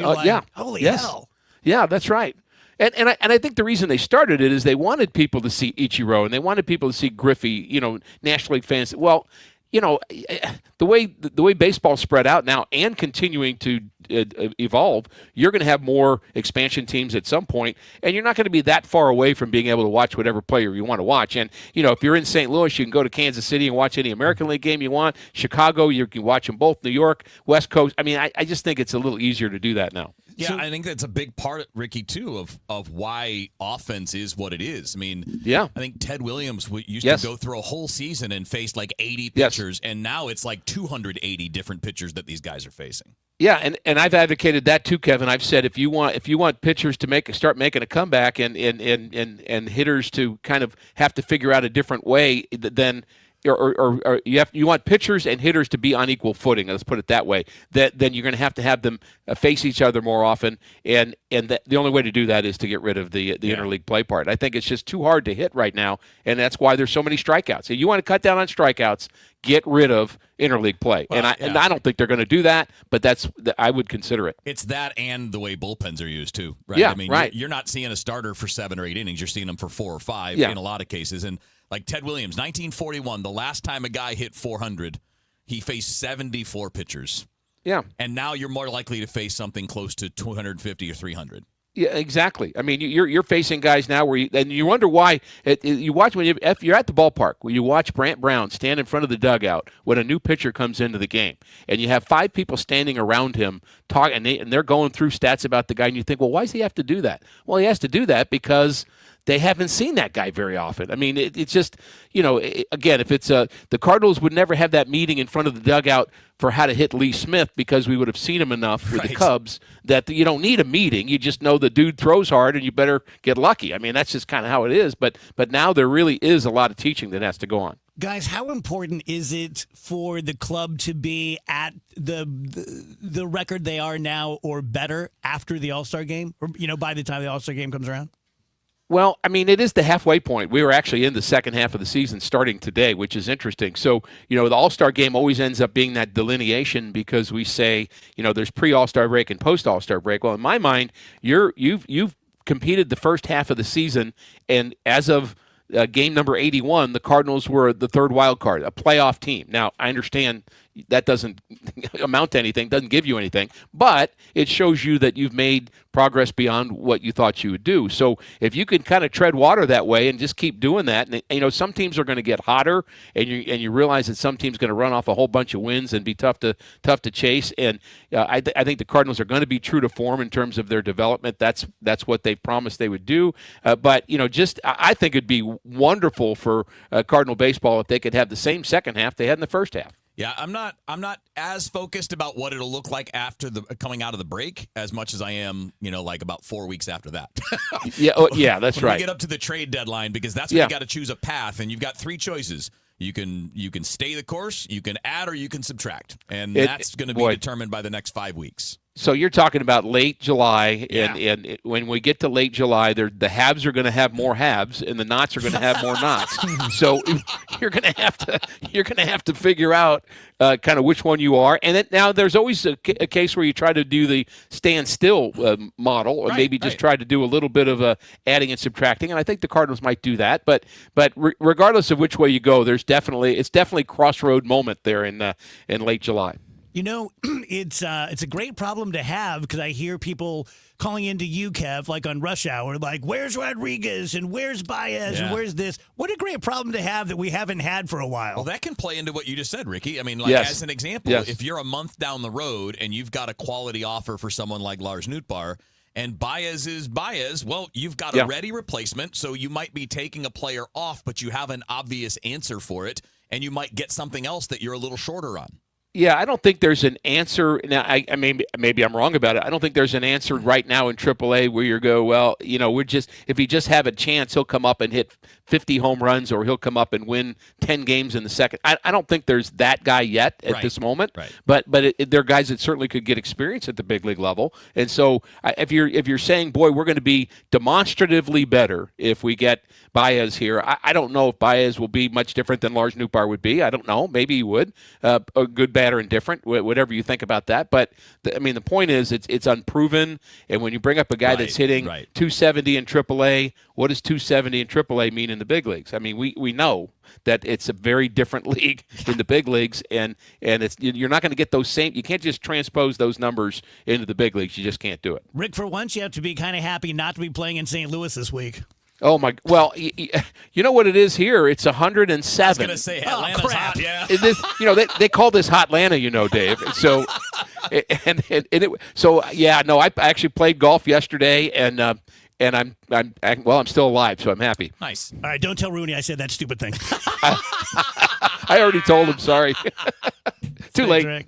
holy hell. Yeah, that's right. And I think the reason they started it is they wanted people to see Ichiro and they wanted people to see Griffey, National League fans. Well, the way baseball spread out now and continuing to evolve, you're going to have more expansion teams at some point, and you're not going to be that far away from being able to watch whatever player you want to watch. And, if you're in St. Louis, you can go to Kansas City and watch any American League game you want. Chicago, you can watch them both. New York, West Coast. I mean, I just think it's a little easier to do that now. Yeah, I think that's a big part, Ricky, too, of why offense is what it is. I mean, I think Ted Williams used to go through a whole season and face like 80 pitchers, and now it's like 280 different pitchers that these guys are facing. Yeah, and I've advocated that too, Kevin. I've said if you want pitchers to start making a comeback and hitters to kind of have to figure out a different way, then or you want pitchers and hitters to be on equal footing. Let's put it that way. Then you're going to have them face each other more often, and the only way to do that is to get rid of the interleague play part. I think it's just too hard to hit right now, and that's why there's so many strikeouts. So you want to cut down on strikeouts, get rid of interleague play, and I don't think they're going to do that, but I would consider it. It's that and the way bullpens are used too, right? Yeah, I mean, right. You're not seeing a starter for 7 or 8 innings. You're seeing them for 4 or 5 in a lot of cases, and. Like Ted Williams, 1941, the last time a guy hit 400, he faced 74 pitchers. Yeah. And now you're more likely to face something close to 250 or 300. Yeah, exactly. I mean, you're facing guys now where you wonder why. You watch if you're at the ballpark, where you watch Brant Brown stand in front of the dugout when a new pitcher comes into the game, and you have 5 people standing around him talking, and they're going through stats about the guy, and you think, well, why does he have to do that? Well, he has to do that because they haven't seen that guy very often. I mean, it's just, again, if it's the Cardinals would never have that meeting in front of the dugout for how to hit Lee Smith because we would have seen him enough with the Cubs that you don't need a meeting. You just know the dude throws hard and you better get lucky. I mean, that's just kind of how it is. But now there really is a lot of teaching that has to go on. Guys, how important is it for the club to be at the record they are now or better after the All-Star game? Or, by the time the All-Star game comes around? Well, I mean, it is the halfway point. We were actually in the second half of the season starting today, which is interesting. So, the All-Star game always ends up being that delineation because we say, there's pre-All-Star break and post-All-Star break. Well, in my mind, you've competed the first half of the season, and as of game number 81, the Cardinals were the third wild card, a playoff team. Now, I understand that doesn't amount to anything, doesn't give you anything, but it shows you that you've made progress beyond what you thought you would do. So if you can kind of tread water that way and just keep doing that, and some teams are going to get hotter, and you realize that some teams going to run off a whole bunch of wins and be tough to chase. And I think the Cardinals are going to be true to form in terms of their development. That's what they promised they would do. But I think it'd be wonderful for Cardinal baseball if they could have the same second half they had in the first half. Yeah, I'm not as focused about what it'll look like after the coming out of the break as much as I am, like about 4 weeks after that. Yeah, that's when right. We get up to the trade deadline because that's when you got to choose a path, and you've got 3 choices. You can stay the course, you can add, or you can subtract, and that's going to be determined by the next 5 weeks. So you're talking about late July, and when we get to late July, the haves are going to have more haves, and the knots are going to have more knots. So you're going to have to figure out kind of which one you are. And then, now there's always a case where you try to do the stand still model, or maybe just try to do a little bit of adding and subtracting. And I think the Cardinals might do that. But regardless of which way you go, it's definitely crossroad moment there in late July. You know, it's a great problem to have because I hear people calling into you, Kev, like on rush hour, like, where's Rodriguez and where's Baez and where's this? What a great problem to have that we haven't had for a while. Well, that can play into what you just said, Ricky. I mean, like as an example, if you're a month down the road and you've got a quality offer for someone like Lars Nootbaar, and Baez is Baez, well, you've got a ready replacement, so you might be taking a player off, but you have an obvious answer for it, and you might get something else that you're a little shorter on. Yeah, I don't think there's an answer. Now, I mean, maybe I'm wrong about it. I don't think there's an answer right now in AAA where you go, well, you know, if he just have a chance, he'll come up and hit 50 home runs, or he'll come up and win 10 games in the second. I don't think there's that guy yet at this moment. Right. But there are guys that certainly could get experience at the big league level. And so if you're saying, boy, we're going to be demonstratively better if we get Baez here, I don't know if Baez will be much different than Lars Nootbaar would be. I don't know. Maybe he would. A good, bad, or indifferent, whatever you think about that. But, I mean, the point is it's unproven. And when you bring up a guy that's hitting 270 in AAA, what does 270 in AAA mean in the big leagues? I mean, we know that it's a very different league in the big leagues, and you're not going to get those same. You can't just transpose those numbers into the big leagues. You just can't do it. Rick, for once, you have to be kind of happy not to be playing in St. Louis this week. Oh, my. Well, you know what it is here? It's 107. I was going to say, Atlanta's hot, yeah. They call this Hotlanta, Dave. So, I actually played golf yesterday, and I'm still alive, so I'm happy. Nice. All right, don't tell Rooney I said that stupid thing. I already told him, sorry. Too late. Rick.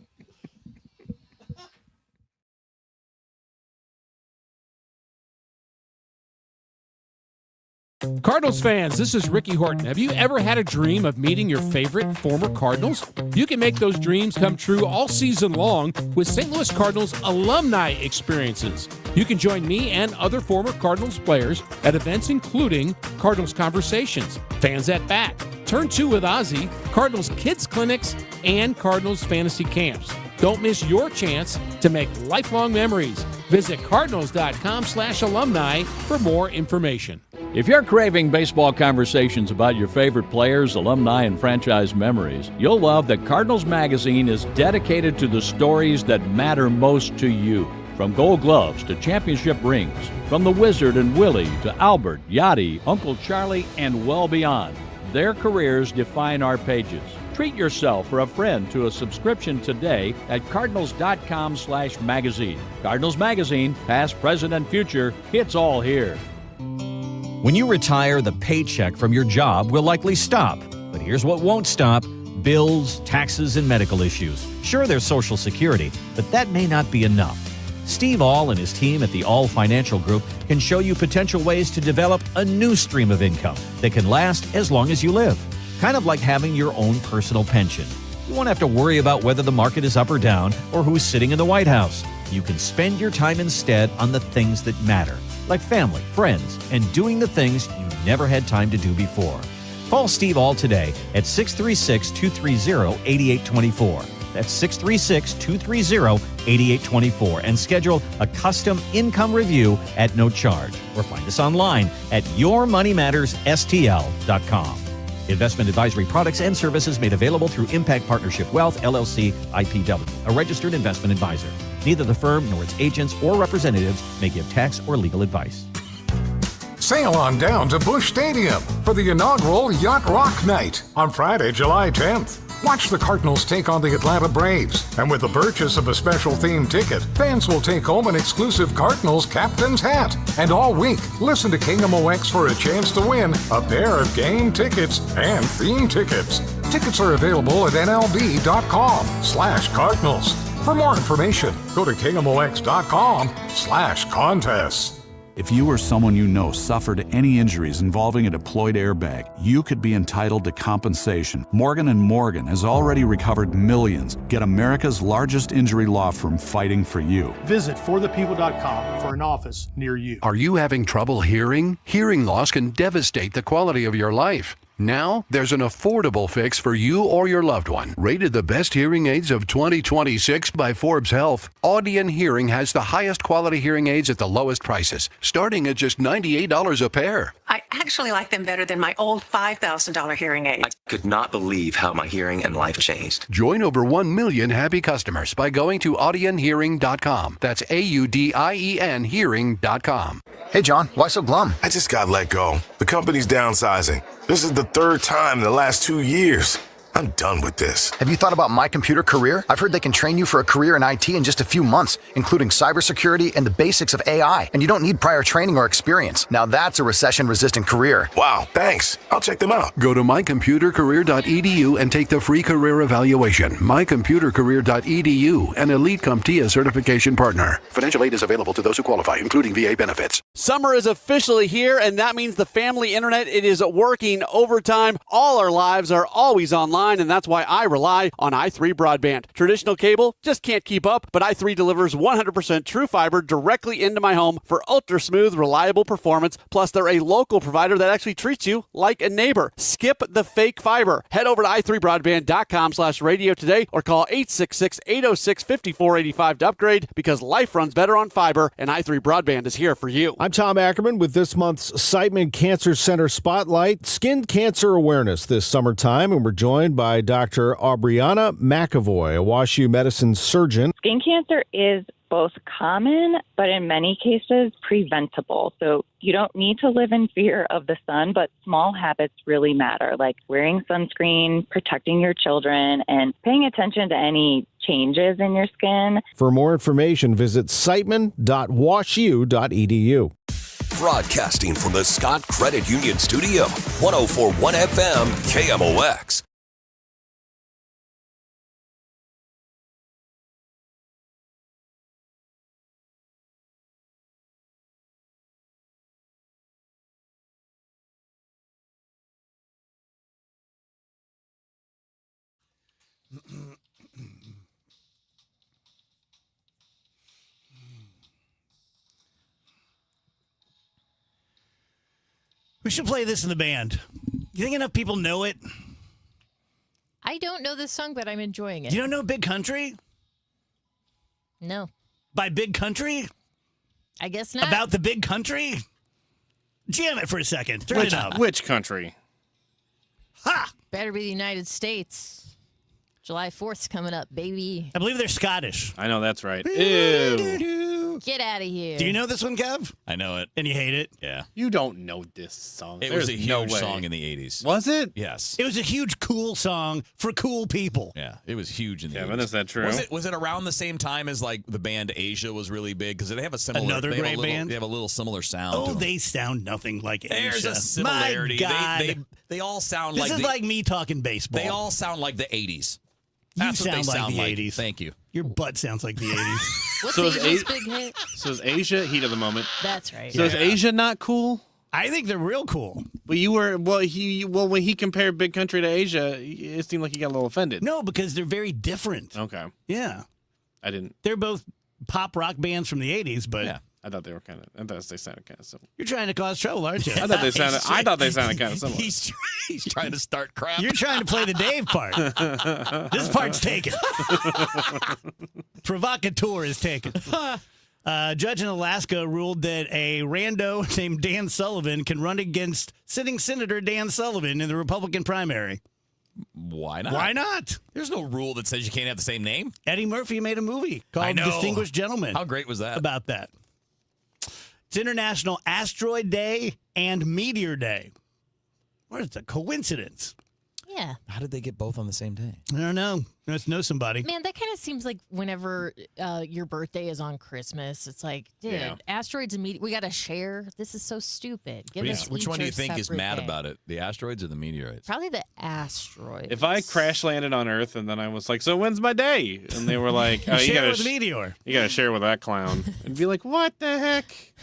Cardinals fans, this is Ricky Horton. Have you ever had a dream of meeting your favorite former Cardinals? You can make those dreams come true all season long with St. Louis Cardinals alumni experiences. You can join me and other former Cardinals players at events including Cardinals Conversations, Fans at Bat, Turn 2 with Ozzy, Cardinals Kids Clinics, and Cardinals Fantasy Camps. Don't miss your chance to make lifelong memories. Visit cardinals.com/alumni for more information. If you're craving baseball conversations about your favorite players, alumni, and franchise memories, you'll love that Cardinals Magazine is dedicated to the stories that matter most to you. From Gold Gloves to championship rings, from the Wizard and Willie to Albert, Yachty, Uncle Charlie, and well beyond, their careers define our pages. Treat yourself or a friend to a subscription today at cardinals.com/magazine. Cardinals Magazine, past, present, and future, it's all here. When you retire, the paycheck from your job will likely stop. But here's what won't stop: bills, taxes, and medical issues. Sure, there's Social Security, but that may not be enough. Steve All and his team at the All Financial Group can show you potential ways to develop a new stream of income that can last as long as you live. Kind of like having your own personal pension. You won't have to worry about whether the market is up or down or who's sitting in the White House. You can spend your time instead on the things that matter, like family, friends, and doing the things you never had time to do before. Call Steve All today at 636-230-8824. That's 636-230-8824 and schedule a custom income review at no charge. Or find us online at yourmoneymattersstl.com. Investment advisory products and services made available through Impact Partnership Wealth, LLC, IPW, a registered investment advisor. Neither the firm nor its agents or representatives may give tax or legal advice. Sail on down to Busch Stadium for the inaugural Yacht Rock Night on Friday, July 10th. Watch the Cardinals take on the Atlanta Braves, and with the purchase of a special themed ticket, fans will take home an exclusive Cardinals captain's hat. And all week, listen to KMOX for a chance to win a pair of game tickets and theme tickets. Tickets are available at nlb.com/Cardinals. For more information, go to KMOX.com/contests. If you or someone you know suffered any injuries involving a deployed airbag, you could be entitled to compensation. Morgan & Morgan has already recovered millions. Get America's largest injury law firm fighting for you. Visit forthepeople.com for an office near you. Are you having trouble hearing? Hearing loss can devastate the quality of your life. Now, there's an affordable fix for you or your loved one. Rated the best hearing aids of 2026 by Forbes Health, Audion Hearing has the highest quality hearing aids at the lowest prices, starting at just $98 a pair. I actually like them better than my old $5,000 hearing aid. I could not believe how my hearing and life changed. Join over 1 million happy customers by going to audionhearing.com. That's AUDIEN hearing.com. Hey, John, why so glum? I just got let go. The company's downsizing. This is the third time in the last 2 years. I'm done with this. Have you thought about My Computer Career? I've heard they can train you for a career in IT in just a few months, including cybersecurity and the basics of AI. And you don't need prior training or experience. Now that's a recession-resistant career. Wow, thanks. I'll check them out. Go to mycomputercareer.edu and take the free career evaluation. Mycomputercareer.edu, an Elite CompTIA certification partner. Financial aid is available to those who qualify, including VA benefits. Summer is officially here, and that means the family internet, it is working overtime. All our lives are always online, and that's why I rely on i3 broadband. Traditional cable just can't keep up, but i3 delivers 100% true fiber directly into my home for ultra smooth, reliable performance. Plus, they're a local provider that actually treats you like a neighbor. Skip the fake fiber. Head over to i3broadband.com/radio today or call 866-806-5485 to upgrade, because life runs better on fiber, and i3 broadband is here for you. I'm Tom Ackerman with this month's Siteman Cancer Center Spotlight, Skin Cancer Awareness this summertime, and we're joined by Dr. Aubriana McAvoy, a WashU medicine surgeon. Skin cancer is both common, but in many cases preventable. So you don't need to live in fear of the sun, but small habits really matter, like wearing sunscreen, protecting your children, and paying attention to any changes in your skin. For more information, visit siteman.washu.edu. Broadcasting from the Scott Credit Union Studio, 104.1 FM KMOX. We should play this in the band. You think enough people know it? I don't know this song, but I'm enjoying it. You don't know Big Country? No. By Big Country? I guess not. About the Big Country? Jam it for a second. Turn it up. Which country? Ha! Better be the United States. July 4th's coming up, baby. I believe they're Scottish. I know that's right. Ew. Get out of here. Do you know this one, Kev? I know it. And you hate it? Yeah. You don't know this song. It was a There's no huge way. song in the 80s. Was it? Yes. It was a huge, cool song for cool people. Yeah, it was huge in the 80s. Kevin, is that true? Was it around the same time as like the band Asia was really big? Because they have a similar band. They have a little similar sound. Oh, to them. they sound nothing like Asia. There's a similarity. My God. They all sound this like is like me talking baseball. They all sound like the 80s. You That's what they sound like the 80s. Thank you. Your butt sounds like the 80s. What's So is Asia's big hit? So is Asia heat of the moment? That's right. So is Asia not cool? I think they're real cool. But when he compared Big Country to Asia, it seemed like he got a little offended. No, because they're very different. Okay. Yeah. I didn't. They're both pop rock bands from the 80s, but Yeah. I thought they were kind of. I thought they sounded kind of similar. you're trying to cause trouble, aren't you? I thought they sounded kind of similar. He's trying to start crap. You're trying to play the Dave part. This part's taken. Provocateur is taken. Judge in Alaska ruled that a rando named Dan Sullivan can run against sitting Senator Dan Sullivan in the Republican primary. Why not? Why not? There's no rule that says you can't have the same name. Eddie Murphy made a movie I called know. Distinguished Gentleman. How great was that? About that. It's International Asteroid Day and Meteor Day. What is a coincidence? Yeah. How did they get both on the same day? I don't know. Let's know somebody. Man, that kind of seems like whenever your birthday is on Christmas, it's like, dude, Yeah. asteroids and meteors, we got to share. This is so stupid. Give us Which each one do our you think is separate mad day. about it? The asteroids or the meteorites? Probably the asteroid. If I crash landed on Earth and then I was like, "So when's my day?" and they were like, "Oh, you Share gotta with a meteor. You gotta share with that clown," and be like, "What the heck?"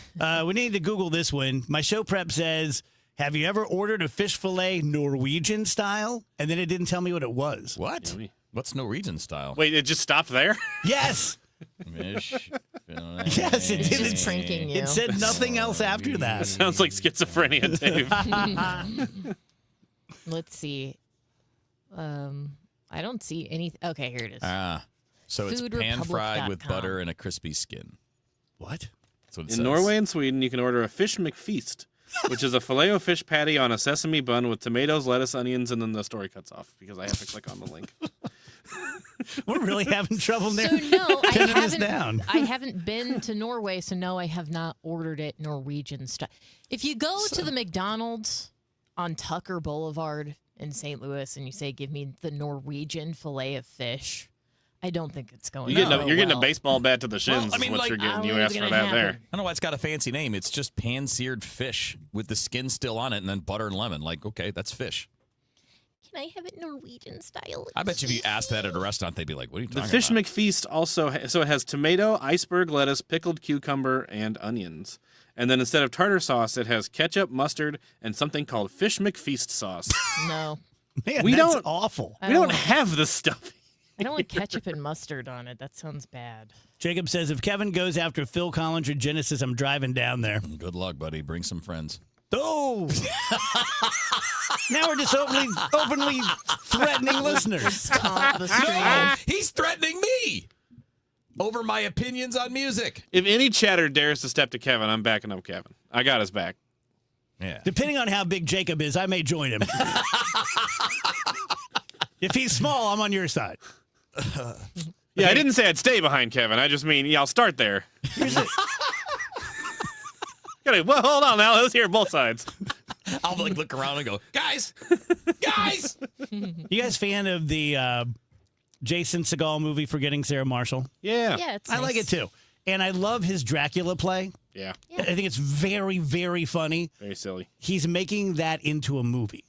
We need to Google this one. My show prep says, have you ever ordered a fish fillet Norwegian style? And then it didn't tell me what it was. What? What's Norwegian style? Wait, it just stopped there? Yes. Yes, it It's did. just pranking you. It said nothing else after that. Sounds like schizophrenia, Dave. Let's see. I don't see any. Okay, here it is. So it's pan-fried with Foodrepublic.com. butter and a crispy skin. What? That's what it In says. Norway and Sweden, you can order a fish McFeast, which is a filet-o-fish patty on a sesame bun with tomatoes, lettuce, onions, and then the story cuts off because I have to click on the link. We're really having trouble there. So no, pinning this down. I haven't been to Norway, so no, I have not ordered it Norwegian style. If you go to the McDonald's on Tucker Boulevard in St. Louis and you say, "Give me the Norwegian fillet of fish," I don't think it's going. You're to getting a baseball bat to the shins. Well, I mean, is what like, you're getting. I You don't know asked what's for gonna that there. happen. I don't know why it's got a fancy name. It's just pan-seared fish with the skin still on it and then butter and lemon. Like, okay, that's fish. Can I have it Norwegian style? I bet you if you asked that at a restaurant, they'd be like, what are you The talking fish about? McFeast also, so it has tomato, iceberg lettuce, pickled cucumber, and onions. And then instead of tartar sauce, it has ketchup, mustard, and something called fish McFeast sauce. No. Man, We that's don't- awful. We don't have this stuff. I don't want ketchup and mustard on it. That sounds bad. Jacob says, if Kevin goes after Phil Collins or Genesis, I'm driving down there. Good luck, buddy. Bring some friends. Oh! Now we're just openly threatening listeners. Stop the stream. No, he's threatening me over my opinions on music. If any chatter dares to step to Kevin, I'm backing up Kevin. I got his back. Yeah. Depending on how big Jacob is, I may join him. If he's small, I'm on your side. Yeah, I didn't say I'd stay behind Kevin. I just mean, yeah, I'll start there. Well, hold on now. Let's hear both sides. I'll like look around and go, guys. You guys fan of the Jason Segel movie Forgetting Sarah Marshall? Yeah. Yeah, it's I like it too. And I love his Dracula play. Yeah. I think it's very, very funny. Very silly. He's making that into a movie.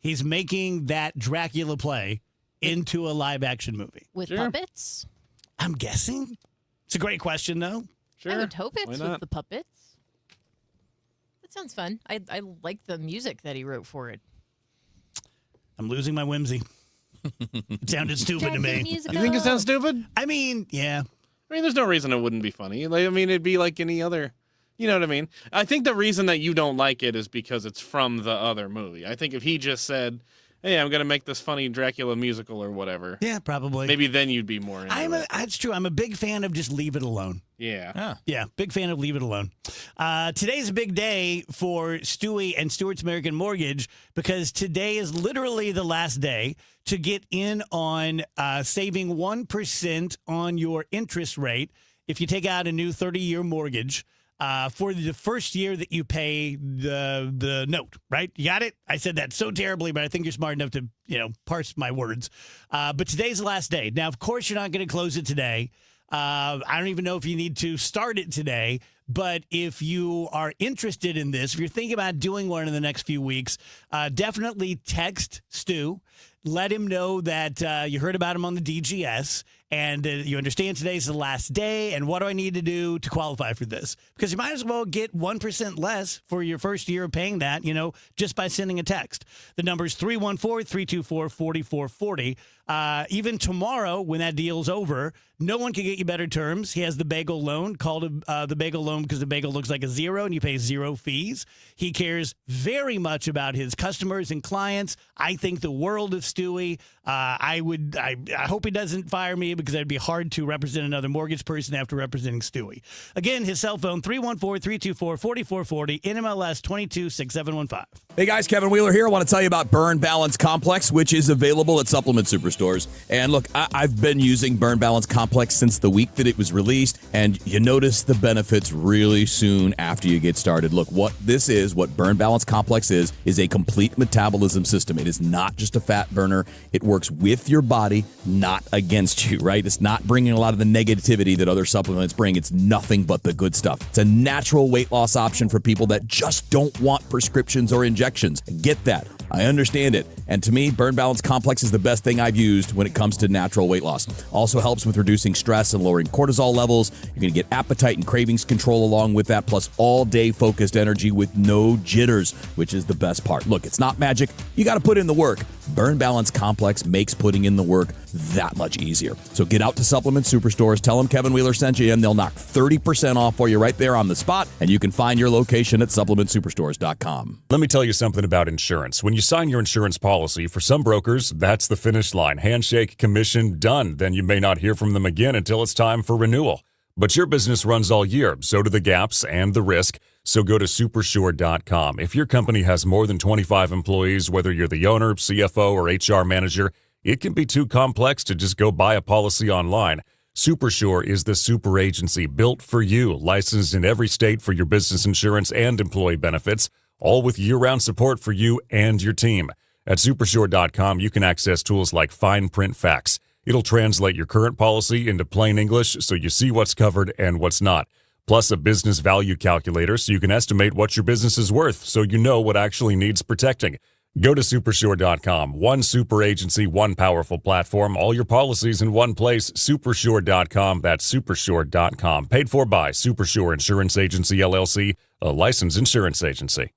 He's making that Dracula play into a live action movie. With puppets? I'm guessing. It's a great question, though. Sure. I would hope it's Why with not? the puppets. That sounds fun. I like the music that he wrote for it. I'm losing my whimsy. It sounded stupid to me. You think it sounds stupid? I mean, yeah. I mean, there's no reason it wouldn't be funny. Like, I mean, it'd be like any other. You know what I mean? I think the reason that you don't like it is because it's from the other movie. I think if he just said, "Hey, I'm going to make this funny Dracula musical or whatever," Yeah, probably. maybe then you'd be more into it. That's true. I'm a big fan of just leave it alone. Yeah. Yeah, big fan of leave it alone. Today's a big day for Stewie and Stewart's American Mortgage because today is literally the last day to get in on saving 1% on your interest rate if you take out a new 30-year mortgage. For the first year that you pay the note, right? You got it? I said that so terribly, but I think you're smart enough to, parse my words. But today's the last day. Now, of course, you're not going to close it today. I don't even know if you need to start it today. But if you are interested in this, if you're thinking about doing one in the next few weeks, definitely text Stu. Let him know that you heard about him on the DGS and you understand today's the last day. And what do I need to do to qualify for this? Because you might as well get 1% less for your first year of paying that, just by sending a text. The number is 314-324-4440. Even tomorrow, when that deal's over, no one can get you better terms. He has the bagel loan, called the bagel loan because the bagel looks like a zero and you pay zero fees. He cares very much about his customers and clients. I think the world of Stewie. I hope he doesn't fire me because it'd be hard to represent another mortgage person after representing Stewie. Again, his cell phone, 314-324-4440, NMLS 226715. Hey guys, Kevin Wheeler here. I want to tell you about Burn Balance Complex, which is available at supplement superstores. And look, I've been using Burn Balance Complex since the week that it was released, and you notice the benefits really soon after you get started. Look, what Burn Balance Complex is a complete metabolism system. It is not just a fat burner. It works with your body, not against you, right? It's not bringing a lot of the negativity that other supplements bring. It's nothing but the good stuff. It's a natural weight loss option for people that just don't want prescriptions or injections. I get that. I understand it. And to me, Burn Balance Complex is the best thing I've used when it comes to natural weight loss. Also helps with reducing stress and lowering cortisol levels. You're going to get appetite and cravings control along with that, plus all-day focused energy with no jitters, which is the best part. Look, it's not magic. You got to put in the work. Burn Balance Complex makes putting in the work that much easier. So get out to Supplement Superstores, tell them Kevin Wheeler sent you, and they'll knock 30% off for you right there on the spot, and you can find your location at supplementsuperstores.com. Let me tell you something about insurance. When you sign your insurance policy, for some brokers, that's the finish line. Handshake, commission, done. Then you may not hear from them again until it's time for renewal. But your business runs all year, so do the gaps and the risk. So go to supersure.com. If your company has more than 25 employees, whether you're the owner, CFO, or HR manager, it can be too complex to just go buy a policy online. Supersure is the super agency built for you, licensed in every state for your business insurance and employee benefits, all with year-round support for you and your team. At supersure.com, you can access tools like fine print facts. It'll translate your current policy into plain English so you see what's covered and what's not. Plus a business value calculator so you can estimate what your business is worth so you know what actually needs protecting. Go to supersure.com. One super agency, one powerful platform, all your policies in one place. Supersure.com. That's supersure.com. Paid for by Supersure Insurance Agency, LLC, a licensed insurance agency.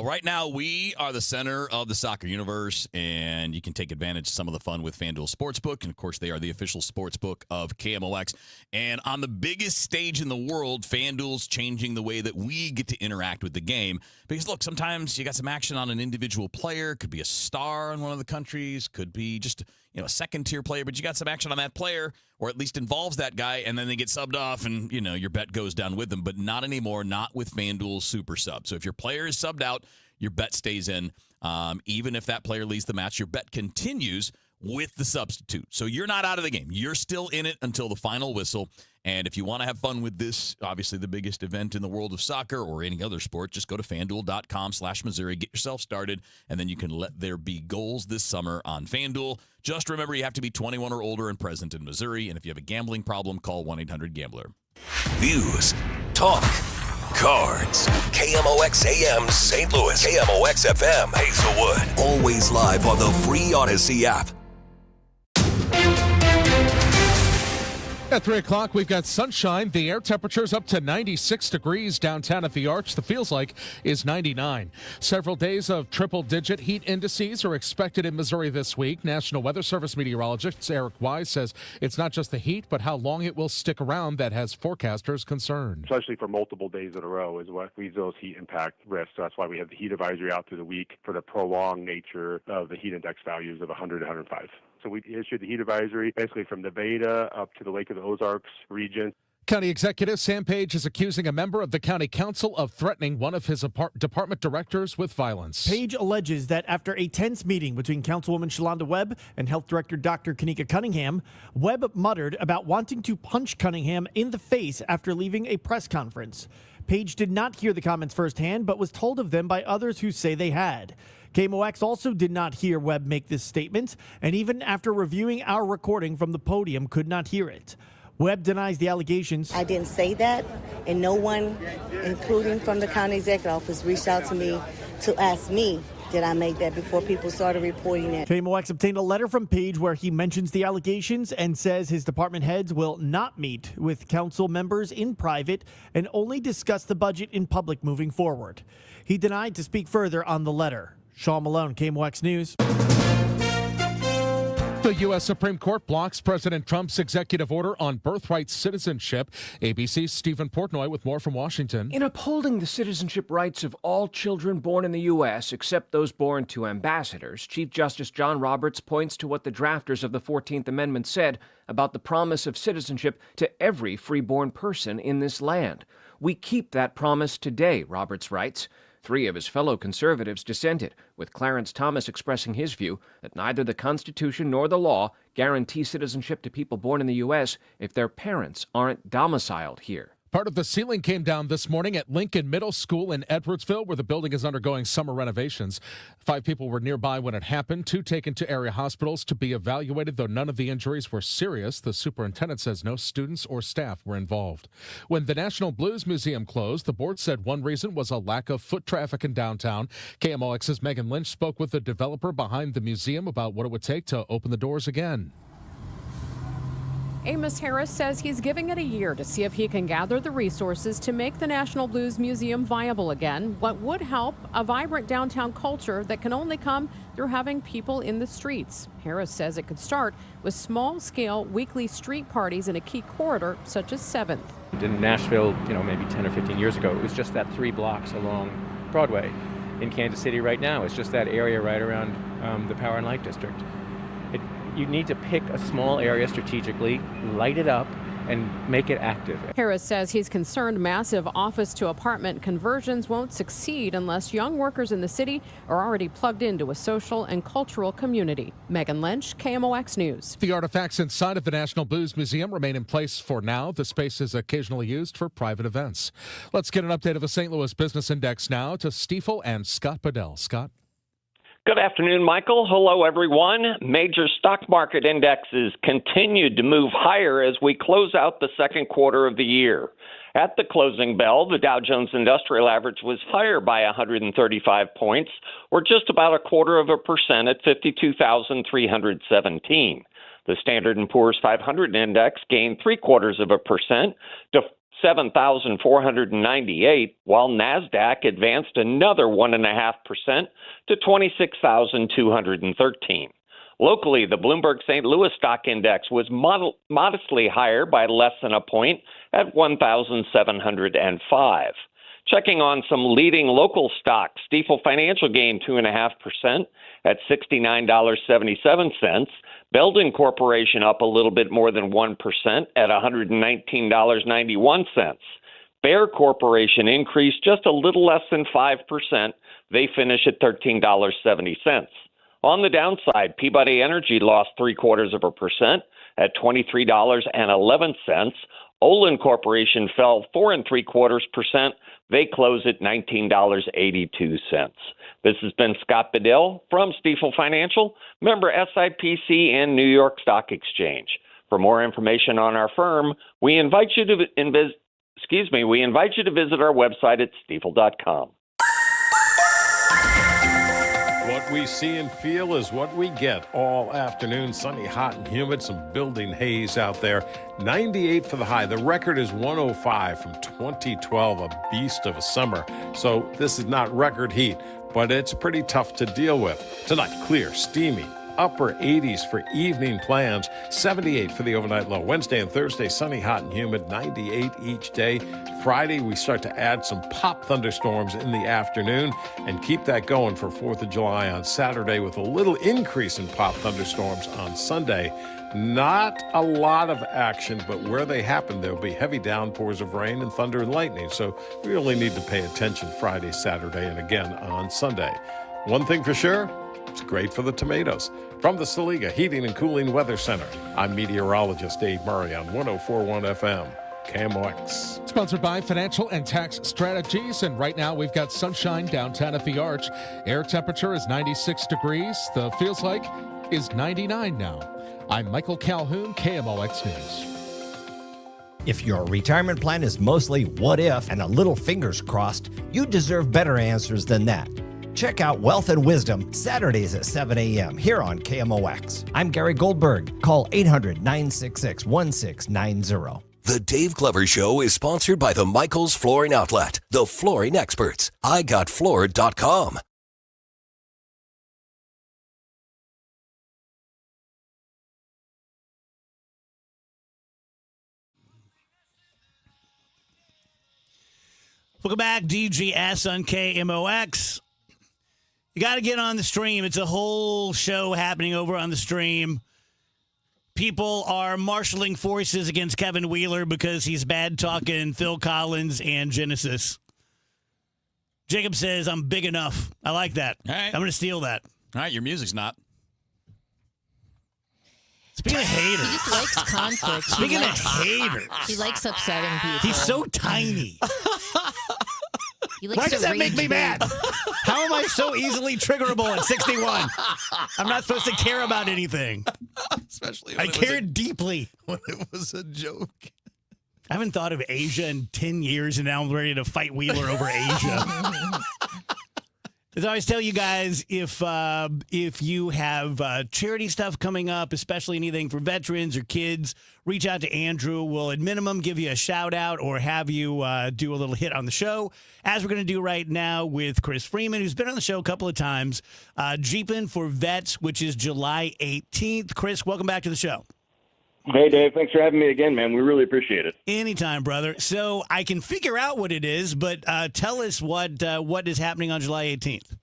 Right now, we are the center of the soccer universe, and you can take advantage of some of the fun with FanDuel Sportsbook. And, of course, they are the official sportsbook of KMOX. And on the biggest stage in the world, FanDuel's changing the way that we get to interact with the game. Because, look, sometimes you got some action on an individual player. Could be a star in one of the countries. Could be just a second-tier player. But you got some action on that player, or at least involves that guy, and then they get subbed off, and, your bet goes down with them. But not anymore, not with FanDuel Super Sub. So if your player is subbed out, your bet stays in. Even if that player leaves the match, your bet continues with the substitute. So you're not out of the game. You're still in it until the final whistle. And if you want to have fun with this, obviously the biggest event in the world of soccer or any other sport, just go to FanDuel.com/Missouri, get yourself started, and then you can let there be goals this summer on FanDuel. Just remember, you have to be 21 or older and present in Missouri. And if you have a gambling problem, call 1-800-GAMBLER. News, talk, cards. KMOX AM St. Louis. KMOX FM Hazelwood. Always live on the free Odyssey app. At 3 o'clock, we've got sunshine. The air temperature's up to 96 degrees downtown at the Arch. The feels like is 99. Several days of triple-digit heat indices are expected in Missouri this week. National Weather Service meteorologist Eric Wise says it's not just the heat, but how long it will stick around that has forecasters concerned. Especially for multiple days in a row is what leads those heat impact risks. So that's why we have the heat advisory out through the week for the prolonged nature of the heat index values of 100 to 105. So we issued the heat advisory basically from Nevada up to the Lake of the Ozarks region. County Executive Sam Page is accusing a member of the county council of threatening one of his department directors with violence. Page alleges that after a tense meeting between Councilwoman Shalonda Webb and Health Director Dr. Kanika Cunningham, Webb muttered about wanting to punch Cunningham in the face after leaving a press conference. Page did not hear the comments firsthand, but was told of them by others who say they had. KMOX also did not hear Webb make this statement, and even after reviewing our recording from the podium, could not hear it. Webb denies the allegations. I didn't say that, and no one, including from the county executive office, reached out to me to ask me, did I make that before people started reporting it. KMOX obtained a letter from Page where he mentions the allegations and says his department heads will not meet with council members in private and only discuss the budget in public moving forward. He denied to speak further on the letter. Sean Malone, KMOX News. The U.S. Supreme Court blocks President Trump's executive order on birthright citizenship. ABC's Stephen Portnoy with more from Washington. In upholding the citizenship rights of all children born in the U.S., except those born to ambassadors, Chief Justice John Roberts points to what the drafters of the 14th Amendment said about the promise of citizenship to every freeborn person in this land. We keep that promise today, Roberts writes. 3 of his fellow conservatives dissented, with Clarence Thomas expressing his view that neither the Constitution nor the law guarantee citizenship to people born in the U.S. if their parents aren't domiciled here. Part of the ceiling came down this morning at Lincoln Middle School in Edwardsville, where the building is undergoing summer renovations. 5 people were nearby when it happened, 2 taken to area hospitals to be evaluated, though none of the injuries were serious. The superintendent says no students or staff were involved. When the National Blues Museum closed, the board said one reason was a lack of foot traffic in downtown. KMOX's Megan Lynch spoke with the developer behind the museum about what it would take to open the doors again. Amos Harris says he's giving it a year to see if he can gather the resources to make the National Blues Museum viable again. What would help? A vibrant downtown culture that can only come through having people in the streets. Harris says it could start with small-scale weekly street parties in a key corridor such as 7th. In Nashville, maybe 10 or 15 years ago, it was just that 3 blocks along Broadway. In Kansas City right now, it's just that area right around the Power and Light District. You need to pick a small area strategically, light it up, and make it active. Harris says he's concerned massive office-to-apartment conversions won't succeed unless young workers in the city are already plugged into a social and cultural community. Megan Lynch, KMOX News. The artifacts inside of the National Blues Museum remain in place for now. The space is occasionally used for private events. Let's get an update of the St. Louis Business Index now to Stifel and Scott Bedell. Scott? Good afternoon, Michael. Hello, everyone. Major stock market indexes continued to move higher as we close out the second quarter of the year. At the closing bell, the Dow Jones Industrial Average was higher by 135 points, or just about 0.25% at 52,317. The Standard & Poor's 500 index gained 0.75% to 7,498, while NASDAQ advanced another 1.5% to 26,213. Locally, the Bloomberg St. Louis Stock Index was modestly higher by less than a point at 1,705. Checking on some leading local stocks, Stifel Financial gained 2.5% at $69.77. Belden Corporation up a little bit more than 1% at $119.91. Bayer Corporation increased just a little less than 5%. They finish at $13.70. On the downside, Peabody Energy lost 0.75% at $23.11. Olin Corporation fell 4.75%. They close at $19.82. This has been Scott Bedell from Stifel Financial, member SIPC and New York Stock Exchange. For more information on our firm, we invite you to visit our website at stifel.com. What we see and feel is what we get all afternoon. Sunny, hot, and humid. Some building haze out there. 98 for the high. The record is 105 from 2012, a beast of a summer. So this is not record heat, but it's pretty tough to deal with. Tonight, clear, steamy. Upper 80s for evening plans, 78 for the overnight low. Wednesday and Thursday, sunny, hot, and humid, 98 each day. Friday, we start to add some pop thunderstorms in the afternoon and keep that going for 4th of July on Saturday with a little increase in pop thunderstorms on Sunday. Not a lot of action, but where they happen, there'll be heavy downpours of rain and thunder and lightning. So we really need to pay attention Friday, Saturday, and again on Sunday. One thing for sure, it's great for the tomatoes. From the Saliga Heating and Cooling Weather Center, I'm meteorologist Dave Murray on 104.1 FM, KMOX. Sponsored by Financial and Tax Strategies. And right now we've got sunshine downtown at the Arch. Air temperature is 96 degrees. The feels like is 99 now. I'm Michael Calhoun, KMOX News. If your retirement plan is mostly what if and a little fingers crossed, you deserve better answers than that. Check out Wealth and Wisdom Saturdays at 7 a.m. here on KMOX. I'm Gary Goldberg. Call 800-966-1690. The Dave Glover Show is sponsored by the Michaels Flooring Outlet, the flooring experts. IGotFloored.com. Welcome back, DGS on KMOX. You got to get on the stream. It's a whole show happening over on the stream. People are marshaling forces against Kevin Wheeler because he's bad-talking Phil Collins and Genesis. Jacob says, I'm big enough. I like that. All right. I'm going to steal that. All right, your music's not. Speaking of haters. He just likes conflict. Speaking of haters. He likes upsetting people. He's so tiny. He likes Why does to that make rage me bait. mad? How am I so easily triggerable at 61? I'm not supposed to care about anything. Especially I cared deeply. When it was a joke. I haven't thought of Asia in 10 years, and now I'm ready to fight Wheeler over Asia. As I always tell you guys, if you have charity stuff coming up, especially anything for veterans or kids, reach out to Andrew. We'll at minimum give you a shout out or have you do a little hit on the show, as we're going to do right now with Chris Freeman, who's been on the show a couple of times. Jeepin' for Vets, which is July 18th. Chris, welcome back to the show. Hey, Dave. Thanks for having me again, man. We really appreciate it. Anytime, brother. So I can figure out what it is, but tell us what is happening on July 18th.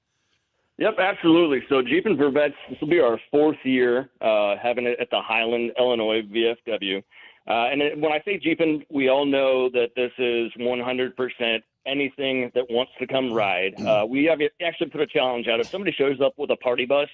Yep, absolutely. So Jeepin' for Vets, this will be our 4th year having it at the Highland, Illinois VFW. When I say Jeepin', we all know that this is 100% anything that wants to come ride. We have actually put a challenge out. If somebody shows up with a party bus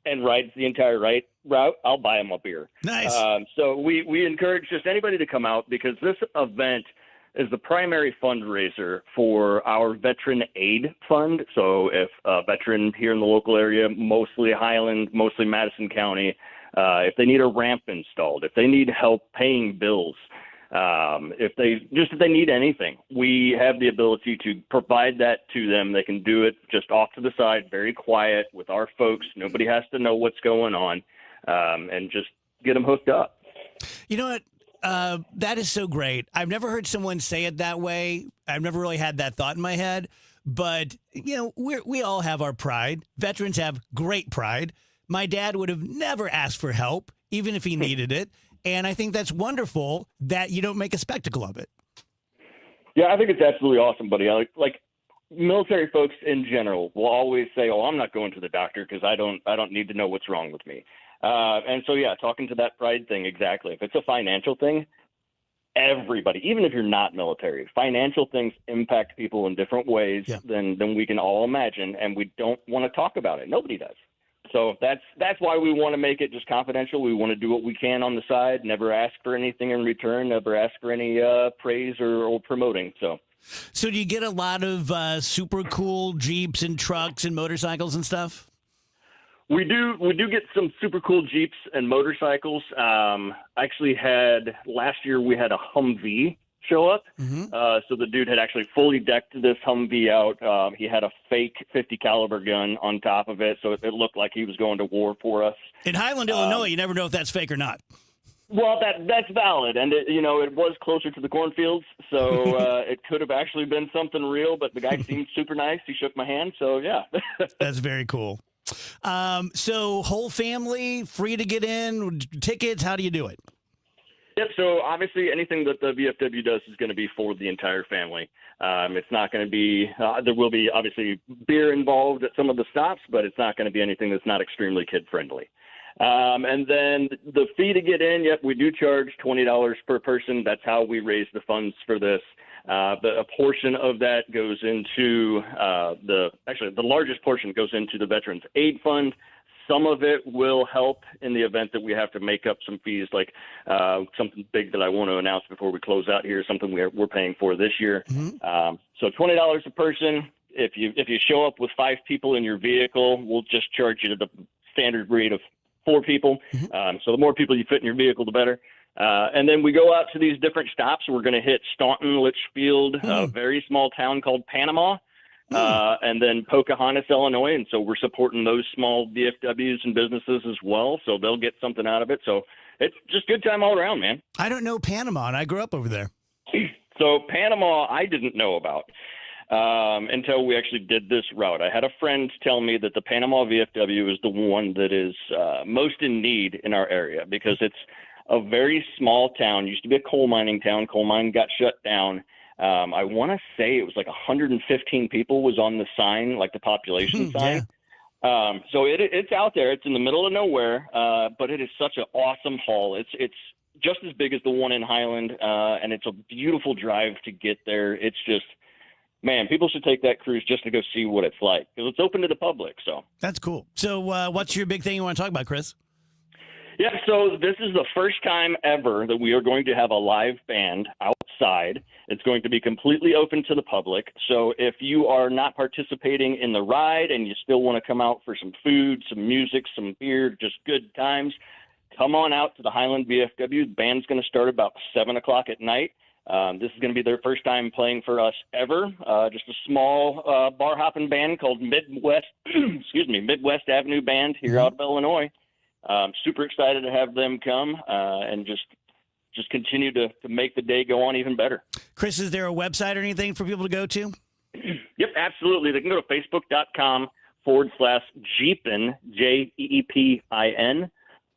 and rides the entire route, I'll buy them a beer. Nice. So we encourage just anybody to come out because this event is the primary fundraiser for our Veteran Aid Fund. So if a veteran here in the local area, mostly Highland, mostly Madison County, if they need a ramp installed, if they need help paying bills, if they need anything, we have the ability to provide that to them. They can do it just off to the side, very quiet with our folks. Nobody has to know what's going on, and just get them hooked up. You know what? That is so great. I've never heard someone say it that way. I've never really had that thought in my head. But, we all have our pride. Veterans have great pride. My dad would have never asked for help, even if he needed it. And I think that's wonderful that you don't make a spectacle of it. Yeah, I think it's absolutely awesome, buddy. Like military folks in general will always say, "Oh, I'm not going to the doctor because I don't need to know what's wrong with me." And so, yeah, talking to that pride thing, exactly. If it's a financial thing, everybody, even if you're not military, financial things impact people in different ways than we can all imagine, and we don't want to talk about it. Nobody does. So that's why we want to make it just confidential. We want to do what we can on the side, never ask for anything in return, never ask for any praise or promoting. So do you get a lot of super cool Jeeps and trucks and motorcycles and stuff? We do get some super cool Jeeps and motorcycles. Actually last year we had a Humvee show up. So the dude had actually fully decked this Humvee out. He had a fake 50 caliber gun on top of it, so it looked like he was going to war for us. In Highland, Illinois, you never know if that's fake or not. Well, that's valid, and it was closer to the cornfields, so it could have actually been something real. But the guy seemed super nice. He shook my hand, so yeah. That's very cool. So whole family free to get in, tickets. How do you do it? Yep. So obviously anything that the VFW does is going to be for the entire family. It's not going to be, there will be obviously beer involved at some of the stops, but it's not going to be anything that's not extremely kid friendly. And then the fee to get in, we do charge $20 per person. That's how we raise the funds for this. A portion of that goes into the largest portion goes into the Veterans Aid Fund. Some of it will help in the event that we have to make up some fees, like something big that I want to announce before we close out here, something we're paying for this year. So $20 a person. If you show up with 5 people in your vehicle, we'll just charge you to the standard rate of 4 people. So the more people you fit in your vehicle, the better. And then we go out to these different stops. We're going to hit Staunton, Litchfield, a very small town called Panama. And then Pocahontas, Illinois. And so we're supporting those small VFWs and businesses as well. So they'll get something out of it. So it's just good time all around, man. I don't know Panama, and I grew up over there. So Panama, I didn't know about until we actually did this route. I had a friend tell me that the Panama VFW is the one that is most in need in our area because it's a very small town. Used to be a coal mining town. Coal mine got shut down. I want to say it was like 115 people was on the sign, like the population sign. So it's out there. It's in the middle of nowhere, but it is such an awesome haul. It's just as big as the one in Highland, and it's a beautiful drive to get there. It's just, man, people should take that cruise just to go see what it's like because it's open to the public. So that's cool. So what's your big thing you want to talk about, Chris? Yeah, so this is the first time ever that we are going to have a live band outside. It's going to be completely open to the public. So if you are not participating in the ride and you still want to come out for some food, some music, some beer, just good times, come on out to the Highland VFW. The band's going to start about 7 o'clock at night. This is going to be their first time playing for us ever. Just a small bar hopping band called Midwest Avenue Band here out of Illinois. Super excited to have them come and just continue to make the day go on even better. Chris, is there a website or anything for people to go to? Yep, absolutely. They can go to facebook.com/Jeepin, JEEPIN,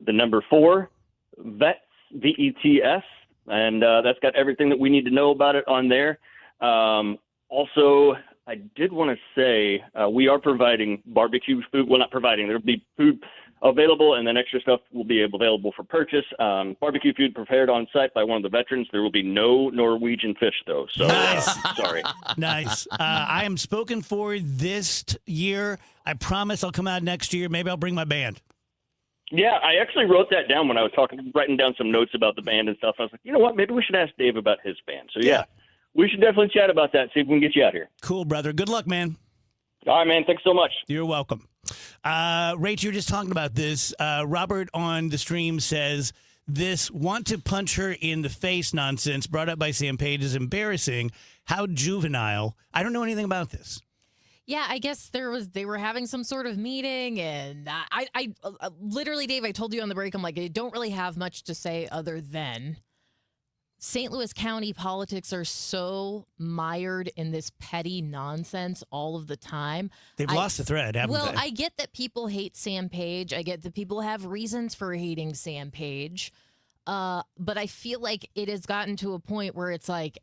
the number 4, VETS, VETS, and that's got everything that we need to know about it on there. Also, I did want to say we are providing barbecue food. Well, not providing. There will be food available, and then extra stuff will be available for purchase. Barbecue food prepared on site by one of the veterans. There will be no Norwegian fish, though. So, sorry. Nice. I am spoken for this year. I promise I'll come out next year. Maybe I'll bring my band. Yeah, I actually wrote that down when I was writing down some notes about the band and stuff. I was like, you know what? Maybe we should ask Dave about his band. So, yeah, we should definitely chat about that, see if we can get you out here. Cool, brother. Good luck, man. All right, man. Thanks so much. You're welcome. Rach, you were just talking about this. Robert on the stream says this want to punch her in the face nonsense brought up by Sam Page is embarrassing. How juvenile. I don't know anything about this. Yeah, I guess they were having some sort of meeting, and I literally, Dave, I told you on the break, I'm like, I don't really have much to say other than St. Louis County politics are so mired in this petty nonsense all of the time. They've lost the thread, haven't they? Well, I get that people hate Sam Page. I get that people have reasons for hating Sam Page. But I feel like it has gotten to a point where it's like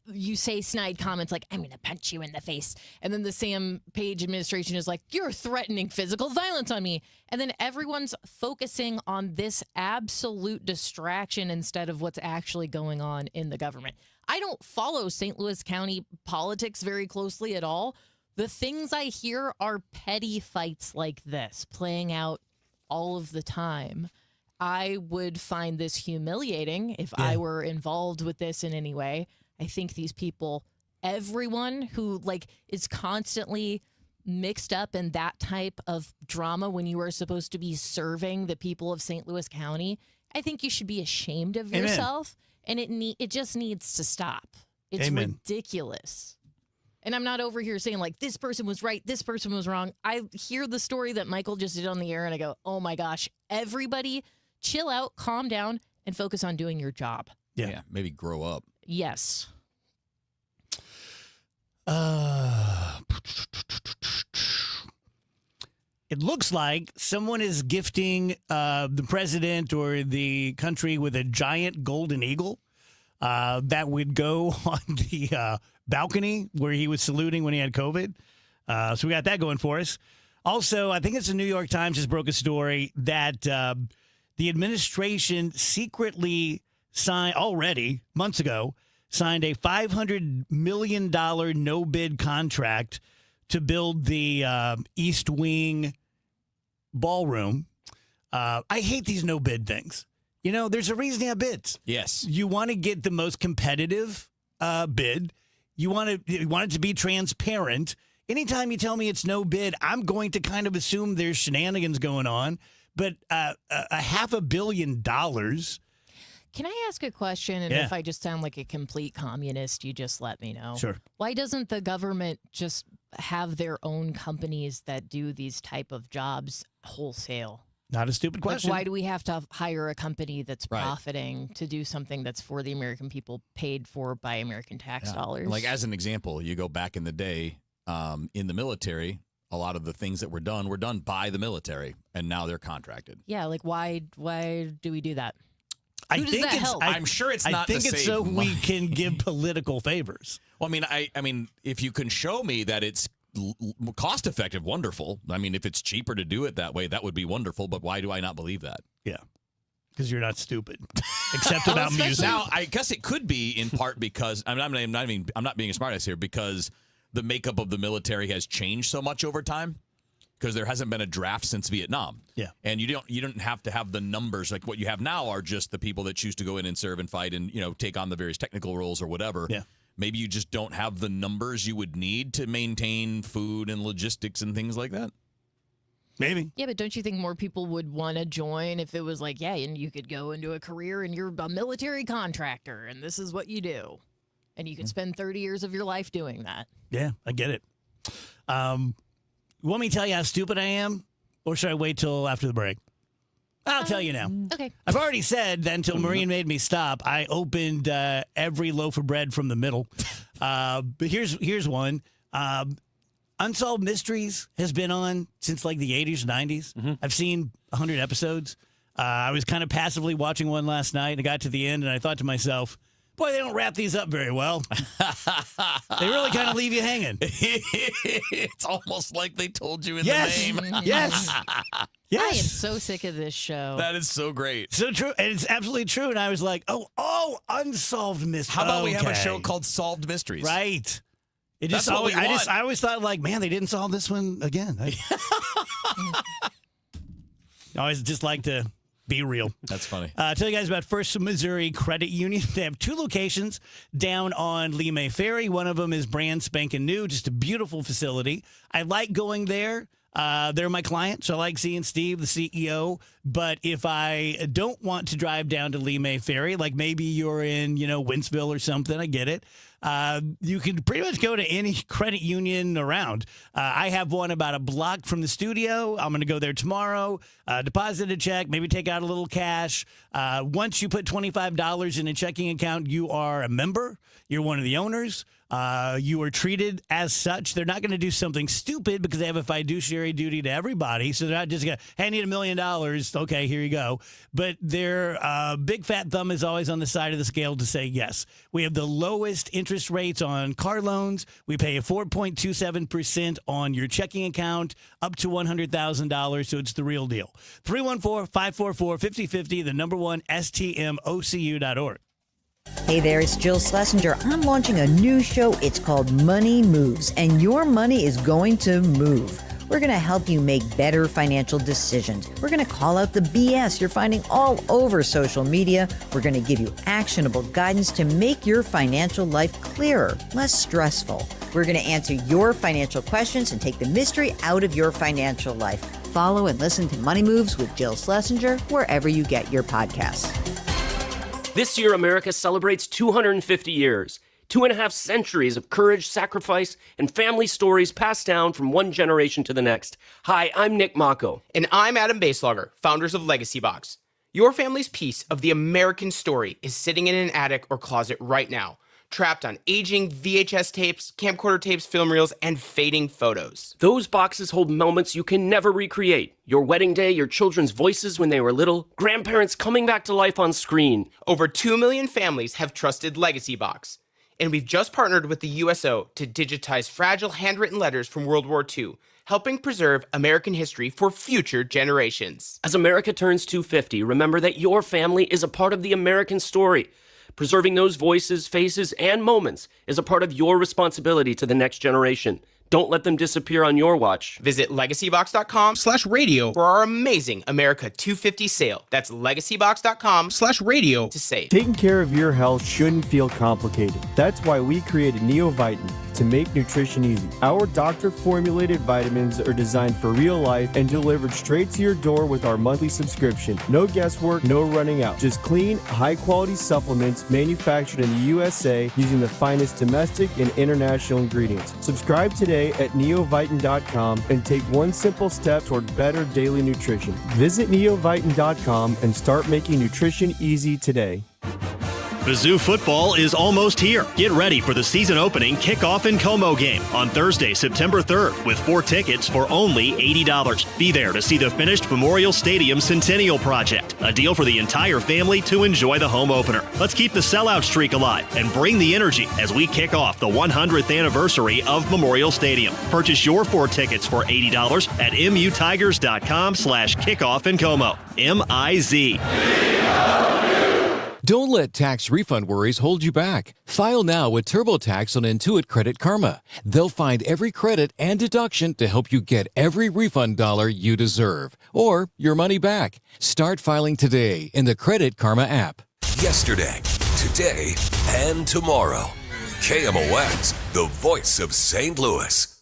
you say snide comments like, I'm going to punch you in the face. And then the Sam Page administration is like, you're threatening physical violence on me. And then everyone's focusing on this absolute distraction instead of what's actually going on in the government. I don't follow St. Louis County politics very closely at all. The things I hear are petty fights like this playing out all of the time. I would find this humiliating if I were involved with this in any way. I think these people, everyone who is constantly mixed up in that type of drama when you are supposed to be serving the people of St. Louis County, I think you should be ashamed of yourself, and it just needs to stop. It's ridiculous. And I'm not over here saying this person was right, this person was wrong. I hear the story that Michael just did on the air, and I go, oh my gosh, everybody chill out, calm down, and focus on doing your job. Yeah, maybe grow up. Yes. It looks like someone is gifting the president or the country with a giant golden eagle that would go on the balcony where he was saluting when he had COVID. So we got that going for us. Also, I think it's the New York Times just broke a story that the administration secretly signed already months ago, signed a $500 million no-bid contract to build the East Wing ballroom. I hate these no-bid things. You know, there's a reason to have bids. Yes. You want to get the most competitive bid. You want it to be transparent. Anytime you tell me it's no bid, I'm going to kind of assume there's shenanigans going on. But $500 million. Can I ask a question? And if I just sound like a complete communist, you just let me know. Sure. Why doesn't the government just have their own companies that do these type of jobs wholesale? Not a stupid question. Why do we have to hire a company that's profiting to do something that's for the American people, paid for by American tax dollars? Like, as an example, you go back in the day in the military, a lot of the things that were done by the military, and now they're contracted. Yeah, like why do we do that? I Who does think that it's. help? I'm sure it's not. I think to it's save so money. we can give political favors. Well, I mean, if you can show me that it's cost effective, wonderful. I mean, if it's cheaper to do it that way, that would be wonderful. But why do I not believe that? Yeah, because you're not stupid, except about music. Now, I guess it could be in part because I'm not being a smartass here, because the makeup of the military has changed so much over time. Because there hasn't been a draft since Vietnam. Yeah. And you don't have to have the numbers. Like what you have now are just the people that choose to go in and serve and fight and, take on the various technical roles or whatever. Yeah. Maybe you just don't have the numbers you would need to maintain food and logistics and things like that. Maybe. Yeah, but don't you think more people would want to join if it was like, yeah, and you could go into a career and you're a military contractor and this is what you do. And you could spend 30 years of your life doing that. Yeah, I get it. You want me to tell you how stupid I am? Or should I wait till after the break? I'll tell you now. Okay. I've already said that until Maureen made me stop, I opened every loaf of bread from the middle. But here's one. Unsolved Mysteries has been on since like the 80s, 90s. I've seen 100 episodes. I was kind of passively watching one last night, and I got to the end, and I thought to myself, boy, they don't wrap these up very well. They really kind of leave you hanging. It's almost like they told you in the name. Yes. Yes. I am so sick of this show. That is so great. So true. And it's absolutely true. And I was like, Unsolved Mysteries. How about we have a show called Solved Mysteries? Right. It That's just what always, we want. I always thought, like, man, they didn't solve this one again. I always just like to be real. That's funny. Tell you guys about First Missouri Credit Union. They have 2 locations down on Lee May Ferry. One of them is brand spanking new, just a beautiful facility. I like going there. They're my client, so I like seeing Steve, the CEO. But if I don't want to drive down to Lee May Ferry, like maybe you're in, Wentzville or something, I get it. You can pretty much go to any credit union around. I have one about a block from the studio. I'm going to go there tomorrow, deposit a check, maybe take out a little cash. Once you put $25 in a checking account, you are a member. You're one of the owners. You are treated as such. They're not going to do something stupid because they have a fiduciary duty to everybody. So they're not just going to, hey, I need $1 million. Okay, here you go. But their big fat thumb is always on the side of the scale to say yes. We have the lowest interest rates on car loans. We pay a 4.27% on your checking account up to $100,000. So it's the real deal. 314-544-5050, the number one, STMOCU.org. Hey there, it's Jill Schlesinger. I'm launching a new show. It's called Money Moves, and your money is going to move. We're going to help you make better financial decisions. We're going to call out the BS you're finding all over social media. We're going to give you actionable guidance to make your financial life clearer, less stressful. We're going to answer your financial questions and take the mystery out of your financial life. Follow and listen to Money Moves with Jill Schlesinger wherever you get your podcasts. This year, America celebrates 250 years, 2.5 centuries of courage, sacrifice, and family stories passed down from one generation to the next. Hi, I'm Nick Mako. And I'm Adam Baselogger, founders of Legacy Box. Your family's piece of the American story is sitting in an attic or closet right now, trapped on aging VHS tapes, camcorder tapes, film reels, and fading photos. Those boxes hold moments you can never recreate. Your wedding day, your children's voices when they were little, grandparents coming back to life on screen. Over 2 million families have trusted Legacy Box. And we've just partnered with the USO to digitize fragile handwritten letters from World War II, helping preserve American history for future generations. As America turns 250, remember that your family is a part of the American story. Preserving those voices, faces, and moments is a part of your responsibility to the next generation. Don't let them disappear on your watch. Visit legacybox.com/radio for our amazing America 250 sale. That's legacybox.com/radio to save. Taking care of your health shouldn't feel complicated. That's why we created NeoVitan to make nutrition easy. Our doctor-formulated vitamins are designed for real life and delivered straight to your door with our monthly subscription. No guesswork, no running out. Just clean, high-quality supplements manufactured in the USA using the finest domestic and international ingredients. Subscribe today at neovitan.com and take one simple step toward better daily nutrition. Visit neovitan.com and start making nutrition easy today. Mizzou football is almost here. Get ready for the season opening kickoff and Como game on Thursday, September 3rd with 4 tickets for only $80. Be there to see the finished Memorial Stadium Centennial Project, a deal for the entire family to enjoy the home opener. Let's keep the sellout streak alive and bring the energy as we kick off the 100th anniversary of Memorial Stadium. Purchase your 4 tickets for $80 at mutigers.com/kickoff and Como. MIZ. Don't let tax refund worries hold you back. File now with TurboTax on Intuit Credit Karma. They'll find every credit and deduction to help you get every refund dollar you deserve, or your money back. Start filing today in the Credit Karma app. Yesterday, today, and tomorrow. KMOX, the voice of St. Louis.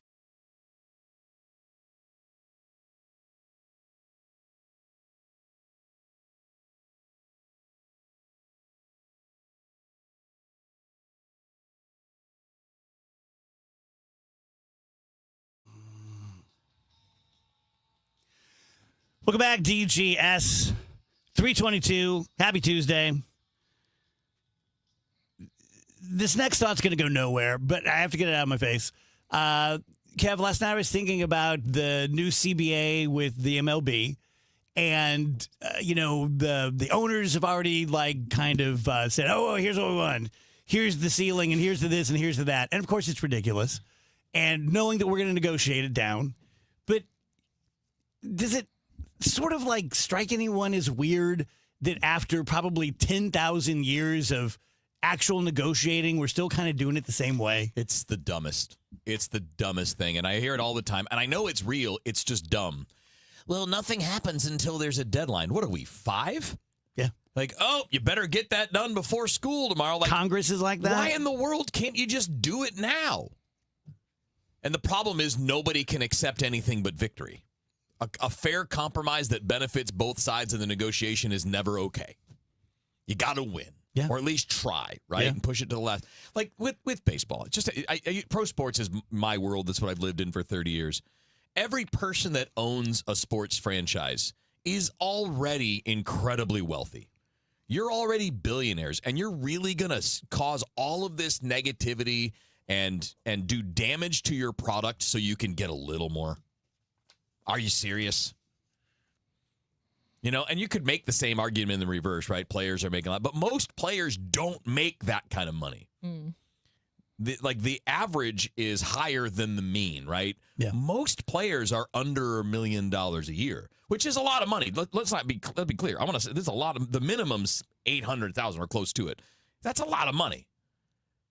Welcome back, DGS 322. Happy Tuesday. This next thought's going to go nowhere, but I have to get it out of my face. Kev, last night I was thinking about the new CBA with the MLB, and the owners have already kind of said, "Oh, here's what we want. Here's the ceiling, and here's the this, and here's the that." And of course, it's ridiculous. And knowing that we're going to negotiate it down, but does it sort of strike anyone as weird that after probably 10,000 years of actual negotiating, we're still kind of doing it the same way? It's the dumbest. It's the dumbest thing. And I hear it all the time. And I know it's real. It's just dumb. Well, nothing happens until there's a deadline. What are we, 5? Yeah. You better get that done before school tomorrow. Congress is like that. Why in the world can't you just do it now? And the problem is nobody can accept anything but victory. A fair compromise that benefits both sides of the negotiation is never okay. You got to win. Yeah. Or at least try, right? Yeah. And push it to the last. Like with baseball. It's just pro sports is my world. That's what I've lived in for 30 years. Every person that owns a sports franchise is already incredibly wealthy. You're already billionaires, and you're really going to cause all of this negativity and do damage to your product so you can get a little more. Are you serious? And you could make the same argument in the reverse, right? Players are making a lot, but most players don't make that kind of money. The average is higher than the mean, right? Yeah. Most players are under $1 million a year, which is a lot of money. Let's be clear. I want to say there's a lot of the minimum's 800,000 or close to it. That's a lot of money.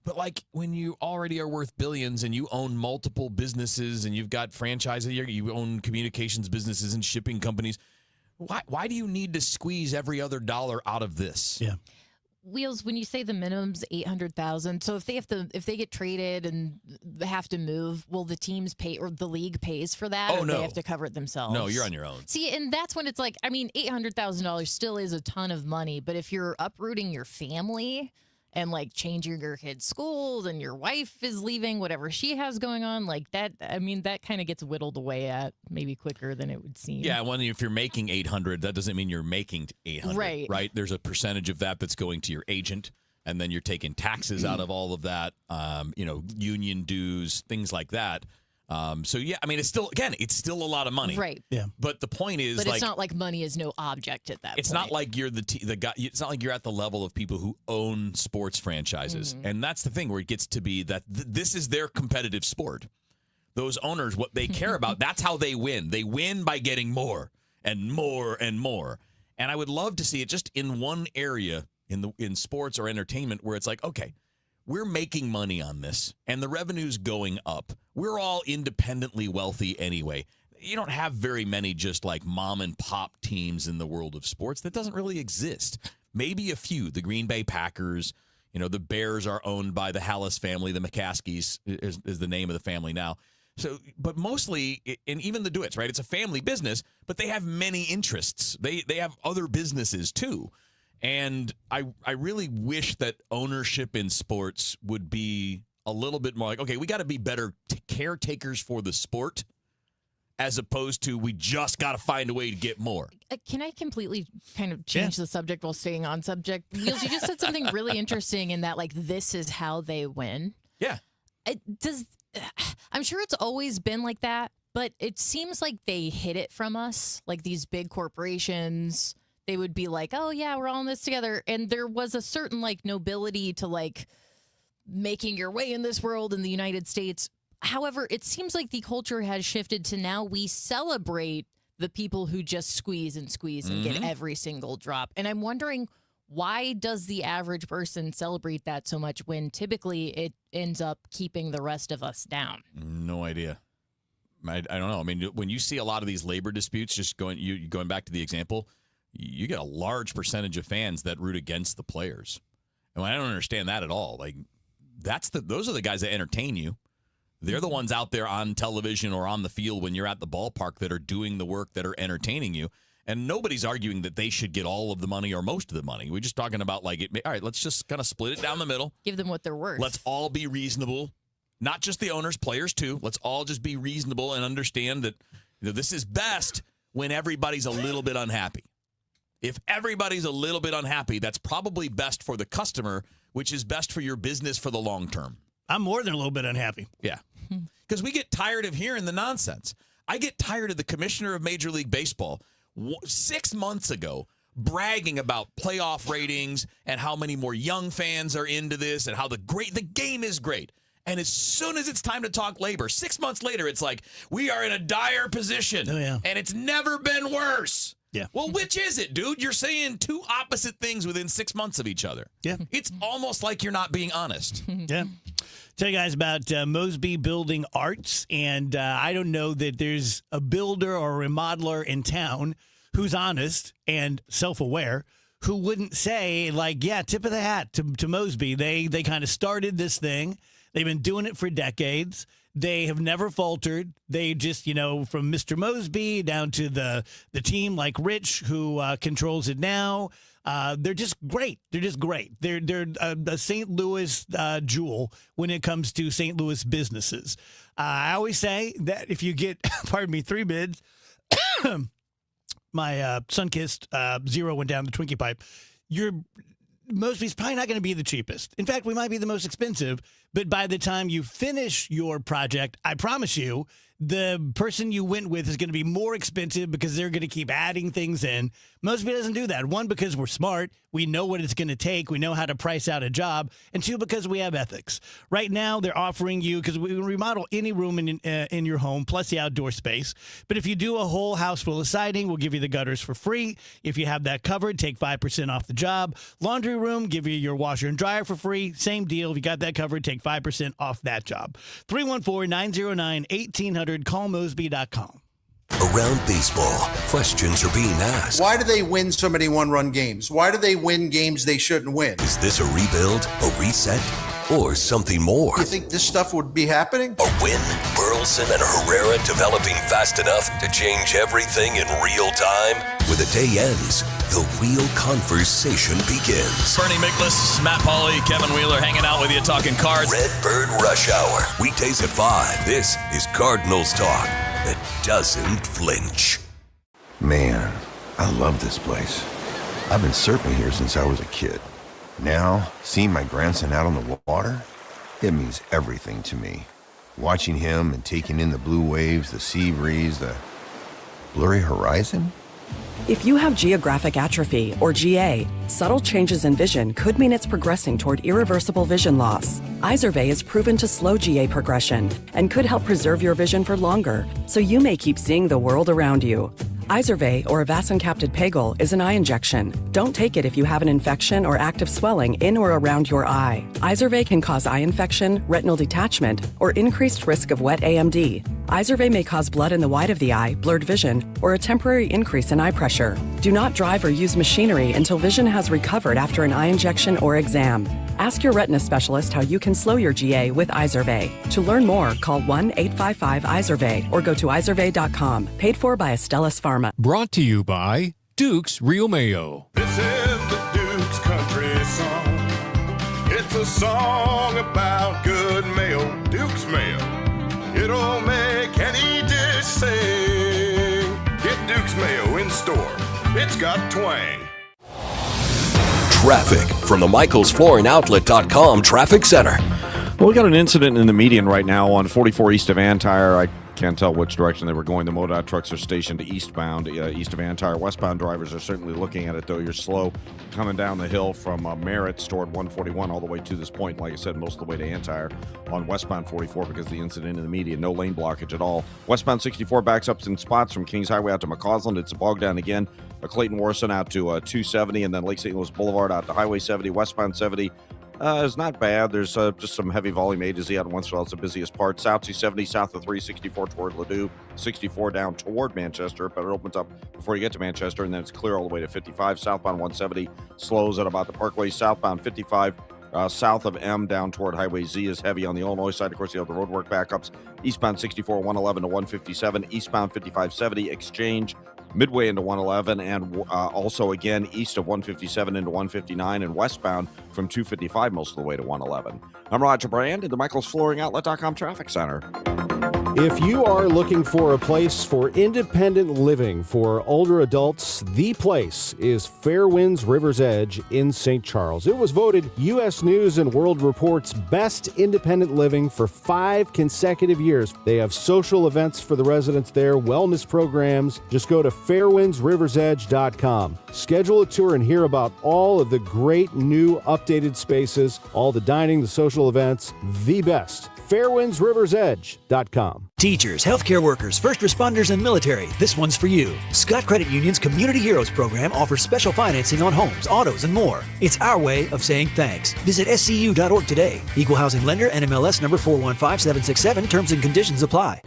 But when you already are worth billions and you own multiple businesses and you've got franchises, you own communications businesses and shipping companies. Why do you need to squeeze every other dollar out of this? Yeah. Wheels, when you say the minimum's 800,000, so if they get traded and they have to move, will the teams pay or the league pays for that? Oh, or no. They have to cover it themselves? No, you're on your own. See, and that's when it's $800,000 still is a ton of money, but if you're uprooting your family and changing your kids' schools and your wife is leaving whatever she has going on, that kind of gets whittled away at maybe quicker than it would seem. Yeah, if you're making 800, that doesn't mean you're making 800, right? There's a percentage of that that's going to your agent, and then you're taking taxes out of all of that, union dues, things like that. It's still a lot of money. Right. Yeah. But the point is, but it's not like money is no object at that point. It's not like you're the guy. It's not like you're at the level of people who own sports franchises. And that's the thing where it gets to be that this is their competitive sport. Those owners, what they care about, that's how they win. They win by getting more and more and more. And I would love to see it just in one area in sports or entertainment where it's okay, we're making money on this, and the revenue's going up. We're all independently wealthy anyway. You don't have very many just mom and pop teams in the world of sports. That doesn't really exist. Maybe a few. The Green Bay Packers, the Bears are owned by the Hallis family. The McCaskies is the name of the family now. So, but mostly, and even the DeWitts, right? It's a family business, but they have many interests. They have other businesses too. And I really wish that ownership in sports would be a little bit more okay, we got to be better caretakers for the sport as opposed to we just got to find a way to get more. Can I completely kind of change the subject while staying on subject? Wheels, you just said something really interesting in that this is how they win. Yeah. I'm sure it's always been like that, but it seems like they hid it from us, these big corporations. They would be oh, yeah, we're all in this together. And there was a certain nobility to making your way in this world in the United States. However, it seems like the culture has shifted to now we celebrate the people who just squeeze and get every single drop. And I'm wondering, why does the average person celebrate that so much when typically it ends up keeping the rest of us down? No idea. I don't know. When you see a lot of these labor disputes, just going back to the example, you get a large percentage of fans that root against the players. And I don't understand that at all. Those are the guys that entertain you. They're the ones out there on television or on the field when you're at the ballpark that are doing the work that are entertaining you. And nobody's arguing that they should get all of the money or most of the money. We're just talking about all right, let's just kind of split it down the middle. Give them what they're worth. Let's all be reasonable. Not just the owners, players too. Let's all just be reasonable and understand that this is best when everybody's a little bit unhappy. If everybody's a little bit unhappy, that's probably best for the customer, which is best for your business for the long term. I'm more than a little bit unhappy. Yeah. Because we get tired of hearing the nonsense. I get tired of the commissioner of Major League Baseball 6 months ago bragging about playoff ratings and how many more young fans are into this and how the game is great. And as soon as it's time to talk labor, 6 months later, it's like, we are in a dire position. Oh, yeah. And it's never been worse. Yeah. Well, which is it, dude? You're saying two opposite things within 6 months of each other. Yeah. It's almost like you're not being honest. Yeah. Tell you guys about Mosby Building Arts. And I don't know that there's a builder or a remodeler in town who's honest and self-aware who wouldn't say, like, yeah, tip of the hat to Mosby. They kind of started this thing. They've been doing it for decades. They have never faltered. They just, from Mr. Mosby down to the team like Rich, who controls it now, they're just great. They're just great. They're a St. Louis jewel when it comes to St. Louis businesses. I always say that if you get, pardon me, 3 bids, my Sunkist Zero went down the Twinkie pipe, Mosby's probably not going to be the cheapest. In fact, we might be the most expensive, but by the time you finish your project, I promise you, the person you went with is going to be more expensive because they're going to keep adding things in. Mosby doesn't do that. 1, because we're smart. We know what it's going to take. We know how to price out a job. And 2, because we have ethics. Right now, they're offering you, because we remodel any room in your home, plus the outdoor space. But if you do a whole house full of siding, we'll give you the gutters for free. If you have that covered, take 5% off the job. Laundry room, give you your washer and dryer for free. Same deal. If you got that covered, take 5% off that job. 314-909-1800. Call Mosby.com. Around baseball, questions are being asked. Why do they win so many one-run games? Why do they win games they shouldn't win? Is this a rebuild, a reset, or something more? You think this stuff would be happening? A win? Burleson and Herrera developing fast enough to change everything in real time? When the day ends, the real conversation begins. Bernie Miklas, Matt Pauley, Kevin Wheeler hanging out with you talking cards. Redbird Rush Hour, weekdays at 5. This is Cardinals talk that doesn't flinch. Man, I love this place. I've been surfing here since I was a kid. Now, seeing my grandson out on the water, it means everything to me. Watching him and taking in the blue waves, the sea breeze, the blurry horizon. If you have geographic atrophy, or GA, subtle changes in vision could mean it's progressing toward irreversible vision loss. Izervay is proven to slow GA progression and could help preserve your vision for longer, so you may keep seeing the world around you. Izervay, or avacincaptad pegol, is an eye injection. Don't take it if you have an infection or active swelling in or around your eye. Izervay can cause eye infection, retinal detachment, or increased risk of wet AMD. Izervay may cause blood in the white of the eye, blurred vision, or a temporary increase in eye pressure. Do not drive or use machinery until vision has recovered after an eye injection or exam. Ask your retina specialist how you can slow your GA with Izervay. To learn more, call 1-855-IZERVAY or go to izervay.com. Paid for by Astellas Pharma. Brought to you by Duke's Real Mayo. This is the Duke's Country Song. It's a song about good mayo, Duke's Mayo. It'll make any dish sing. Get Duke's Mayo in store. It's got twang. Traffic from the MichaelsFlooringOutlet.com Traffic Center. Well, we got an incident in the median right now on 44 east of Antire. I can't tell which direction they were going. The MoDOT trucks are stationed eastbound, east of Antire. Westbound drivers are certainly looking at it, though. You're slow coming down the hill from Merritt toward 141 all the way to this point. Like I said, most of the way to Antire on westbound 44 because of the incident in the median. No lane blockage at all. Westbound 64 backs up in spots from Kings Highway out to McCausland. It's bogged down again. Clayton Warson out to 270, and then Lake St. Louis Boulevard out to Highway 70. Westbound 70 is not bad. There's just some heavy volume A to Z out in Wentzville. It's the busiest part. South 270, south of 364 toward Ladue, 64 down toward Manchester, but it opens up before you get to Manchester, and then it's clear all the way to 55. Southbound 170 slows at about the Parkway. Southbound 55 south of M down toward Highway Z is heavy on the Illinois side. Of course, you have the roadwork backups. Eastbound 64, 111 to 157. Eastbound 5570, Exchange, midway into 111, and also again east of 157 into 159, and westbound from 255 most of the way to 111. I'm Roger Brand in the MichaelsFlooringOutlet.com Traffic Center. If you are looking for a place for independent living for older adults, the place is Fairwinds River's Edge in St. Charles. It was voted U.S. News and World Report's best independent living for 5 consecutive years. They have social events for the residents there, wellness programs. Just go to fairwindsriversedge.com. Schedule a tour and hear about all of the great new updated spaces, all the dining, the social events, the best. fairwindsriversedge.com. Teachers, healthcare workers, first responders, and military, this one's for you. Scott Credit Union's Community Heroes program offers special financing on homes, autos, and more. It's our way of saying thanks. Visit scu.org today. Equal housing lender, NMLS number 415767. Terms and conditions apply.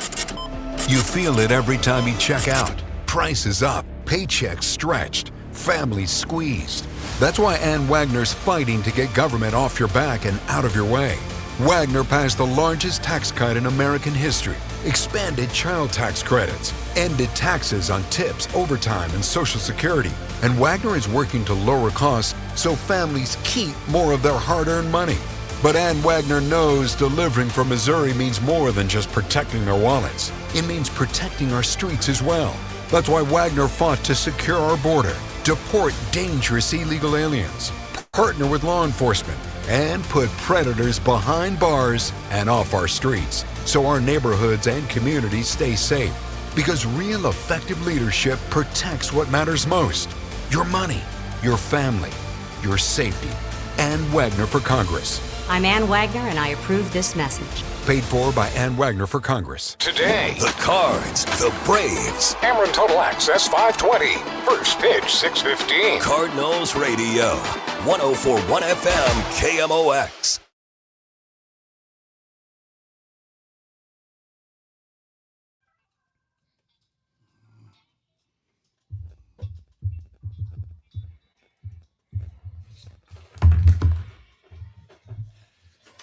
You feel it every time you check out. Prices up, paychecks stretched, families squeezed. That's why Ann Wagner's fighting to get government off your back and out of your way. Wagner passed the largest tax cut in American history, expanded child tax credits, ended taxes on tips, overtime, and Social Security. And Wagner is working to lower costs so families keep more of their hard-earned money. But Ann Wagner knows delivering from Missouri means more than just protecting their wallets. It means protecting our streets as well. That's why Wagner fought to secure our border, deport dangerous illegal aliens, partner with law enforcement, and put predators behind bars and off our streets so our neighborhoods and communities stay safe. Because real effective leadership protects what matters most: your money, your family, your safety. Ann Wagner for Congress. I'm Ann Wagner, and I approve this message. Paid for by Ann Wagner for Congress. Today, the Cards, the Braves. Cameron Total Access 520. First pitch 6:15. Cardinals Radio. 104.1 FM KMOX.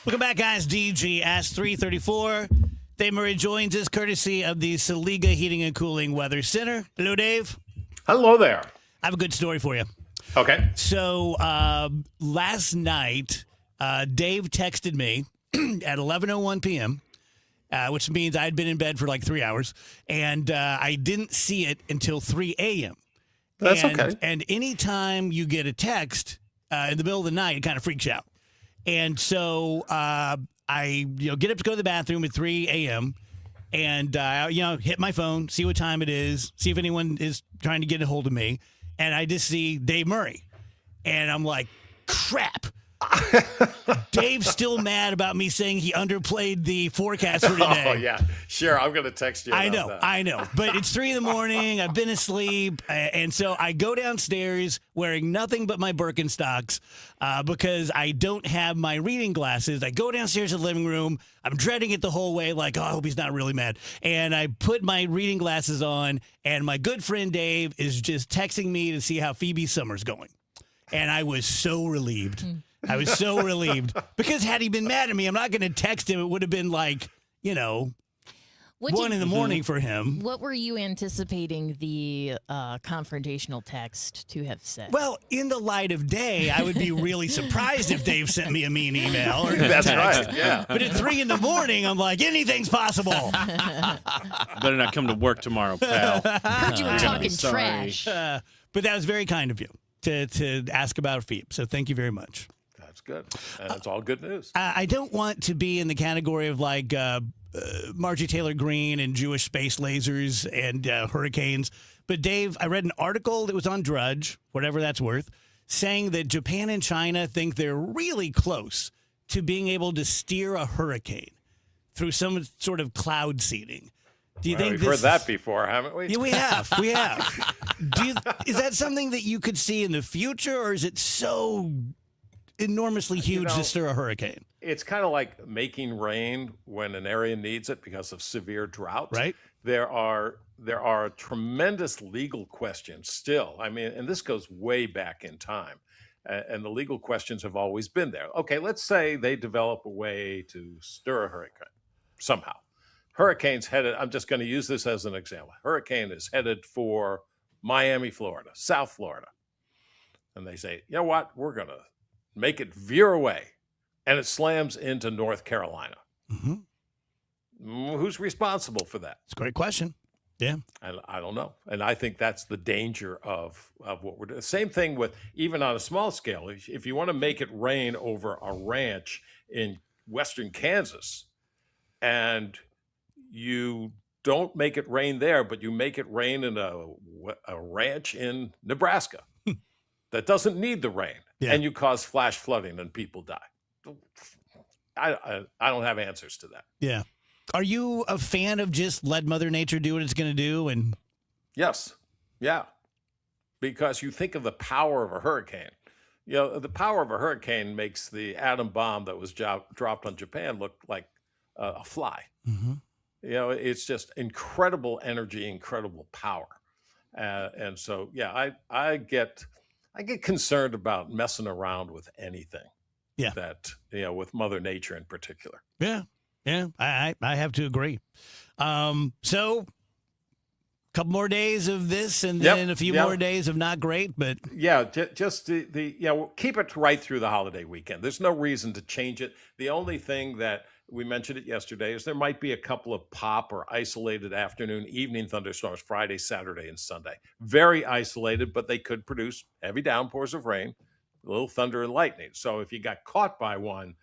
Welcome back, guys. DGS 334. Dave Murray joins us courtesy of the Saliga Heating and Cooling Weather Center. Hello, Dave. Hello there. I have a good story for you. Okay. So last night, Dave texted me at 11:01 p.m., which means I'd been in bed for like 3 hours, and I didn't see it until 3 a.m. That's okay. And anytime you get a text in the middle of the night, it kind of freaks you out. And so I get up to go to the bathroom at 3 a.m. and hit my phone, see what time it is, see if anyone is trying to get a hold of me, and I just see Dave Murray, and I'm like, crap. Dave's still mad about me saying he underplayed the forecast for today. Oh, yeah. Sure, I'm going to text you about that. I know. But it's 3 a.m. I've been asleep. And so I go downstairs wearing nothing but my Birkenstocks because I don't have my reading glasses. I go downstairs to the living room. I'm dreading it the whole way, like, oh, I hope he's not really mad. And I put my reading glasses on, and my good friend Dave is just texting me to see how Phoebe Summer's going. And I was so relieved. I was so relieved because had he been mad at me, I'm not going to text him. It would have been like, 1 in the morning for him. What were you anticipating the confrontational text to have said? Well, in the light of day, I would be really surprised if Dave sent me a mean email or That's text. right, yeah. But at 3 a.m, I'm like, anything's possible. Better not come to work tomorrow, pal. Heard you were talking trash. But that was very kind of you to ask about Phoebe. So thank you very much. That's good. And it's all good news. I don't want to be in the category of like Margie Taylor Greene and Jewish space lasers and hurricanes. But Dave, I read an article that was on Drudge, whatever that's worth, saying that Japan and China think they're really close to being able to steer a hurricane through some sort of cloud seeding. Do you think we've heard that before, haven't we? Yeah, we have. We have. Is that something that you could see in the future, or is it so enormously huge to stir a hurricane? It's kind of like making rain when an area needs it because of severe drought. Right. There are tremendous legal questions still. I mean, and this goes way back in time. And the legal questions have always been there. Okay, let's say they develop a way to stir a hurricane somehow. Hurricane's headed, I'm just going to use this as an example. Hurricane is headed for Miami, Florida, South Florida. And they say, you know what, we're going to make it veer away. And it slams into North Carolina. Mm-hmm. Who's responsible for that? It's a great question. Yeah. I don't know. And I think that's the danger of what we're doing. Same thing with, even on a small scale, if you want to make it rain over a ranch in western Kansas and you don't make it rain there, but you make it rain in a ranch in Nebraska that doesn't need the rain, and you cause flash flooding and people die. I don't have answers to that. Yeah. Are you a fan of just let Mother Nature do what it's going to do? And Yes. Yeah. Because you think of the power of a hurricane. You know, the power of a hurricane makes the atom bomb that was dropped on Japan look like a fly. You know, it's just incredible energy, incredible power. And so, yeah, I get concerned about messing around with anything. Yeah. That, you know, with Mother Nature in particular. Yeah. Yeah, I have to agree. So, a couple more days of this, and then a few more days of not great, but yeah, just we'll keep it right through the holiday weekend. There's no reason to change it. The only thing that we mentioned it yesterday is there might be a couple of pop or isolated afternoon, evening thunderstorms Friday, Saturday, and Sunday. Very isolated, but they could produce heavy downpours of rain, a little thunder and lightning. So if you got caught by one,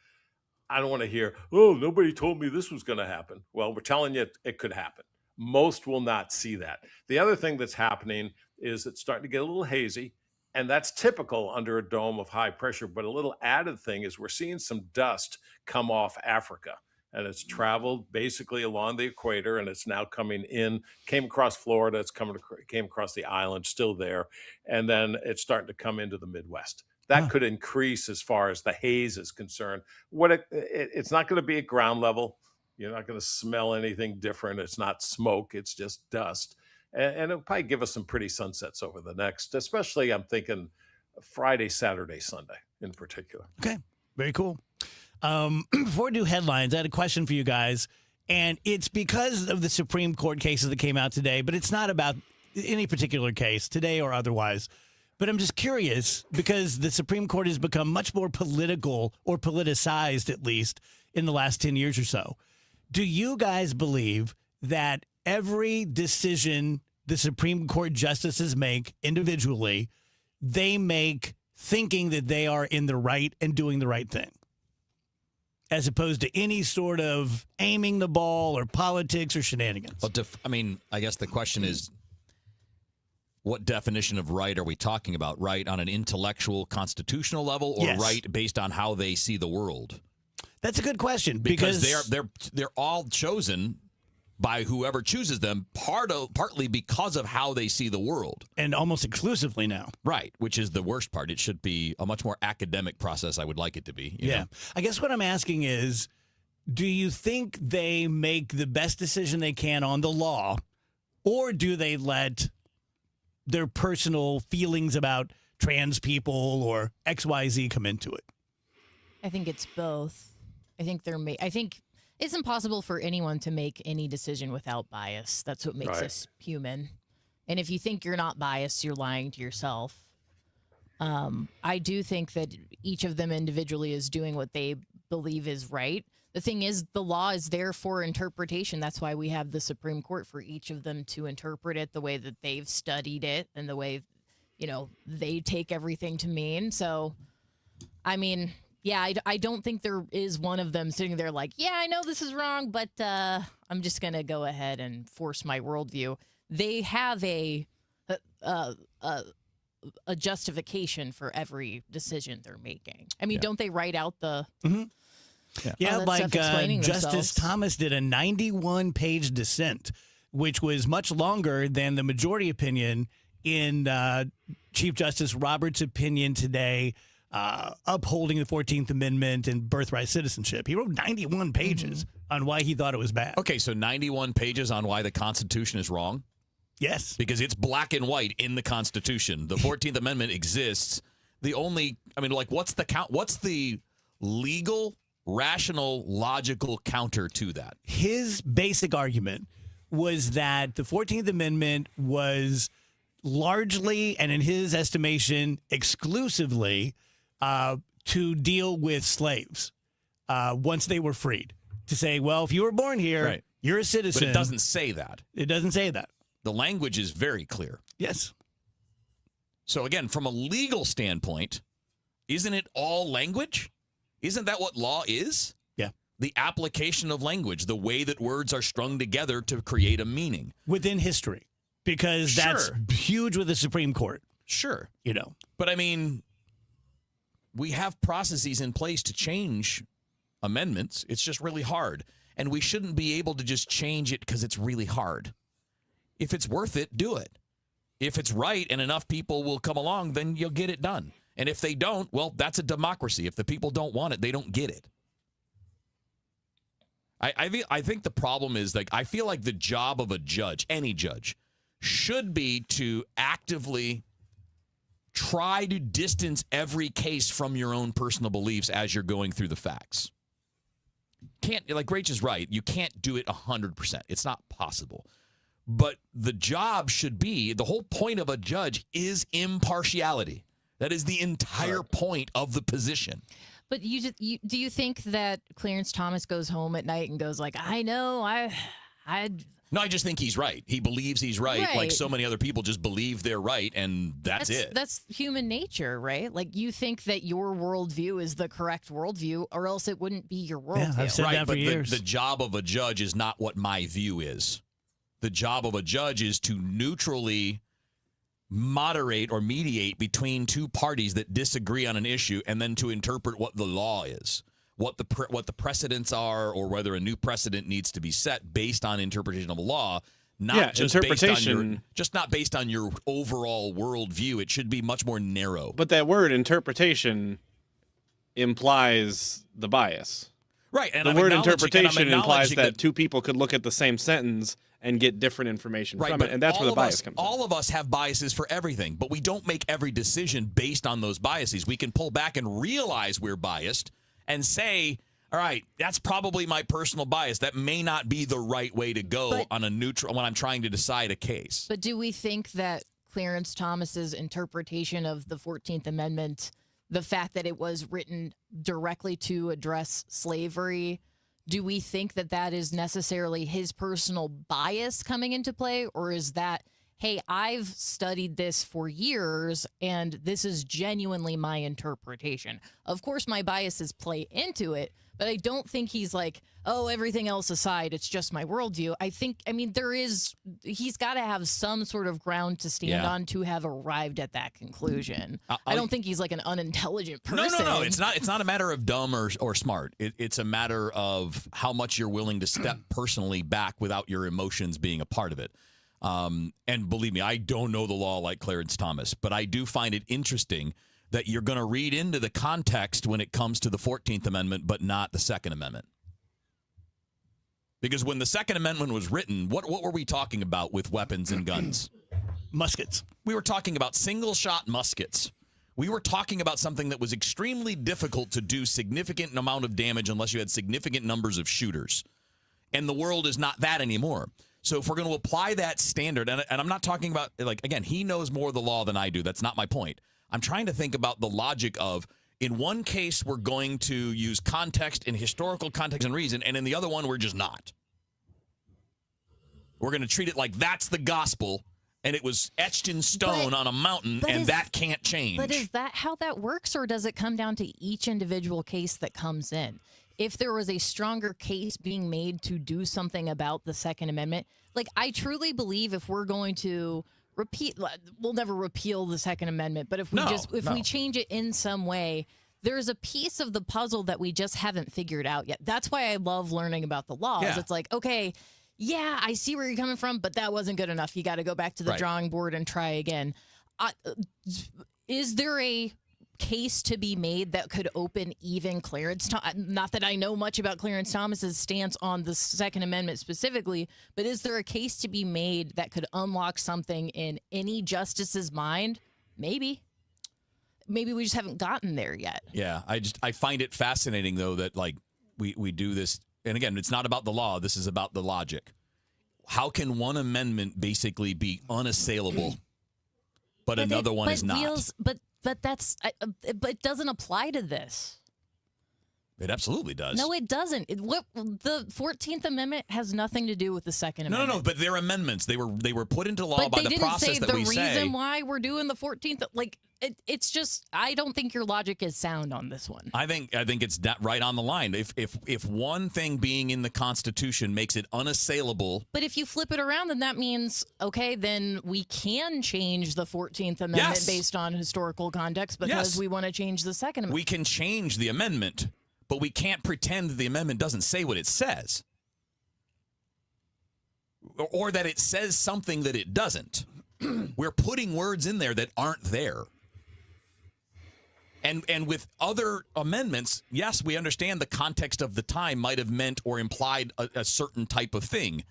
I don't want to hear, oh, nobody told me this was going to happen. Well, we're telling you it could happen. Most will not see that. The other thing that's happening is it's starting to get a little hazy, and that's typical under a dome of high pressure. But a little added thing is we're seeing some dust come off Africa, and it's traveled basically along the equator, and it's now coming in, came across Florida, came across the island, still there, and then it's starting to come into the Midwest. That could increase as far as the haze is concerned. It's not going to be at ground level. You're not going to smell anything different. It's not smoke. It's just dust. And it'll probably give us some pretty sunsets over the next, especially I'm thinking Friday, Saturday, Sunday in particular. Okay, very cool. Before we do headlines, I had a question for you guys. And it's because of the Supreme Court cases that came out today, but it's not about any particular case, today or otherwise. But I'm just curious because the Supreme Court has become much more political or politicized, at least, in the last 10 years or so. Do you guys believe that every decision the Supreme Court justices make individually, they make thinking that they are in the right and doing the right thing, as opposed to any sort of aiming the ball or politics or shenanigans? Well, I guess the question is, what definition of right are we talking about? Right on an intellectual, constitutional level, or right based on how they see the world? That's a good question because they're all chosen by whoever chooses them, partly because of how they see the world, and almost exclusively now. Right, which is the worst part. It should be a much more academic process. I would like it to be. You know? I guess what I'm asking is, do you think they make the best decision they can on the law, or do they let their personal feelings about trans people or XYZ come into it? I think it's both. I think it's impossible for anyone to make any decision without bias. That's what makes us human. And if you think you're not biased, you're lying to yourself. I do think that each of them individually is doing what they believe is right. The thing is, the law is there for interpretation. That's why we have the Supreme Court, for each of them to interpret it the way that they've studied it and the way, they take everything to mean. So, I mean, yeah, I don't think there is one of them sitting there like, yeah, I know this is wrong, but I'm just going to go ahead and force my worldview. They have a justification for every decision they're making. I mean, don't they write out the... Mm-hmm. Yeah, like Justice Thomas did a 91-page dissent, which was much longer than the majority opinion in Chief Justice Roberts' opinion today, upholding the 14th Amendment and birthright citizenship. He wrote 91 pages on why he thought it was bad. Okay, so 91 pages on why the Constitution is wrong? Yes. Because it's black and white in the Constitution. The 14th Amendment exists. What's the legal, rational, logical counter to that? His basic argument was that the 14th Amendment was largely, and in his estimation, exclusively, to deal with slaves once they were freed, to say, well, if you were born here, Right. you're a citizen. But it doesn't say that. It doesn't say that. The language is very clear. Yes. So again, from a legal standpoint, isn't it all language? Isn't that what law is? Yeah. The application of language, the way that words are strung together to create a meaning. Within history, because that's Sure. huge with the Supreme Court. Sure. You know. But I mean, we have processes in place to change amendments. It's just really hard. And we shouldn't be able to just change it because it's really hard. If it's worth it, do it. If it's right and enough people will come along, then you'll get it done. And if they don't, well, that's a democracy. If the people don't want it, they don't get it. I think the problem is, like, I feel like the job of a judge, any judge, should be to actively try to distance every case from your own personal beliefs as you're going through the facts. Can't, like Rach is right, you can't do it 100%. It's not possible. But the job should be, the whole point of a judge is impartiality. That is the entire point of the position. But do you think that Clarence Thomas goes home at night and goes like, I know, No, I just think he's right. He believes he's right. Right. Like so many other people just believe they're right, and that's it. That's human nature, right? Like you think that your worldview is the correct worldview, or else it wouldn't be your worldview. I've said right, that for but years. The job of a judge is not what my view is. The job of a judge is to neutrally moderate or mediate between two parties that disagree on an issue, and then to interpret what the law is, what the precedents are, or whether a new precedent needs to be set based on interpretation of a law. Not just interpretation. not based on your overall worldview. It should be much more narrow. But that word interpretation implies the bias. Right, and the I'm word acknowledging- interpretation and I'm implies acknowledging that two people could look at the same sentence and get different information Right, from but it, and that's where all the of bias us- comes in. All of us have biases for everything, but we don't make every decision based on those biases. We can pull back and realize we're biased and say, all right, that's probably my personal bias. That may not be the right way to go on a neutral when I'm trying to decide a case. But do we think that Clarence Thomas's interpretation of the 14th Amendment, the fact that it was written directly to address slavery, do we think that that is necessarily his personal bias coming into play? Or is that, hey, I've studied this for years and this is genuinely my interpretation? Of course, my biases play into it, but I don't think he's like, oh, everything else aside, it's just my worldview. He's got to have some sort of ground to stand on to have arrived at that conclusion. I don't think he's like an unintelligent person. No. It's not a matter of dumb or smart. It's a matter of how much you're willing to step personally back without your emotions being a part of it. And believe me, I don't know the law like Clarence Thomas, but I do find it interesting that you're going to read into the context when it comes to the 14th Amendment, but not the Second Amendment. Because when the Second Amendment was written, what were we talking about with weapons and guns? Muskets. We were talking about single-shot muskets. We were talking about something that was extremely difficult to do significant amount of damage unless you had significant numbers of shooters. And the world is not that anymore. So if we're going to apply that standard, and I'm not talking about, like, again, he knows more of the law than I do. That's not my point. I'm trying to think about the logic of, in one case, we're going to use context and historical context and reason, and in the other one, we're just not. We're going to treat it like that's the gospel, and it was etched in stone on a mountain, and that can't change. But is that how that works, or does it come down to each individual case that comes in? If there was a stronger case being made to do something about the Second Amendment, like I truly believe if we're going to we'll never repeal the Second Amendment, but if we change it in some way, there's a piece of the puzzle that we just haven't figured out yet. That's why I love learning about the laws. Yeah. It's like, okay, yeah, I see where you're coming from, but that wasn't good enough. You got to go back to the drawing board and try again. Is there a case to be made that could open even Clarence Thomas? Not that I know much about Clarence Thomas's stance on the Second Amendment specifically, but is there a case to be made that could unlock something in any justice's mind? Maybe we just haven't gotten there yet. Yeah, I find it fascinating though that like we do this, and again, it's not about the law. This is about the logic. How can one amendment basically be unassailable, but another one is not? But it doesn't apply to this. It absolutely does. No, it doesn't. The 14th Amendment has nothing to do with the Second Amendment. No. But they're amendments. They were put into law But by they the didn't process say that the we say. reason why we're doing the 14th. Like, it's just, I don't think your logic is sound on this one. I think it's right on the line. If one thing being in the Constitution makes it unassailable. But if you flip it around, then that means, okay, then we can change the 14th Amendment based on historical context because we want to change the Second Amendment. We can change the amendment, but we can't pretend that the amendment doesn't say what it says. Or that it says something that it doesn't. We're putting words in there that aren't there. And with other amendments, yes, we understand the context of the time might have meant or implied a certain type of thing.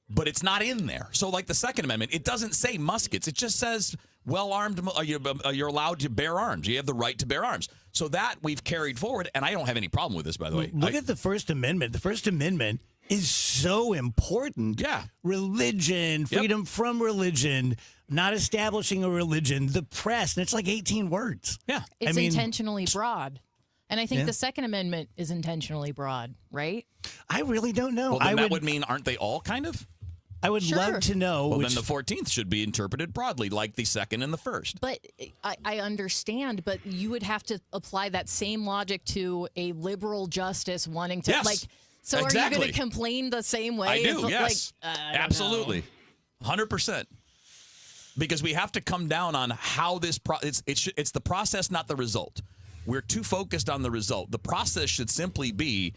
But it's not in there. So like the Second Amendment, it doesn't say muskets. It just says well-armed, you're allowed to bear arms. You have the right to bear arms. So that we've carried forward, and I don't have any problem with this, by the way. Look at the First Amendment. The First Amendment is so important. Yeah. Religion, freedom from religion, not establishing a religion, the press, and it's like 18 words. Yeah. It's intentionally broad. And I think the Second Amendment is intentionally broad, right? I really don't know. Well, then that would mean, aren't they all kind of? I would love to know. Well, then the 14th should be interpreted broadly, like the second and the first. But I understand, but you would have to apply that same logic to a liberal justice wanting to, so are you going to complain the same way? I do, yes. I absolutely. 100%. Because we have to come down on how this it's the process, not the result. We're too focused on the result. The process should simply be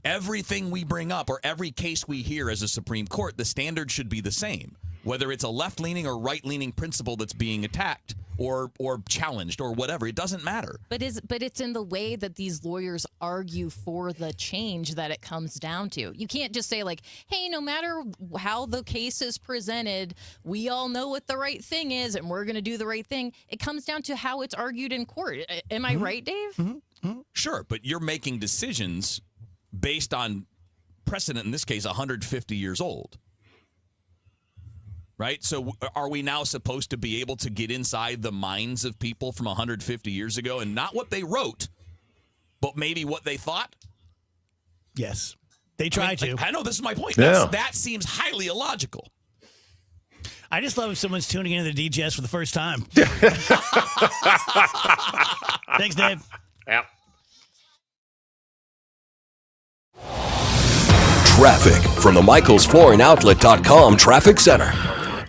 everything we bring up or every case we hear as a Supreme Court, the standard should be the same, whether it's a left-leaning or right-leaning principle that's being attacked or challenged or whatever. It doesn't matter. But it's in the way that these lawyers argue for the change that it comes down to. You can't just say like, hey, no matter how the case is presented, we all know what the right thing is and we're going to do the right thing. It comes down to how it's argued in court. Am I right, Dave? Sure, but you're making decisions based on precedent, in this case, 150 years old. Right? So are we now supposed to be able to get inside the minds of people from 150 years ago and not what they wrote, but maybe what they thought? Yes. They try to. I know, this is my point. Yeah. That seems highly illogical. I just love if someone's tuning into the DGS for the first time. Thanks, Dave. Yeah. Traffic from the MichaelsFlooringOutlet.com Traffic Center.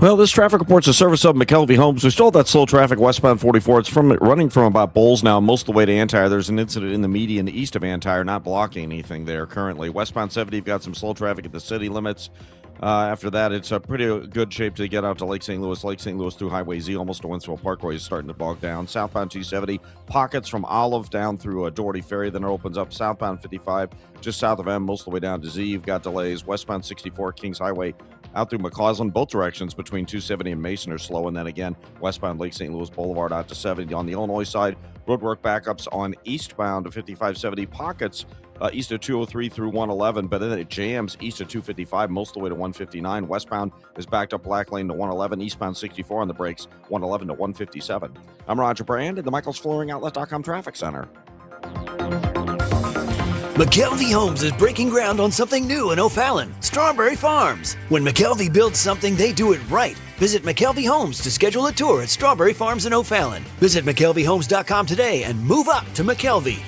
Well, this traffic report's a service of McKelvey Homes. We still have that slow traffic westbound 44. It's running from about Bowles now, most of the way to Antire. There's an incident in the median east of Antire, not blocking anything there currently. Westbound 70, you've got some slow traffic at the city limits. After that, it's a pretty good shape to get out to Lake St. Louis. Lake St. Louis through Highway Z, almost to Winslow Parkway is starting to bog down. Southbound 270, pockets from Olive down through Doherty Ferry. Then it opens up southbound 55, just south of M, most of the way down to Z. You've got delays. Westbound 64, Kings Highway out through McCausland. Both directions between 270 and Mason are slow. And then again, westbound Lake St. Louis Boulevard out to 70. On the Illinois side, roadwork backups on eastbound to 5570, pockets east of 203 through 111, but then it jams east of 255 most of the way to 159. Westbound is backed up Black Lane to 111. Eastbound 64 on the brakes, 111 to 157. I'm Roger Brand at the MichaelsFlooringOutlet.com Traffic Center. McKelvey Homes is breaking ground on something new in O'Fallon, Strawberry Farms. When McKelvey builds something, they do it right. Visit McKelvey Homes to schedule a tour at Strawberry Farms in O'Fallon. Visit McKelveyHomes.com today and move up to McKelvey.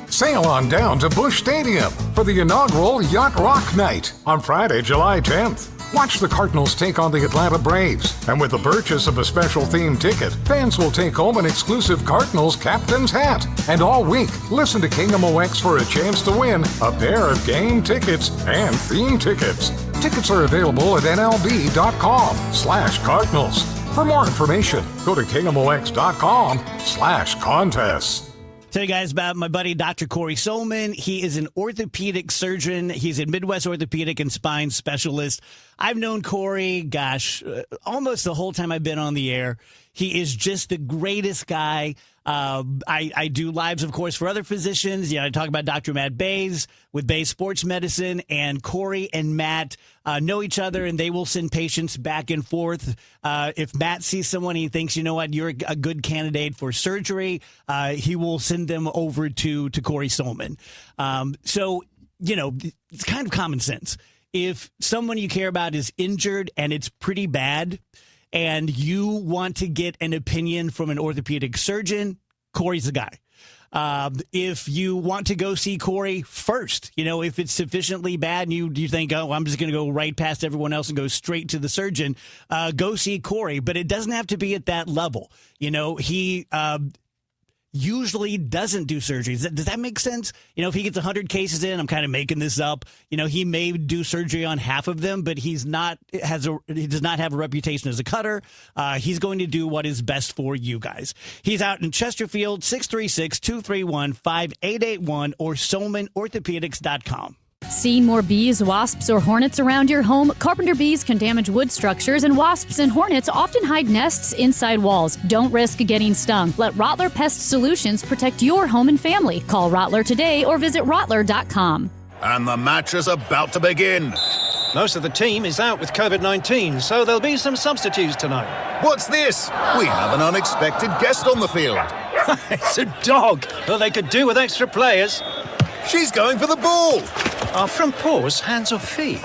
Sail on down to Busch Stadium for the inaugural Yacht Rock Night on Friday, July 10th. Watch the Cardinals take on the Atlanta Braves, and with the purchase of a special themed ticket, fans will take home an exclusive Cardinals captain's hat. And all week, listen to KMOX for a chance to win a pair of game tickets and theme tickets. Tickets are available at nlb.com/Cardinals. For more information, go to KMOX.com/contests. Tell you guys about my buddy, Dr. Corey Solman. He is an orthopedic surgeon. He's a Midwest orthopedic and spine specialist. I've known Corey, almost the whole time I've been on the air. He is just the greatest guy. I do lives, of course, for other physicians. I talk about Dr. Matt Bays with Bays Sports Medicine, and Corey and Matt know each other, and they will send patients back and forth. If Matt sees someone he thinks, you know what, you're a good candidate for surgery, he will send them over to Corey Solman. So, it's kind of common sense. If someone you care about is injured and it's pretty bad, and you want to get an opinion from an orthopedic surgeon, Corey's the guy. If you want to go see Corey first, if it's sufficiently bad and you think, oh, I'm just going to go right past everyone else and go straight to the surgeon, go see Corey. But it doesn't have to be at that level. He usually doesn't do surgeries. Does that make sense? If he gets 100 cases in, I'm kind of making this up. He may do surgery on half of them, but he does not have a reputation as a cutter. He's going to do what is best for you guys. He's out in Chesterfield, 636-231-5881 or SolmanOrthopedics.com. Seeing more bees, wasps, or hornets around your home? Carpenter bees can damage wood structures, and wasps and hornets often hide nests inside walls. Don't risk getting stung. Let Rottler Pest Solutions protect your home and family. Call Rottler today or visit Rottler.com. And the match is about to begin. Most of the team is out with COVID-19, so there'll be some substitutes tonight. What's this? We have an unexpected guest on the field. It's a dog. Well, they could do with extra players. She's going for the ball. Are front paws hands or feet?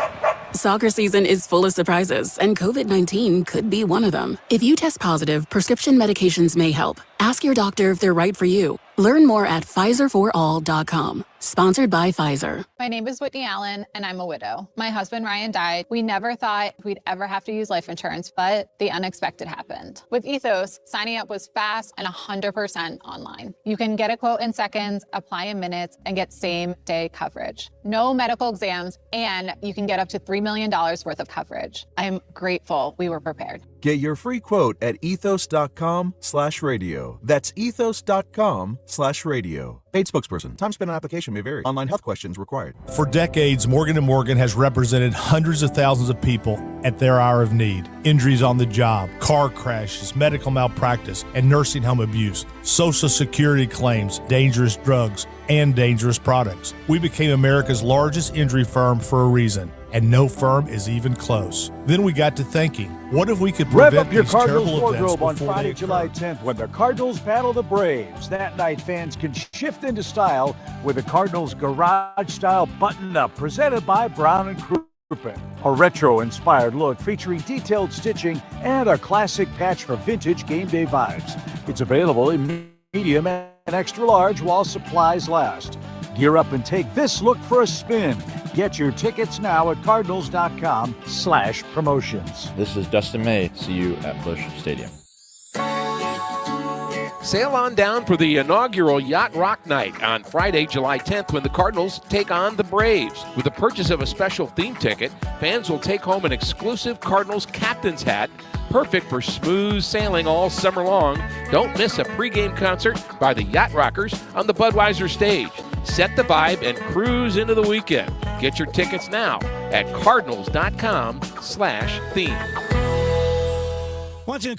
Soccer season is full of surprises, and COVID-19 could be one of them. If you test positive, prescription medications may help. Ask your doctor if they're right for you. Learn more at PfizerForAll.com. Sponsored by Pfizer. My name is Whitney Allen, and I'm a widow. My husband, Ryan, died. We never thought we'd ever have to use life insurance, but the unexpected happened. With Ethos, signing up was fast and 100% online. You can get a quote in seconds, apply in minutes, and get same-day coverage. No medical exams, and you can get up to $3 million worth of coverage. I'm grateful we were prepared. Get your free quote at ethos.com/radio. That's ethos.com/radio. Paid spokesperson. Time spent on application may vary. Online health questions required. For decades, Morgan & Morgan has represented hundreds of thousands of people at their hour of need. Injuries on the job, car crashes, medical malpractice, and nursing home abuse, Social Security claims, dangerous drugs, and dangerous products. We became America's largest injury firm for a reason, and no firm is even close. Then we got to thinking, what if we could Rev prevent up your these Cardinals terrible events wardrobe on before Friday, they July occur? 10th when the Cardinals battle the Braves. That night, fans can shift into style with the Cardinals Garage-style button-up presented by Brown & Crouppen. A retro-inspired look featuring detailed stitching and a classic patch for vintage game day vibes. It's available in medium and extra large while supplies last. Gear up and take this look for a spin. Get your tickets now at cardinals.com/promotions. This is Dustin May. See you at Busch Stadium. Sail on down for the inaugural Yacht Rock Night on Friday, July 10th, when the Cardinals take on the Braves. With the purchase of a special theme ticket, fans will take home an exclusive Cardinals captain's hat, perfect for smooth sailing all summer long. Don't miss a pregame concert by the Yacht Rockers on the Budweiser stage. Set the vibe and cruise into the weekend. Get your tickets now at cardinals.com/theme. Want to